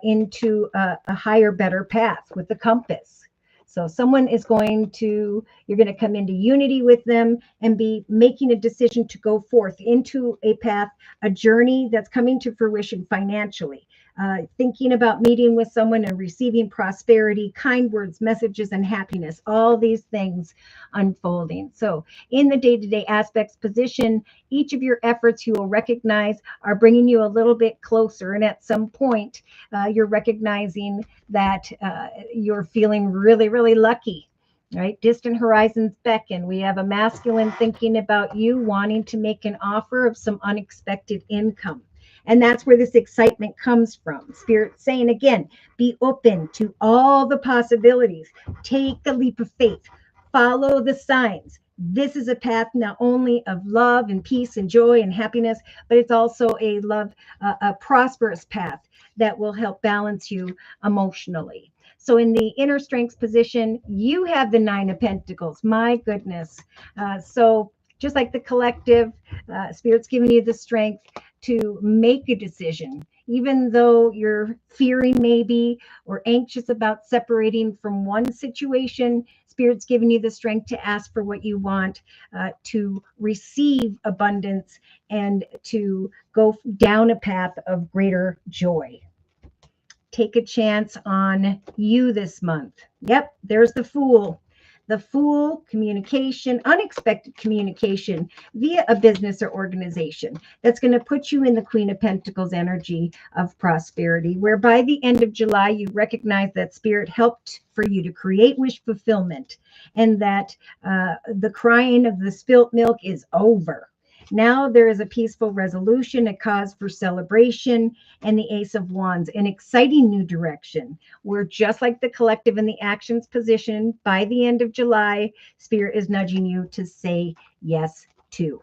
into a higher, better path with the compass. So someone is you're going to come into unity with them and be making a decision to go forth into a path, a journey that's coming to fruition financially. Thinking about meeting with someone and receiving prosperity, kind words, messages, and happiness, all these things unfolding. So in the day-to-day aspects position, each of your efforts you will recognize are bringing you a little bit closer. And at some point, you're recognizing that you're feeling really, really lucky. Right? Distant horizons beckon. We have a masculine thinking about you, wanting to make an offer of some unexpected income. And that's where this excitement comes from. Spirit saying, again, be open to all the possibilities. Take a leap of faith. Follow the signs. This is a path not only of love and peace and joy and happiness, but it's also a prosperous path that will help balance you emotionally. So in the inner strengths position, you have the Nine of Pentacles. My goodness. So just like the collective, Spirit's giving you the strength to make a decision, even though you're fearing maybe or anxious about separating from one situation. Spirit's giving you the strength to ask for what you want, to receive abundance, and to go down a path of greater joy. Take a chance on you this month. Yep, there's the Fool. The Fool, communication, unexpected communication via a business or organization. That's going to put you in the Queen of Pentacles energy of prosperity, where by the end of July, you recognize that Spirit helped for you to create wish fulfillment, and that the crying of the spilt milk is over. Now there is a peaceful resolution, a cause for celebration, and the Ace of Wands, an exciting new direction. We're just like the collective in the actions position. By the end of July, Spirit is nudging you to say yes to.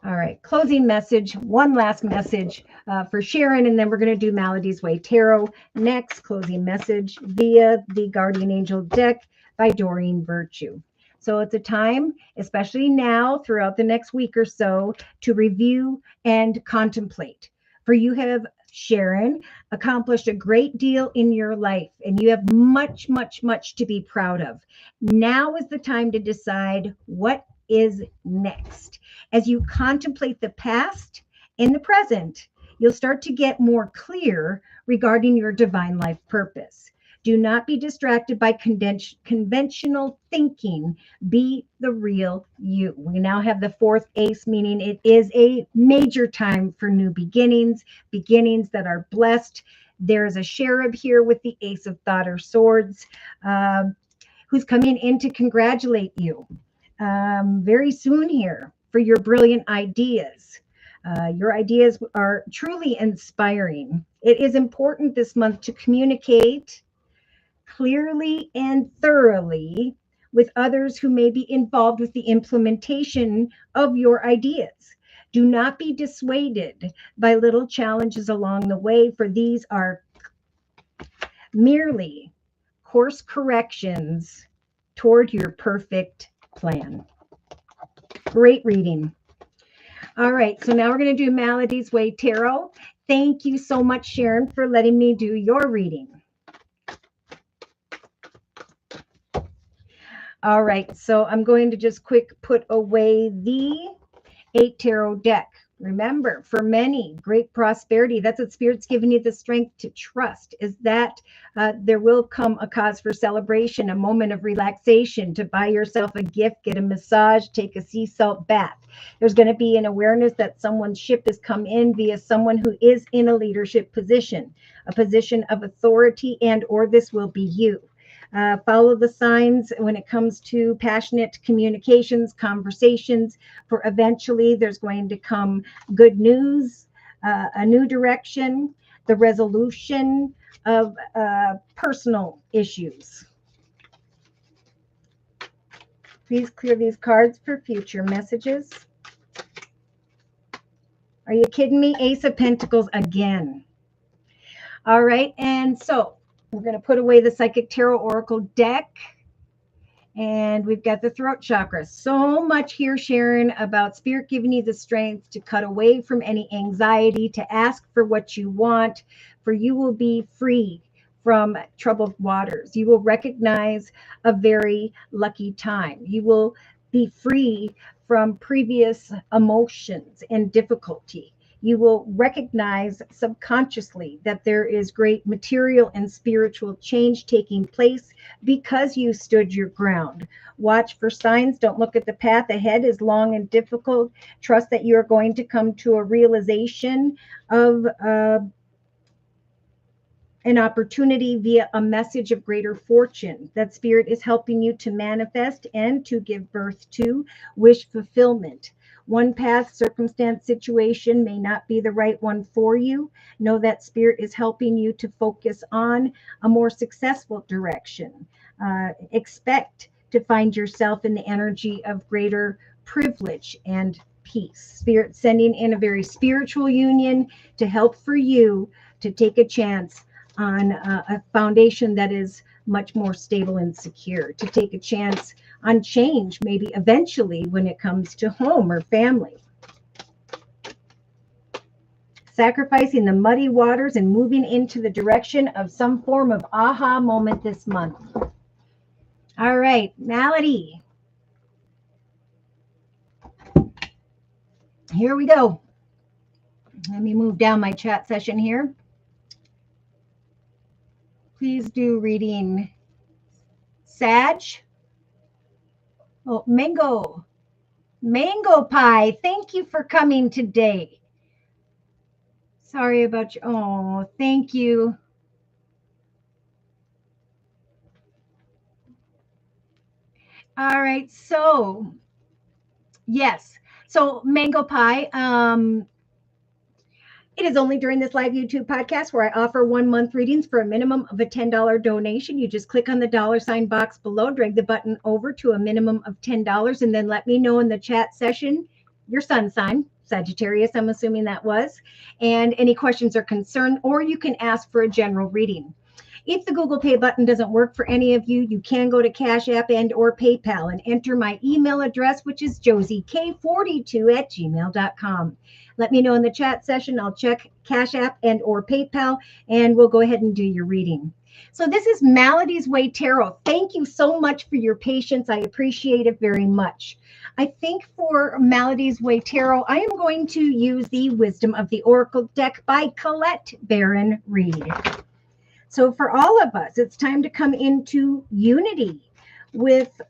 All right, closing message, one last message for Sharon, and then we're going to do Melody's Way Tarot next. Closing message via the Guardian Angel deck by Doreen Virtue. So it's a time, especially now throughout the next week or so, to review and contemplate. For you have, Sharon, accomplished a great deal in your life, and you have much, much, much to be proud of. Now is the time to decide what is next. As you contemplate the past and the present, you'll start to get more clear regarding your divine life purpose. Do not be distracted by conventional thinking. Be the real you. We now have the fourth ace, meaning it is a major time for new beginnings, beginnings that are blessed. There's a cherub here with the Ace of Thought or Swords, who's coming in to congratulate you very soon here for your brilliant ideas. Your ideas are truly inspiring. It is important this month to communicate clearly and thoroughly with others who may be involved with the implementation of your ideas. Do not be dissuaded by little challenges along the way, for these are merely course corrections toward your perfect plan. Great reading. All right, so now we're going to do Melody's Way Tarot. Thank you so much, Sharon, for letting me do your reading. All right, so I'm going to just quick put away the 8 tarot deck. Remember, for many, great prosperity. That's what Spirit's giving you the strength to trust, is that there will come a cause for celebration, a moment of relaxation, to buy yourself a gift, get a massage, take a sea salt bath. There's going to be an awareness that someone's ship has come in via someone who is in a leadership position, a position of authority, and or this will be you. Follow the signs when it comes to passionate communications, conversations, for eventually there's going to come good news, a new direction, the resolution of personal issues. Please clear these cards for future messages. Are you kidding me? Ace of Pentacles again. All right, and so we're going to put away the Psychic Tarot Oracle deck. And we've got the throat chakra. So much here, Sharon, about Spirit giving you the strength to cut away from any anxiety, to ask for what you want, for you will be free from troubled waters. You will recognize a very lucky time. You will be free from previous emotions and difficulty. You will recognize subconsciously that there is great material and spiritual change taking place because you stood your ground. Watch for signs. Don't look at the path ahead is long and difficult. Trust that you are going to come to a realization of an opportunity via a message of greater fortune that Spirit is helping you to manifest and to give birth to wish fulfillment. One path, circumstance, situation may not be the right one for you. Know that Spirit is helping you to focus on a more successful direction. Expect to find yourself in the energy of greater privilege and peace. Spirit sending in a very spiritual union to help for you to take a chance on a foundation that is much more stable and secure, to take a chance on change, maybe eventually when it comes to home or family. Sacrificing the muddy waters and moving into the direction of some form of aha moment this month. All right, Melody. Here we go. Let me move down my chat session here. Please do reading Sag. Oh, Mango Pie. Thank you for coming today. Sorry about you. Oh, thank you. All right. So, yes. So, Mango Pie, it is only during this live YouTube podcast where I offer 1 month readings for a minimum of a $10 donation. You just click on the $ box below, drag the button over to a minimum of $10, and then let me know in the chat session your sun sign, Sagittarius, I'm assuming that was, and any questions or concern, or you can ask for a general reading. If the Google Pay button doesn't work for any of you, you can go to Cash App and or PayPal and enter my email address, which is josiek42@gmail.com. Let me know in the chat session. I'll check Cash App and or PayPal, and we'll go ahead and do your reading. So this is Melody's Way Tarot. Thank you so much for your patience. I appreciate it very much. I think for Melody's Way Tarot, I am going to use the Wisdom of the Oracle deck by Colette Baron Reed. So for all of us, it's time to come into unity with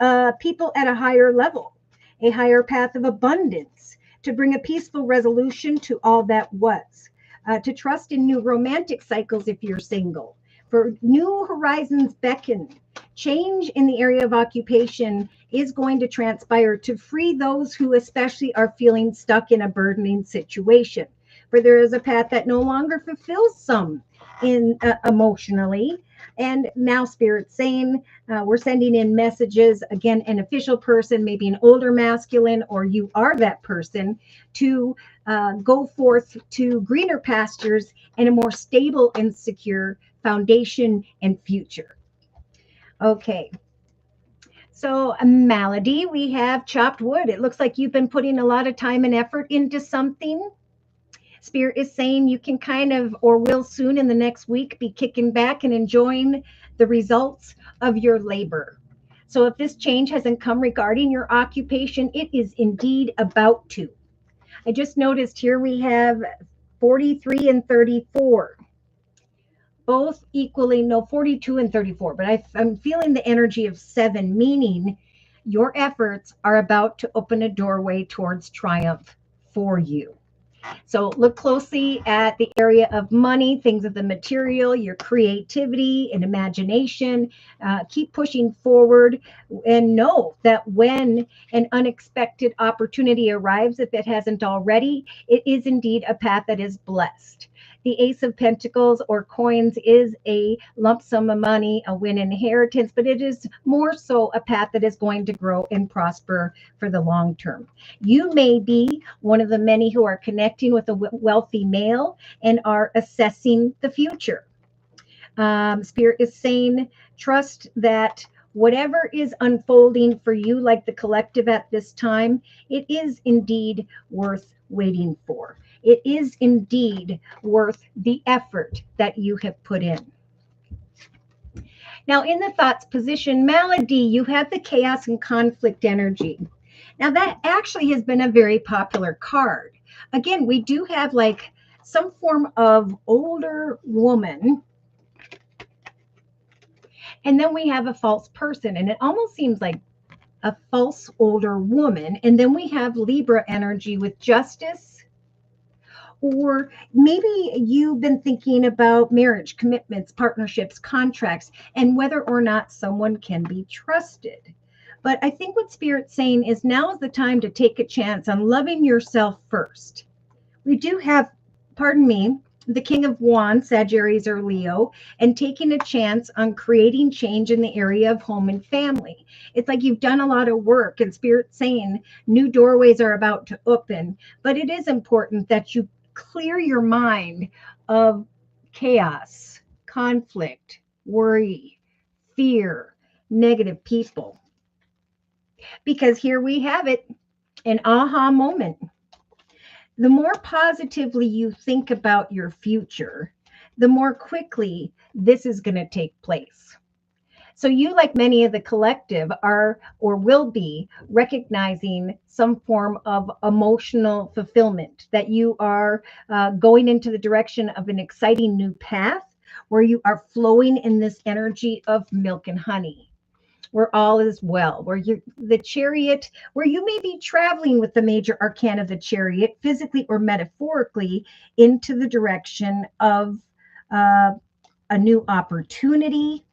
people at a higher level, a higher path of abundance, to bring a peaceful resolution to all that was, to trust in new romantic cycles if you're single, for new horizons beckon. Change in the area of occupation is going to transpire to free those who especially are feeling stuck in a burdening situation. For there is a path that no longer fulfills some emotionally. And now Spirit's saying we're sending in messages, again, an official person, maybe an older masculine, or you are that person, to go forth to greener pastures and a more stable and secure foundation and future. Okay. So a Melody, we have chopped wood. It looks like you've been putting a lot of time and effort into something. Spirit is saying you can kind of, or will soon in the next week, be kicking back and enjoying the results of your labor. So if this change hasn't come regarding your occupation, it is indeed about to. I just noticed here we have 43 and 34. Both equally, no, 42 and 34, but I'm feeling the energy of 7, meaning your efforts are about to open a doorway towards triumph for you. So look closely at the area of money, things of the material, your creativity and imagination. Keep pushing forward and know that when an unexpected opportunity arrives, if it hasn't already, it is indeed a path that is blessed. The Ace of Pentacles or coins is a lump sum of money, a win inheritance, but it is more so a path that is going to grow and prosper for the long term. You may be one of the many who are connecting with a wealthy male and are assessing the future. Spirit is saying, trust that whatever is unfolding for you, like the collective at this time, it is indeed worth waiting for. It is indeed worth the effort that you have put in. Now, in the thoughts position, Melody, you have the chaos and conflict energy. Now, that actually has been a very popular card. Again, we do have like some form of older woman, and then we have a false person, and it almost seems like a false older woman. And then we have Libra energy with justice. Or maybe you've been thinking about marriage, commitments, partnerships, contracts, and whether or not someone can be trusted. But I think what Spirit's saying is now is the time to take a chance on loving yourself first. We do have, pardon me, the King of Wands, Sagittarius or Leo, and taking a chance on creating change in the area of home and family. It's like you've done a lot of work, and Spirit's saying new doorways are about to open. But it is important that you clear your mind of chaos, conflict, worry, fear, negative people. Because here we have it, an aha moment. The more positively you think about your future, the more quickly this is going to take place. So you, like many of the collective, are or will be recognizing some form of emotional fulfillment, that you are going into the direction of an exciting new path where you are flowing in this energy of milk and honey, where all is well, where you're the chariot, where you may be traveling with the major arcana of the chariot, physically or metaphorically, into the direction of a new opportunity.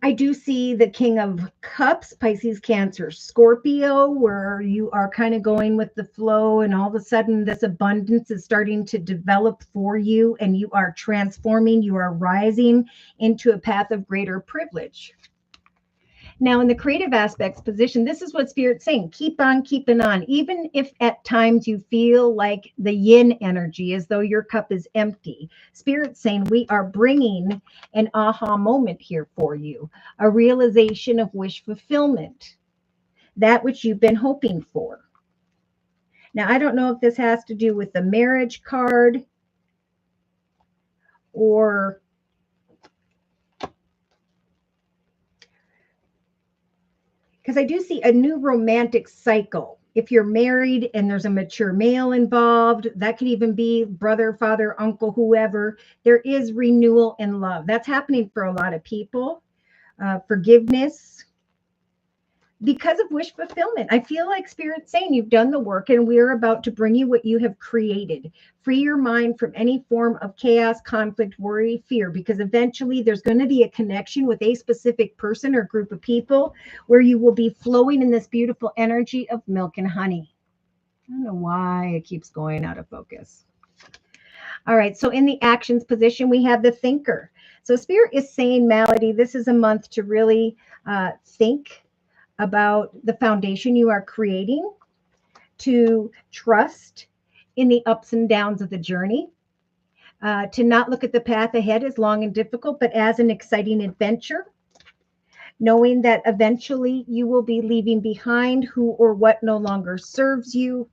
I do see the King of Cups, Pisces, Cancer, Scorpio, where you are kind of going with the flow, and all of a sudden this abundance is starting to develop for you, and you are transforming, you are rising into a path of greater privilege. Now, in the creative aspects position, this is what Spirit's saying. Keep on keeping on. Even if at times you feel like the yin energy, as though your cup is empty, Spirit's saying we are bringing an aha moment here for you, a realization of wish fulfillment, that which you've been hoping for. Now, I don't know if this has to do with the marriage card or because I do see a new romantic cycle. If you're married and there's a mature male involved, that could even be brother, father, uncle, whoever. There is renewal in love. That's happening for a lot of people. Forgiveness because of wish fulfillment. I feel like Spirit's saying you've done the work and we're about to bring you what you have created. Free your mind from any form of chaos, conflict, worry, fear, because eventually there's going to be a connection with a specific person or group of people where you will be flowing in this beautiful energy of milk and honey. I don't know why it keeps going out of focus. All right, so in the actions position, we have the thinker. So Spirit is saying, Malady, this is a month to really think about the foundation you are creating, to trust in the ups and downs of the journey, to not look at the path ahead as long and difficult, but as an exciting adventure, knowing that eventually you will be leaving behind who or what no longer serves you.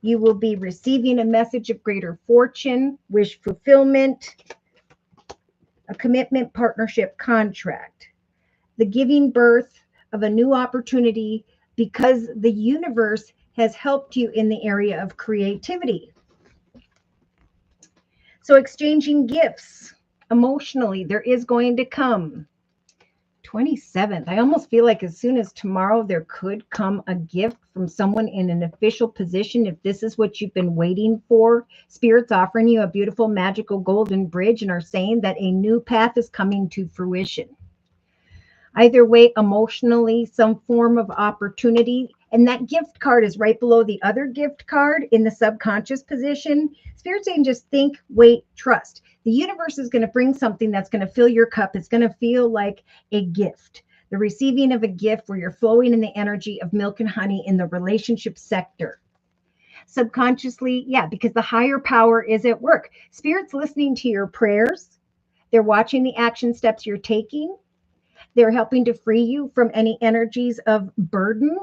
You will be receiving a message of greater fortune, wish fulfillment, a commitment, partnership, contract, the giving birth of a new opportunity because the universe has helped you in the area of creativity. So exchanging gifts emotionally, there is going to come. 27th. I almost feel like as soon as tomorrow, there could come a gift from someone in an official position. If this is what you've been waiting for, Spirit's offering you a beautiful, magical golden bridge and are saying that a new path is coming to fruition. Either way, emotionally, some form of opportunity. And that gift card is right below the other gift card in the subconscious position. Spirit saying just think, wait, trust. The universe is going to bring something that's going to fill your cup. It's going to feel like a gift. The receiving of a gift where you're flowing in the energy of milk and honey in the relationship sector. Subconsciously, yeah, because the higher power is at work. Spirit's listening to your prayers. They're watching the action steps you're taking. They're helping to free you from any energies of burden,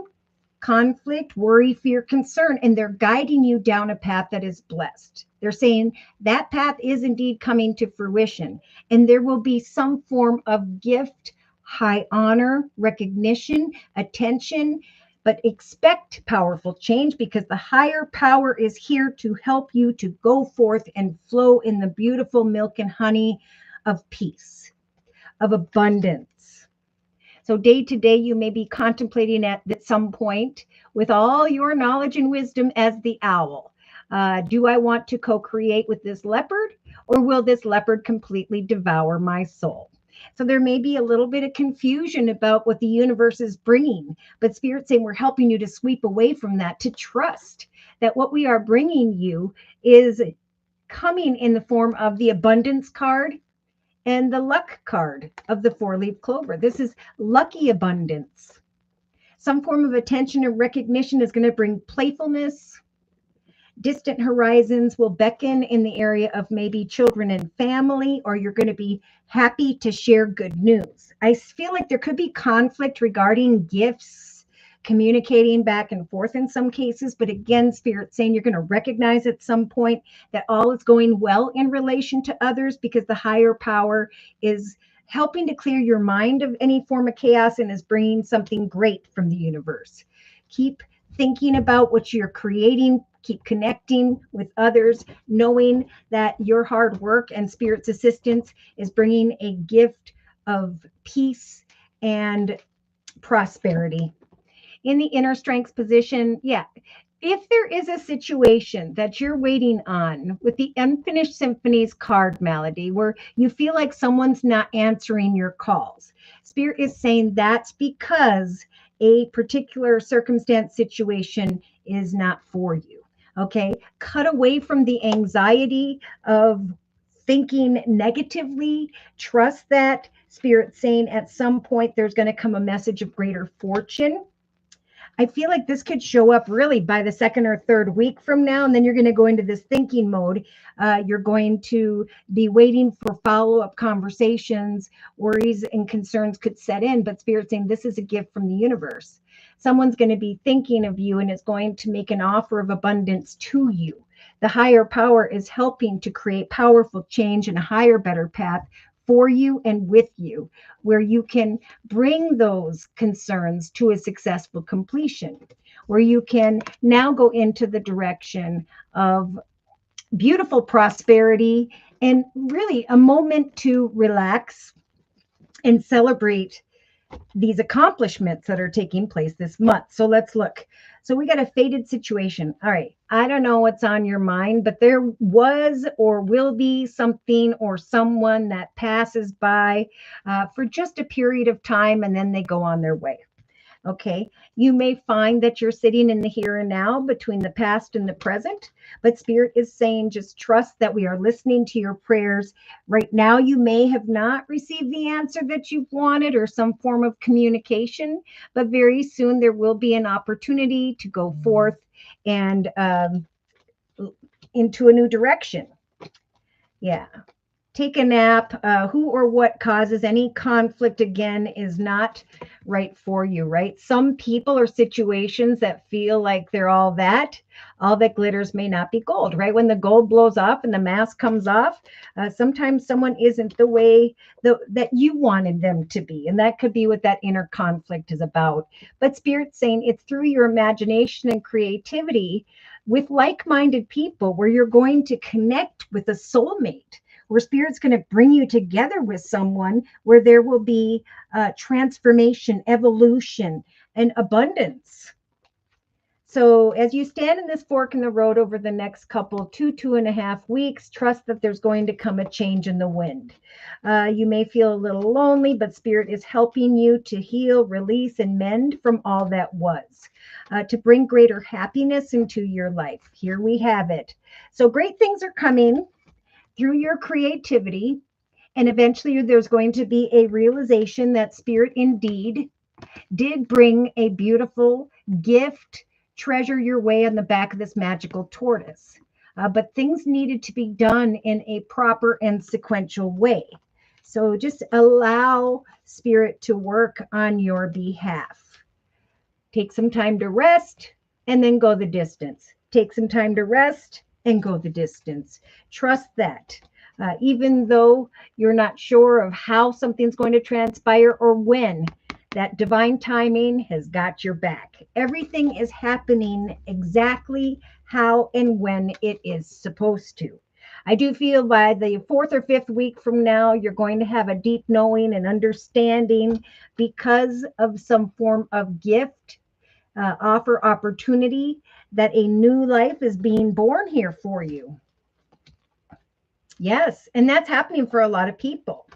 conflict, worry, fear, concern, and they're guiding you down a path that is blessed. They're saying that path is indeed coming to fruition, and there will be some form of gift, high honor, recognition, attention, but expect powerful change because the higher power is here to help you to go forth and flow in the beautiful milk and honey of peace, of abundance. So day to day, you may be contemplating at some point with all your knowledge and wisdom as the owl. Do I want to co-create with this leopard, or will this leopard completely devour my soul? So there may be a little bit of confusion about what the universe is bringing, but Spirit's saying we're helping you to sweep away from that, to trust that what we are bringing you is coming in the form of the abundance card and the luck card of the four-leaf clover. This is lucky abundance. Some form of attention or recognition is going to bring playfulness. Distant horizons will beckon in the area of maybe children and family, or you're going to be happy to share good news. I feel like there could be conflict regarding gifts, communicating back and forth in some cases, but again, Spirit's saying you're going to recognize at some point that all is going well in relation to others because the higher power is helping to clear your mind of any form of chaos and is bringing something great from the universe. Keep thinking about what you're creating. Keep connecting with others, knowing that your hard work and Spirit's assistance is bringing a gift of peace and prosperity. In the inner strength position, yeah, if there is a situation that you're waiting on with the unfinished symphonies card Malady, where you feel like someone's not answering your calls, Spirit is saying that's because a particular circumstance situation is not for you. Okay, cut away from the anxiety of thinking negatively, trust that. Spirit saying at some point there's going to come a message of greater fortune. I feel like this could show up really by the second or third week from now, and then you're going to go into this thinking mode. You're going to be waiting for follow-up conversations. Worries and concerns could set in, but Spirit saying this is a gift from the universe. Someone's going to be thinking of you and is going to make an offer of abundance to you. The higher power is helping to create powerful change and a higher, better path for you and with you, where you can bring those concerns to a successful completion, where you can now go into the direction of beautiful prosperity and really a moment to relax and celebrate these accomplishments that are taking place this month. So let's look. So we got a fated situation. All right. I don't know what's on your mind, but there was or will be something or someone that passes by for just a period of time and then they go on their way. Okay. You may find that you're sitting in the here and now between the past and the present, but Spirit is saying just trust that we are listening to your prayers. Right now, you may have not received the answer that you've wanted or some form of communication, but very soon there will be an opportunity to go forth and into a new direction. Yeah. Take a nap. Who or what causes any conflict again is not right for you, right? Some people or situations that feel like they're all that glitters may not be gold, right? When the gold blows up and the mask comes off, sometimes someone isn't the way that you wanted them to be. And that could be what that inner conflict is about. But Spirit's saying it's through your imagination and creativity with like-minded people where you're going to connect with a soulmate, where Spirit's going to bring you together with someone where there will be transformation, evolution, and abundance. So as you stand in this fork in the road over the next couple, 2.5 weeks, trust that there's going to come a change in the wind. You may feel a little lonely, but Spirit is helping you to heal, release, and mend from all that was, to bring greater happiness into your life. Here we have it. So great things are coming through your creativity, and eventually there's going to be a realization that Spirit indeed did bring a beautiful gift, treasure your way on the back of this magical tortoise. But things needed to be done in a proper and sequential way. So just allow Spirit to work on your behalf. Take some time to rest and then go the distance. Take some time to rest and go the distance. Trust that. Even though you're not sure of how something's going to transpire or when, that divine timing has got your back. Everything is happening exactly how and when it is supposed to. I do feel by the 4th or 5th week from now, you're going to have a deep knowing and understanding because of some form of gift, offer, opportunity, that a new life is being born here for you. Yes, and that's happening for a lot of people.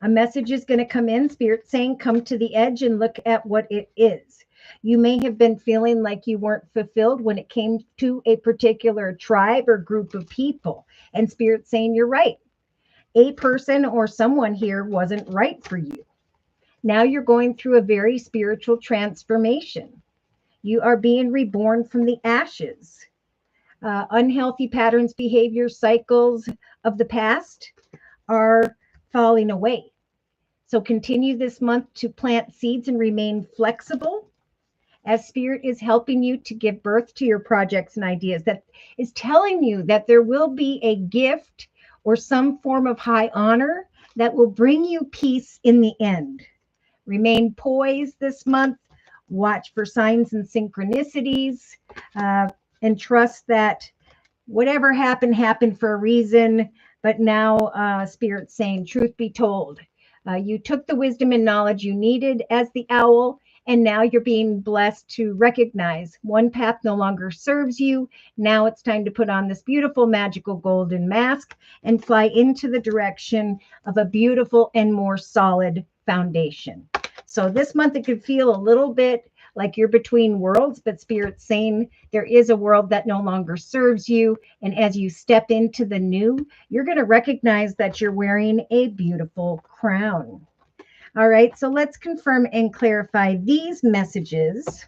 A message is going to come in, Spirit saying, come to the edge and look at what it is. You may have been feeling like you weren't fulfilled when it came to a particular tribe or group of people. And Spirit saying, you're right. A person or someone here wasn't right for you. Now you're going through a very spiritual transformation. You are being reborn from the ashes. Unhealthy patterns, behaviors, cycles of the past are falling away. So continue this month to plant seeds and remain flexible as Spirit is helping you to give birth to your projects and ideas, that is telling you that there will be a gift or some form of high honor that will bring you peace in the end. Remain poised this month. Watch for signs and synchronicities, and trust that whatever happened for a reason. But now Spirit's saying, truth be told, you took the wisdom and knowledge you needed as the owl, and now you're being blessed to recognize one path no longer serves you. Now it's time to put on this beautiful magical golden mask and fly into the direction of a beautiful and more solid foundation. So this month it could feel a little bit like you're between worlds, but Spirit's saying there is a world that no longer serves you. And as you step into the new, you're going to recognize that you're wearing a beautiful crown. All right, so let's confirm and clarify these messages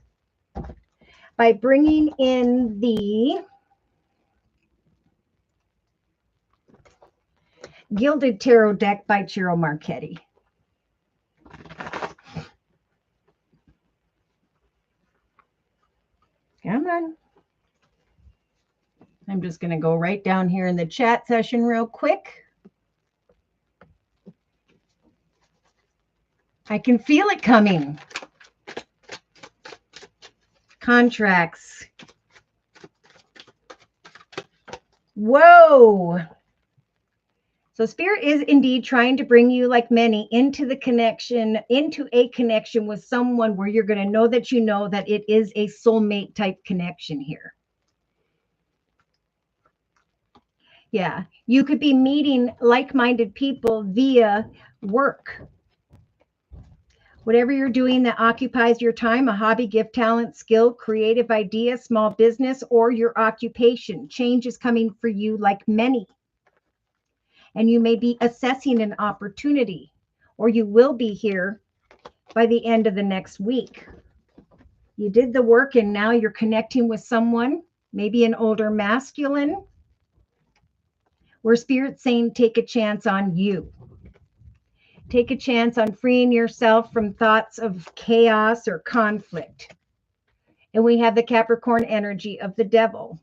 by bringing in the Gilded Tarot deck by Ciro Marchetti. Come on. I'm just going to go right down here in the chat session real quick. I can feel it coming. Contracts. Whoa. So Spirit is indeed trying to bring you, like many, into a connection with someone where you're going to know that it is a soulmate type connection here. Yeah, you could be meeting like-minded people via work. Whatever you're doing that occupies your time, a hobby, gift, talent, skill, creative idea, small business, or your occupation. Change is coming for you like many. And you may be assessing an opportunity, or you will be here by the end of the next week. You did the work and now you're connecting with someone, maybe an older masculine, where Spirit's saying take a chance on you. Take a chance on freeing yourself from thoughts of chaos or conflict. And we have the Capricorn energy of the devil.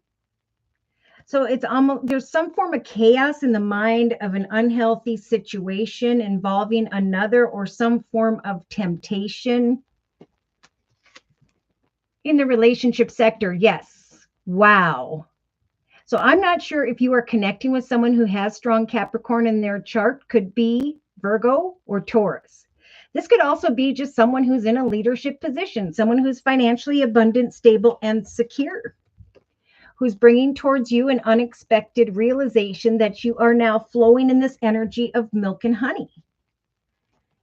So it's almost, there's some form of chaos in the mind of an unhealthy situation involving another, or some form of temptation in the relationship sector. Yes. Wow. So I'm not sure if you are connecting with someone who has strong Capricorn in their chart. Could be Virgo or Taurus. This could also be just someone who's in a leadership position, someone who's financially abundant, stable, and secure, who's bringing towards you an unexpected realization that you are now flowing in this energy of milk and honey.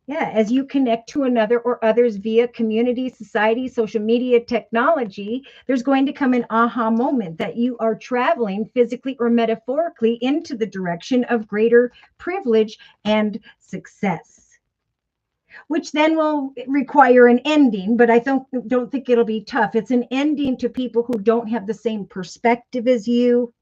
Yeah, as you connect to another or others via community, society, social media, technology, there's going to come an aha moment that you are traveling physically or metaphorically into the direction of greater privilege and success, which then will require an ending, but I don't think it'll be tough. It's an ending to people who don't have the same perspective as you.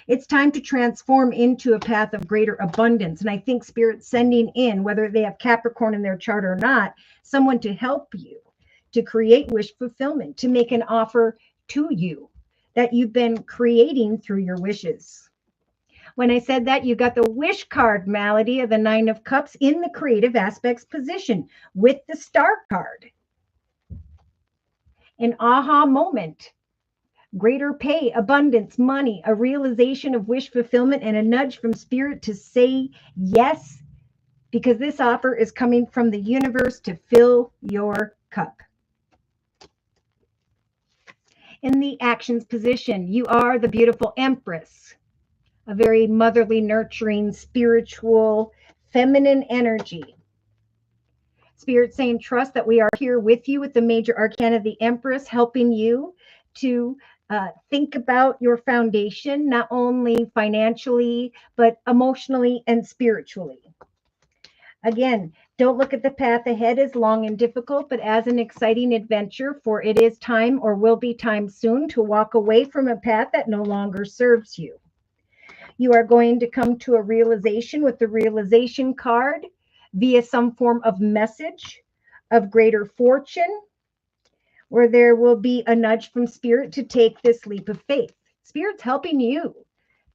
It's time to transform into a path of greater abundance. And I think Spirit's sending in, whether they have Capricorn in their chart or not, someone to help you to create wish fulfillment, to make an offer to you that you've been creating through your wishes. When I said that, you got the wish card malady of the Nine of Cups in the creative aspects position with the Star card. An aha moment. Greater pay, abundance, money, a realization of wish fulfillment, and a nudge from Spirit to say yes, because this offer is coming from the universe to fill your cup. In the actions position, you are the beautiful Empress, a very motherly, nurturing, spiritual, feminine energy. Spirit saying, trust that we are here with you with the major arcana, the Empress, helping you to think about your foundation, not only financially, but emotionally and spiritually. Again, don't look at the path ahead as long and difficult, but as an exciting adventure, for it is time, or will be time soon, to walk away from a path that no longer serves you. You are going to come to a realization with the realization card via some form of message of greater fortune, where there will be a nudge from Spirit to take this leap of faith. Spirit's helping you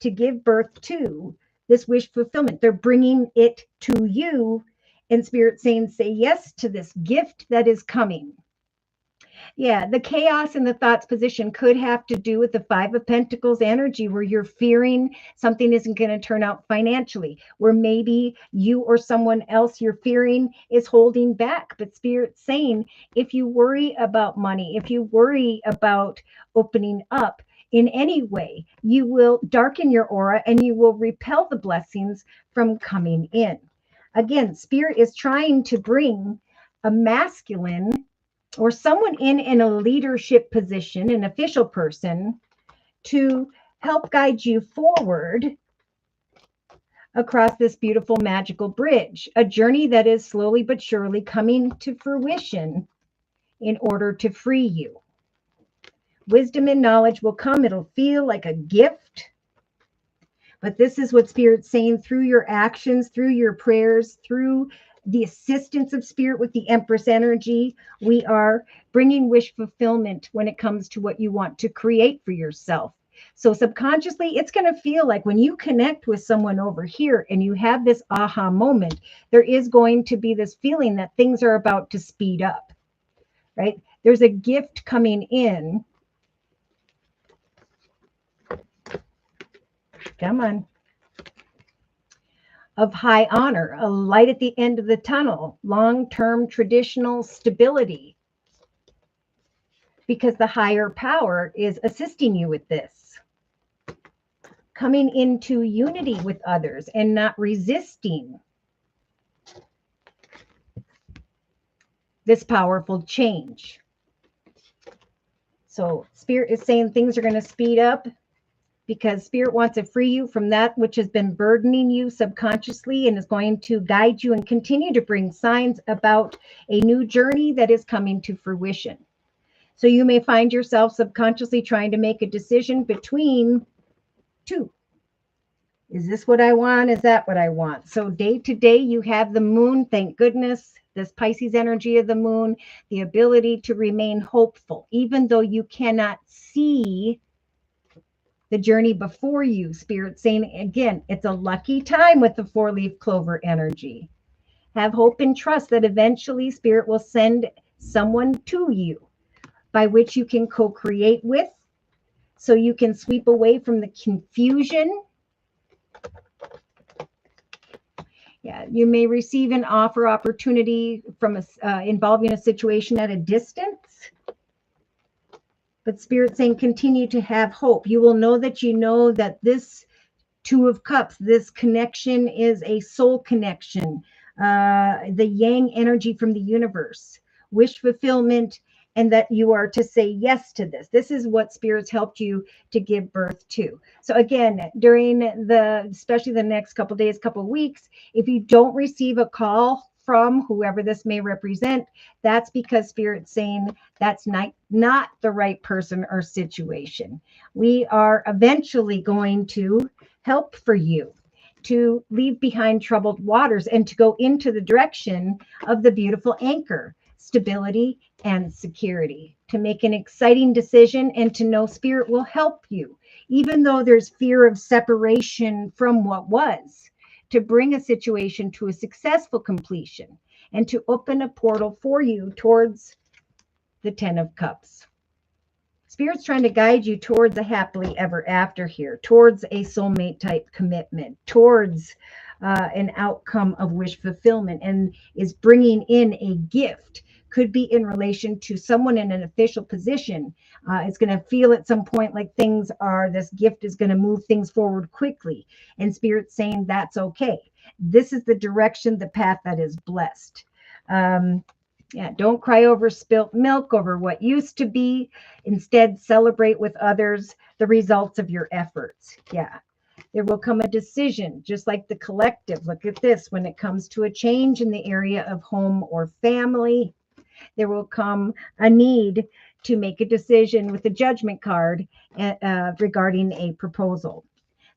to give birth to this wish fulfillment. They're bringing it to you, and Spirit saying, say yes to this gift that is coming. Yeah, the chaos in the thoughts position could have to do with the Five of Pentacles energy, where you're fearing something isn't going to turn out financially, where maybe you or someone else you're fearing is holding back. But Spirit's saying, if you worry about money, if you worry about opening up in any way, you will darken your aura and you will repel the blessings from coming in. Again, Spirit is trying to bring a masculine or someone in a leadership position, an official person, to help guide you forward across this beautiful magical bridge, a journey that is slowly but surely coming to fruition in order to free you. Wisdom and knowledge will come. It'll feel like a gift. But this is what Spirit's saying through your actions, through your prayers, through the assistance of Spirit with the Empress energy. We are bringing wish fulfillment when it comes to what you want to create for yourself. So subconsciously, it's going to feel like when you connect with someone over here and you have this aha moment, there is going to be this feeling that things are about to speed up, right? There's a gift coming in. Come on. Of high honor, a light at the end of the tunnel, long-term traditional stability, because the higher power is assisting you with this. Coming into unity with others and not resisting this powerful change. So Spirit is saying things are going to speed up, because Spirit wants to free you from that which has been burdening you subconsciously, and is going to guide you and continue to bring signs about a new journey that is coming to fruition. So you may find yourself subconsciously trying to make a decision between two. Is this what I want? Is that what I want? So day to day, you have the moon, thank goodness, this Pisces energy of the moon, the ability to remain hopeful, even though you cannot see the journey before you. Spirit saying, again, it's a lucky time with the 4-leaf clover energy. Have hope and trust that eventually Spirit will send someone to you by which you can co-create with, so you can sweep away from the confusion. Yeah, you may receive an offer opportunity from involving a situation at a distance. But Spirit saying, continue to have hope. You will know that this 2 of Cups, this connection is a soul connection, the yang energy from the universe, wish fulfillment, and that you are to say yes to this. This is what Spirit's helped you to give birth to. So again, during especially the next couple of days, couple of weeks, if you don't receive a call from whoever this may represent, that's because Spirit's saying that's not the right person or situation. We are eventually going to help for you to leave behind troubled waters and to go into the direction of the beautiful anchor, stability and security, to make an exciting decision and to know Spirit will help you, even though there's fear of separation from what was, to bring a situation to a successful completion and to open a portal for you towards the 10 of Cups. Spirit's trying to guide you towards a happily ever after here, towards a soulmate type commitment, towards an outcome of wish fulfillment, and is bringing in a gift. Could be in relation to someone in an official position. It's going to feel at some point like this gift is going to move things forward quickly. And Spirit's saying that's okay. This is the direction, the path that is blessed. Yeah, don't cry over spilt milk, over what used to be. Instead, celebrate with others the results of your efforts. Yeah, there will come a decision, just like the collective. Look at this. When it comes to a change in the area of home or family, there will come a need to make a decision with the Judgment card regarding a proposal.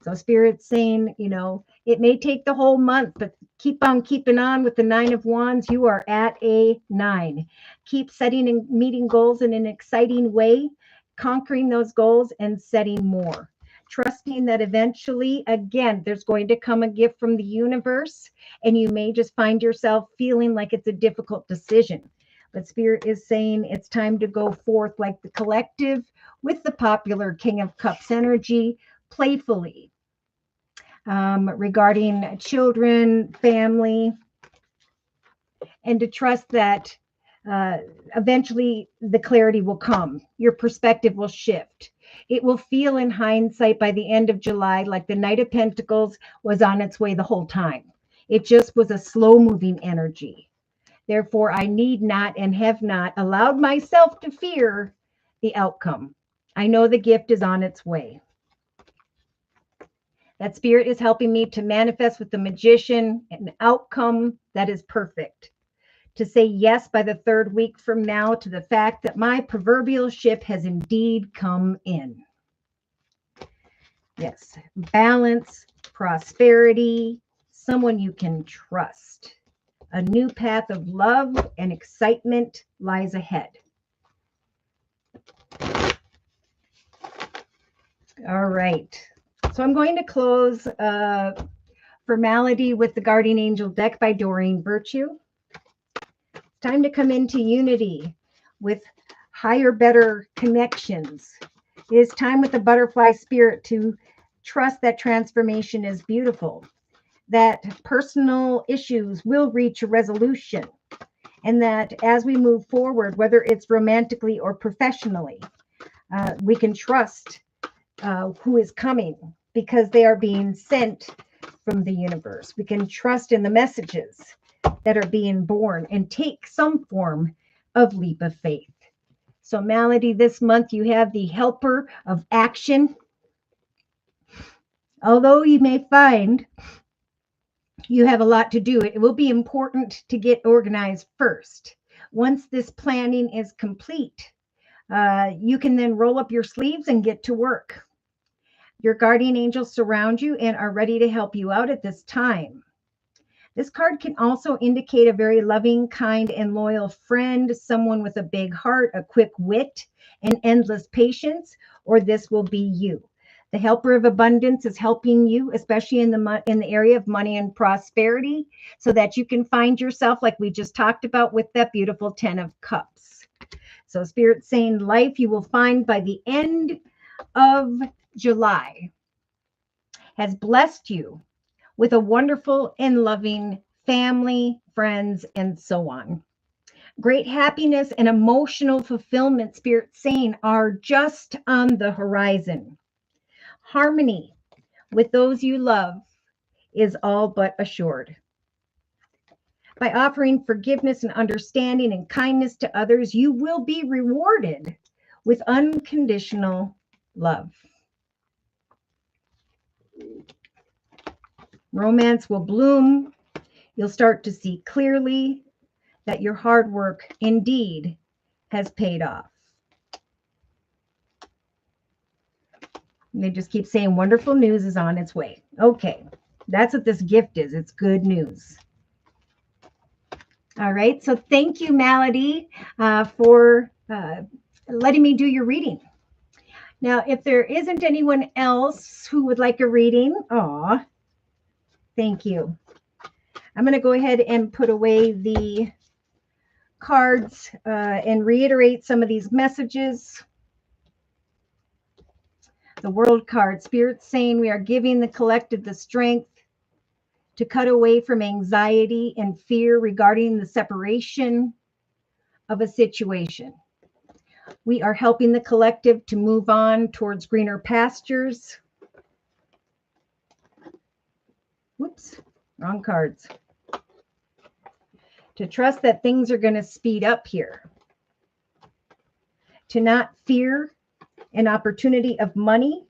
So Spirit's saying, it may take the whole month, but keep on keeping on with the 9 of Wands. You are at a 9. Keep setting and meeting goals in an exciting way, conquering those goals and setting more. Trusting that eventually, again, there's going to come a gift from the universe, and you may just find yourself feeling like it's a difficult decision. But Spirit is saying it's time to go forth like the collective with the popular King of Cups energy, playfully, regarding children, family, and to trust that eventually the clarity will come. Your perspective will shift. It will feel in hindsight by the end of July like the Knight of Pentacles was on its way the whole time. It just was a slow moving energy. Therefore, I need not and have not allowed myself to fear the outcome. I know the gift is on its way. That spirit is helping me to manifest with the magician an outcome that is perfect. To say yes by the 3rd week from now to the fact that my proverbial ship has indeed come in. Yes, balance, prosperity, someone you can trust. A new path of love and excitement lies ahead. All right. So I'm going to close Formality with the Guardian Angel deck by Doreen Virtue. It's time to come into unity with higher, better connections. It is time with the butterfly spirit to trust that transformation is beautiful, that personal issues will reach a resolution, and that as we move forward, whether it's romantically or professionally, we can trust who is coming because they are being sent from the universe. We can trust in the messages that are being born and take some form of leap of faith. So Malady, this month you have the helper of action. Although you may find you have a lot to do, it will be important to get organized first. Once this planning is complete, you can then roll up your sleeves and get to work. Your guardian angels surround you and are ready to help you out at this time. This card can also indicate a very loving, kind, and loyal friend, someone with a big heart, a quick wit, and endless patience, or this will be you. The helper of abundance is helping you, especially in the area of money and prosperity, so that you can find yourself, like we just talked about, with that beautiful 10 of Cups. So Spirit's saying life you will find by the end of July has blessed you with a wonderful and loving family, friends, and so on. Great happiness and emotional fulfillment, Spirit saying, are just on the horizon. Harmony with those you love is all but assured. By offering forgiveness and understanding and kindness to others, you will be rewarded with unconditional love. Romance will bloom. You'll start to see clearly that your hard work indeed has paid off. And they just keep saying wonderful news is on its way. Okay, that's what this gift is. It's good news. All right, so thank you, Malady, for letting me do your reading. Now, if there isn't anyone else who would like a reading, thank you. I'm going to go ahead and put away the cards and reiterate some of these messages. The World card, Spirit saying we are giving the collective the strength to cut away from anxiety and fear regarding the separation of a situation. We are helping the collective to move on towards greener pastures. Whoops, wrong cards. To trust that things are going to speed up here. To not fear an opportunity of money,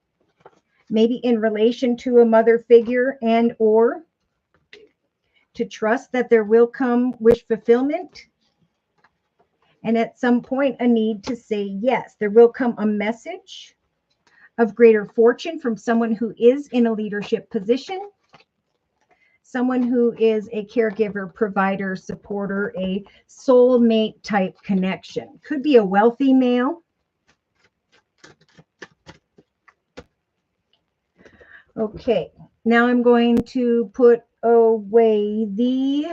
maybe in relation to a mother figure, and or to trust that there will come wish fulfillment. And at some point, a need to say yes. There will come a message of greater fortune from someone who is in a leadership position, someone who is a caregiver, provider, supporter, a soulmate type connection. Could be a wealthy male. Okay, now I'm going to put away the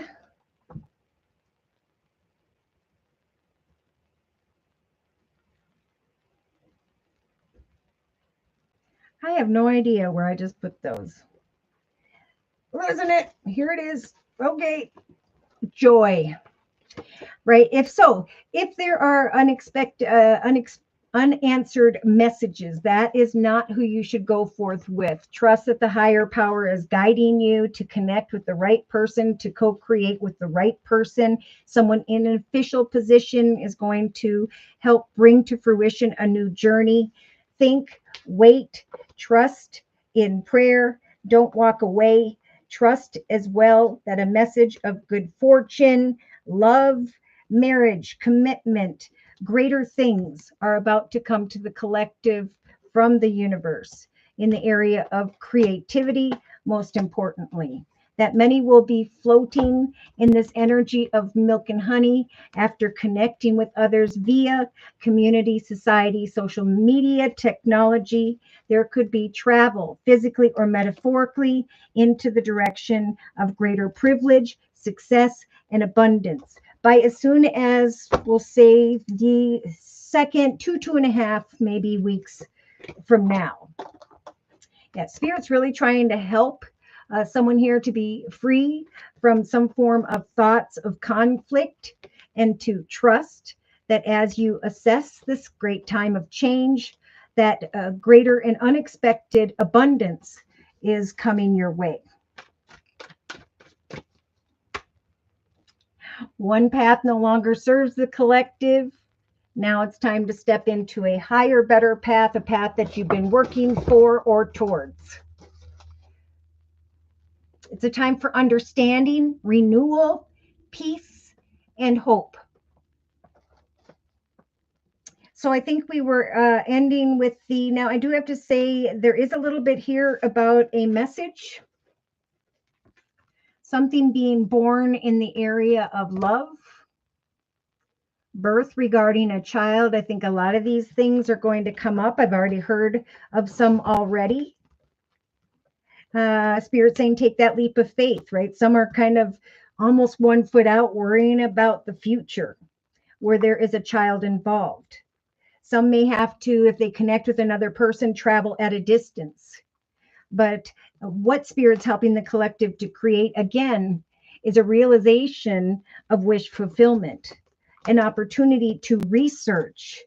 I have no idea where I just put those. Wasn't it? Here it is. Okay. Joy. Right. If there are unanswered messages. That is not who you should go forth with. Trust that the higher power is guiding you to connect with the right person, to co-create with the right person. Someone in an official position is going to help bring to fruition a new journey. Think, wait, trust in prayer. Don't walk away. Trust as well that a message of good fortune, love, marriage, commitment, greater things are about to come to the collective from the universe in the area of creativity, most importantly. That many will be floating in this energy of milk and honey after connecting with others via community, society, social media, technology. There could be travel, physically or metaphorically, into the direction of greater privilege, success, and abundance by as soon as, we'll say, the second, 2.5, maybe weeks from now. Yeah, Spirit's really trying to help someone here to be free from some form of thoughts of conflict and to trust that as you assess this great time of change, that greater and unexpected abundance is coming your way. One path no longer serves the collective. Now it's time to step into a higher, better path, a path that you've been working for or towards. It's a time for understanding, renewal, peace, and hope. So I think we were ending with now I do have to say there is a little bit here about a message. Something being born in the area of love. Birth regarding a child. I think a lot of these things are going to come up. I've already heard of some already. Spirit saying take that leap of faith, right? Some are kind of almost 1 foot out, worrying about the future where there is a child involved. Some may have to, if they connect with another person, travel at a distance. But what Spirit's helping the collective to create, again, is a realization of wish fulfillment, an opportunity to research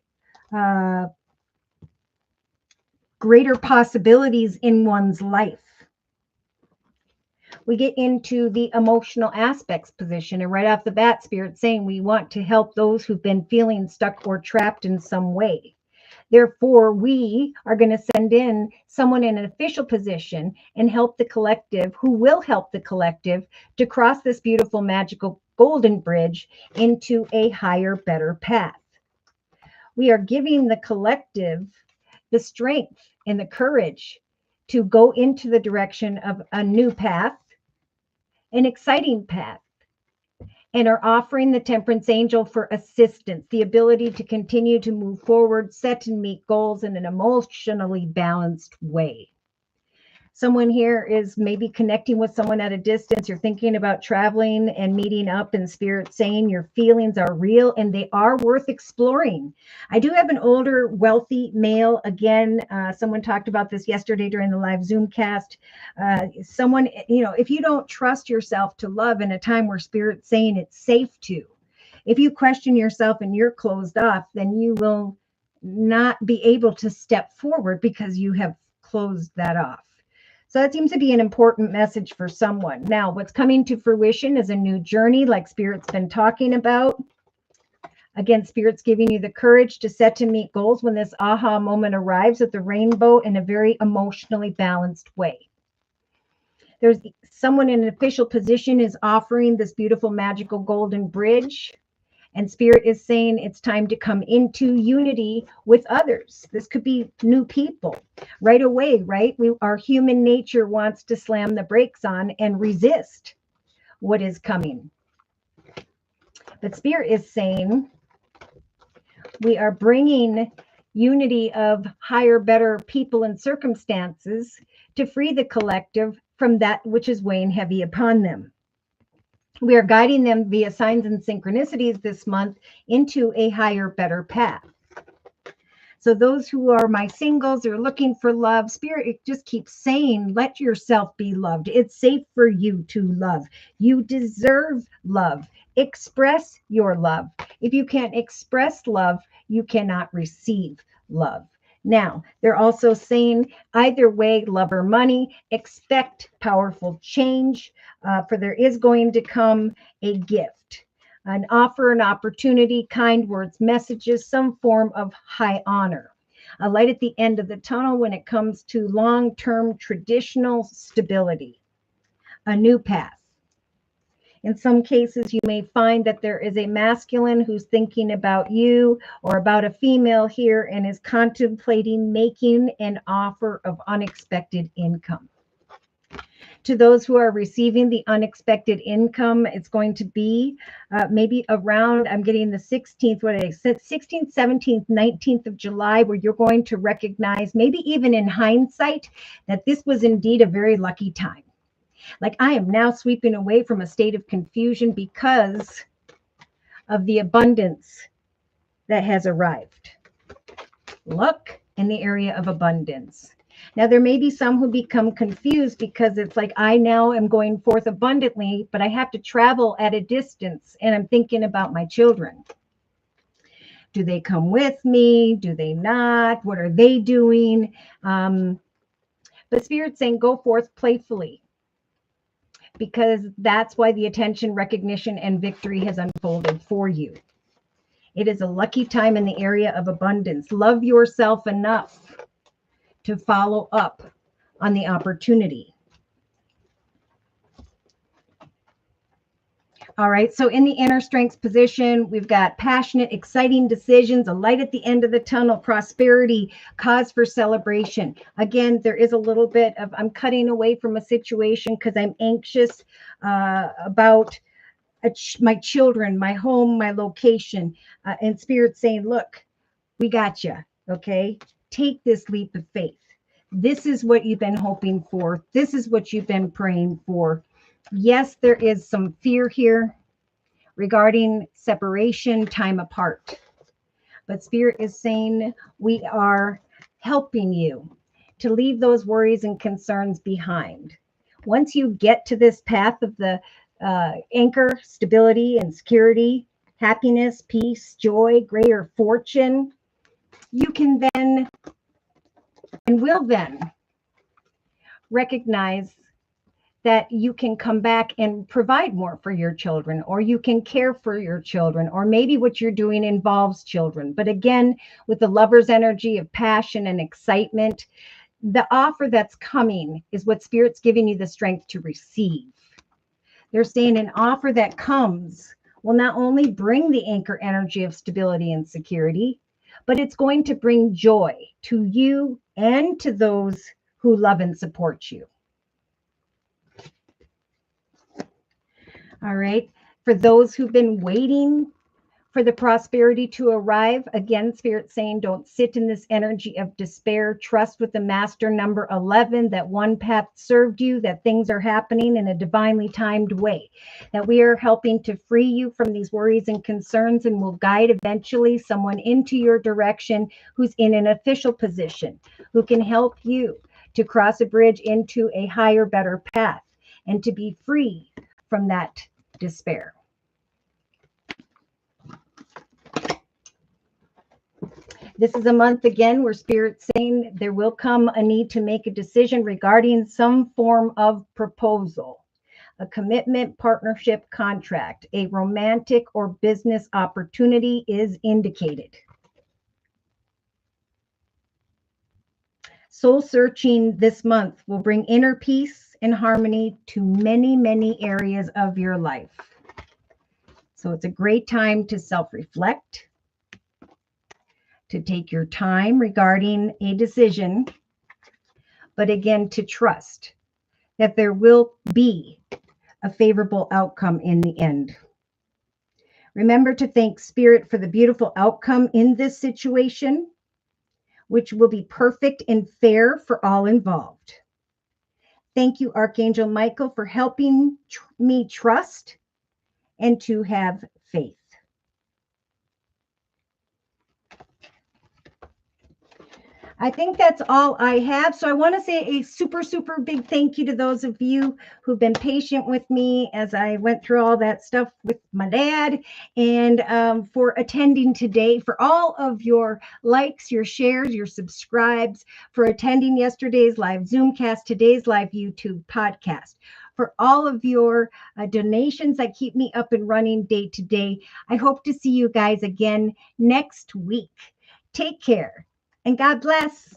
greater possibilities in one's life. We get into the emotional aspects position, and right off the bat, Spirit's saying we want to help those who've been feeling stuck or trapped in some way. Therefore, we are going to send in someone in an official position and help the collective, who will help the collective to cross this beautiful, magical, golden bridge into a higher, better path. We are giving the collective the strength and the courage to go into the direction of a new path, an exciting path, and are offering the Temperance Angel for assistance, the ability to continue to move forward, set and meet goals in an emotionally balanced way. Someone here is maybe connecting with someone at a distance. You're thinking about traveling and meeting up, and Spirit saying your feelings are real and they are worth exploring. I do have an older, wealthy male. Again, someone talked about this yesterday during the live Zoomcast. Someone, if you don't trust yourself to love in a time where Spirit's saying it's safe to, if you question yourself and you're closed off, then you will not be able to step forward because you have closed that off. So that seems to be an important message for someone. Now, what's coming to fruition is a new journey, like Spirit's been talking about. Again, Spirit's giving you the courage to set and meet goals when this aha moment arrives at the rainbow in a very emotionally balanced way. There's someone in an official position is offering this beautiful, magical golden bridge. And Spirit is saying it's time to come into unity with others. This could be new people right away, right? Our human nature wants to slam the brakes on and resist what is coming. But Spirit is saying we are bringing unity of higher, better people and circumstances to free the collective from that which is weighing heavy upon them. We are guiding them via signs and synchronicities this month into a higher, better path. So those who are my singles or looking for love, Spirit, it just keeps saying, let yourself be loved. It's safe for you to love. You deserve love. Express your love. If you can't express love, you cannot receive love. Now, they're also saying either way, love or money, expect powerful change, for there is going to come a gift, an offer, an opportunity, kind words, messages, some form of high honor. A light at the end of the tunnel when it comes to long term traditional stability, a new path. In some cases, you may find that there is a masculine who's thinking about you or about a female here and is contemplating making an offer of unexpected income. To those who are receiving the unexpected income, it's going to be maybe around, I'm getting the 16th, what I said, 16th, 17th, 19th of July, where you're going to recognize, maybe even in hindsight, that this was indeed a very lucky time. Like, I am now sweeping away from a state of confusion because of the abundance that has arrived. Luck in the area of abundance. Now, there may be some who become confused because it's like, I now am going forth abundantly, but I have to travel at a distance, and I'm thinking about my children. Do they come with me? Do they not? What are they doing? But Spirit's saying, go forth playfully, because that's why the attention, recognition, and victory has unfolded for you. It is a lucky time in the area of abundance. Love yourself enough to follow up on the opportunity. All right, so in the inner strengths position, we've got passionate, exciting decisions, a light at the end of the tunnel, prosperity, cause for celebration. Again, there is a little bit of, I'm cutting away from a situation because I'm anxious about my children, my home, my location, and Spirit saying, look, we got you, okay? Take this leap of faith. This is what you've been hoping for. This is what you've been praying for. Yes, there is some fear here regarding separation, time apart. But Spirit is saying we are helping you to leave those worries and concerns behind. Once you get to this path of the anchor, stability and security, happiness, peace, joy, greater fortune, you can then and will then recognize that you can come back and provide more for your children, or you can care for your children, or maybe what you're doing involves children. But again, with the lover's energy of passion and excitement, the offer that's coming is what Spirit's giving you the strength to receive. They're saying an offer that comes will not only bring the anchor energy of stability and security, but it's going to bring joy to you and to those who love and support you. All right. For those who've been waiting for the prosperity to arrive, again, Spirit saying, don't sit in this energy of despair. Trust with the master number 11 that one path served you, that things are happening in a divinely timed way, that we are helping to free you from these worries and concerns, and will guide eventually someone into your direction who's in an official position, who can help you to cross a bridge into a higher, better path and to be free from that despair. This is a month again where Spirit's saying there will come a need to make a decision regarding some form of proposal, a commitment, partnership, contract, a romantic or business opportunity is indicated. Soul searching this month will bring inner peace and harmony to many, many areas of your life. So it's a great time to self-reflect, to take your time regarding a decision, but again, to trust that there will be a favorable outcome in the end. Remember to thank Spirit for the beautiful outcome in this situation, which will be perfect and fair for all involved. Thank you, Archangel Michael, for helping me trust and to have faith. I think that's all I have. So I want to say a super, super big thank you to those of you who've been patient with me as I went through all that stuff with my dad, and for attending today, for all of your likes, your shares, your subscribes, for attending yesterday's live Zoomcast, today's live YouTube podcast. For all of your donations that keep me up and running day to day. I hope to see you guys again next week. Take care and God bless.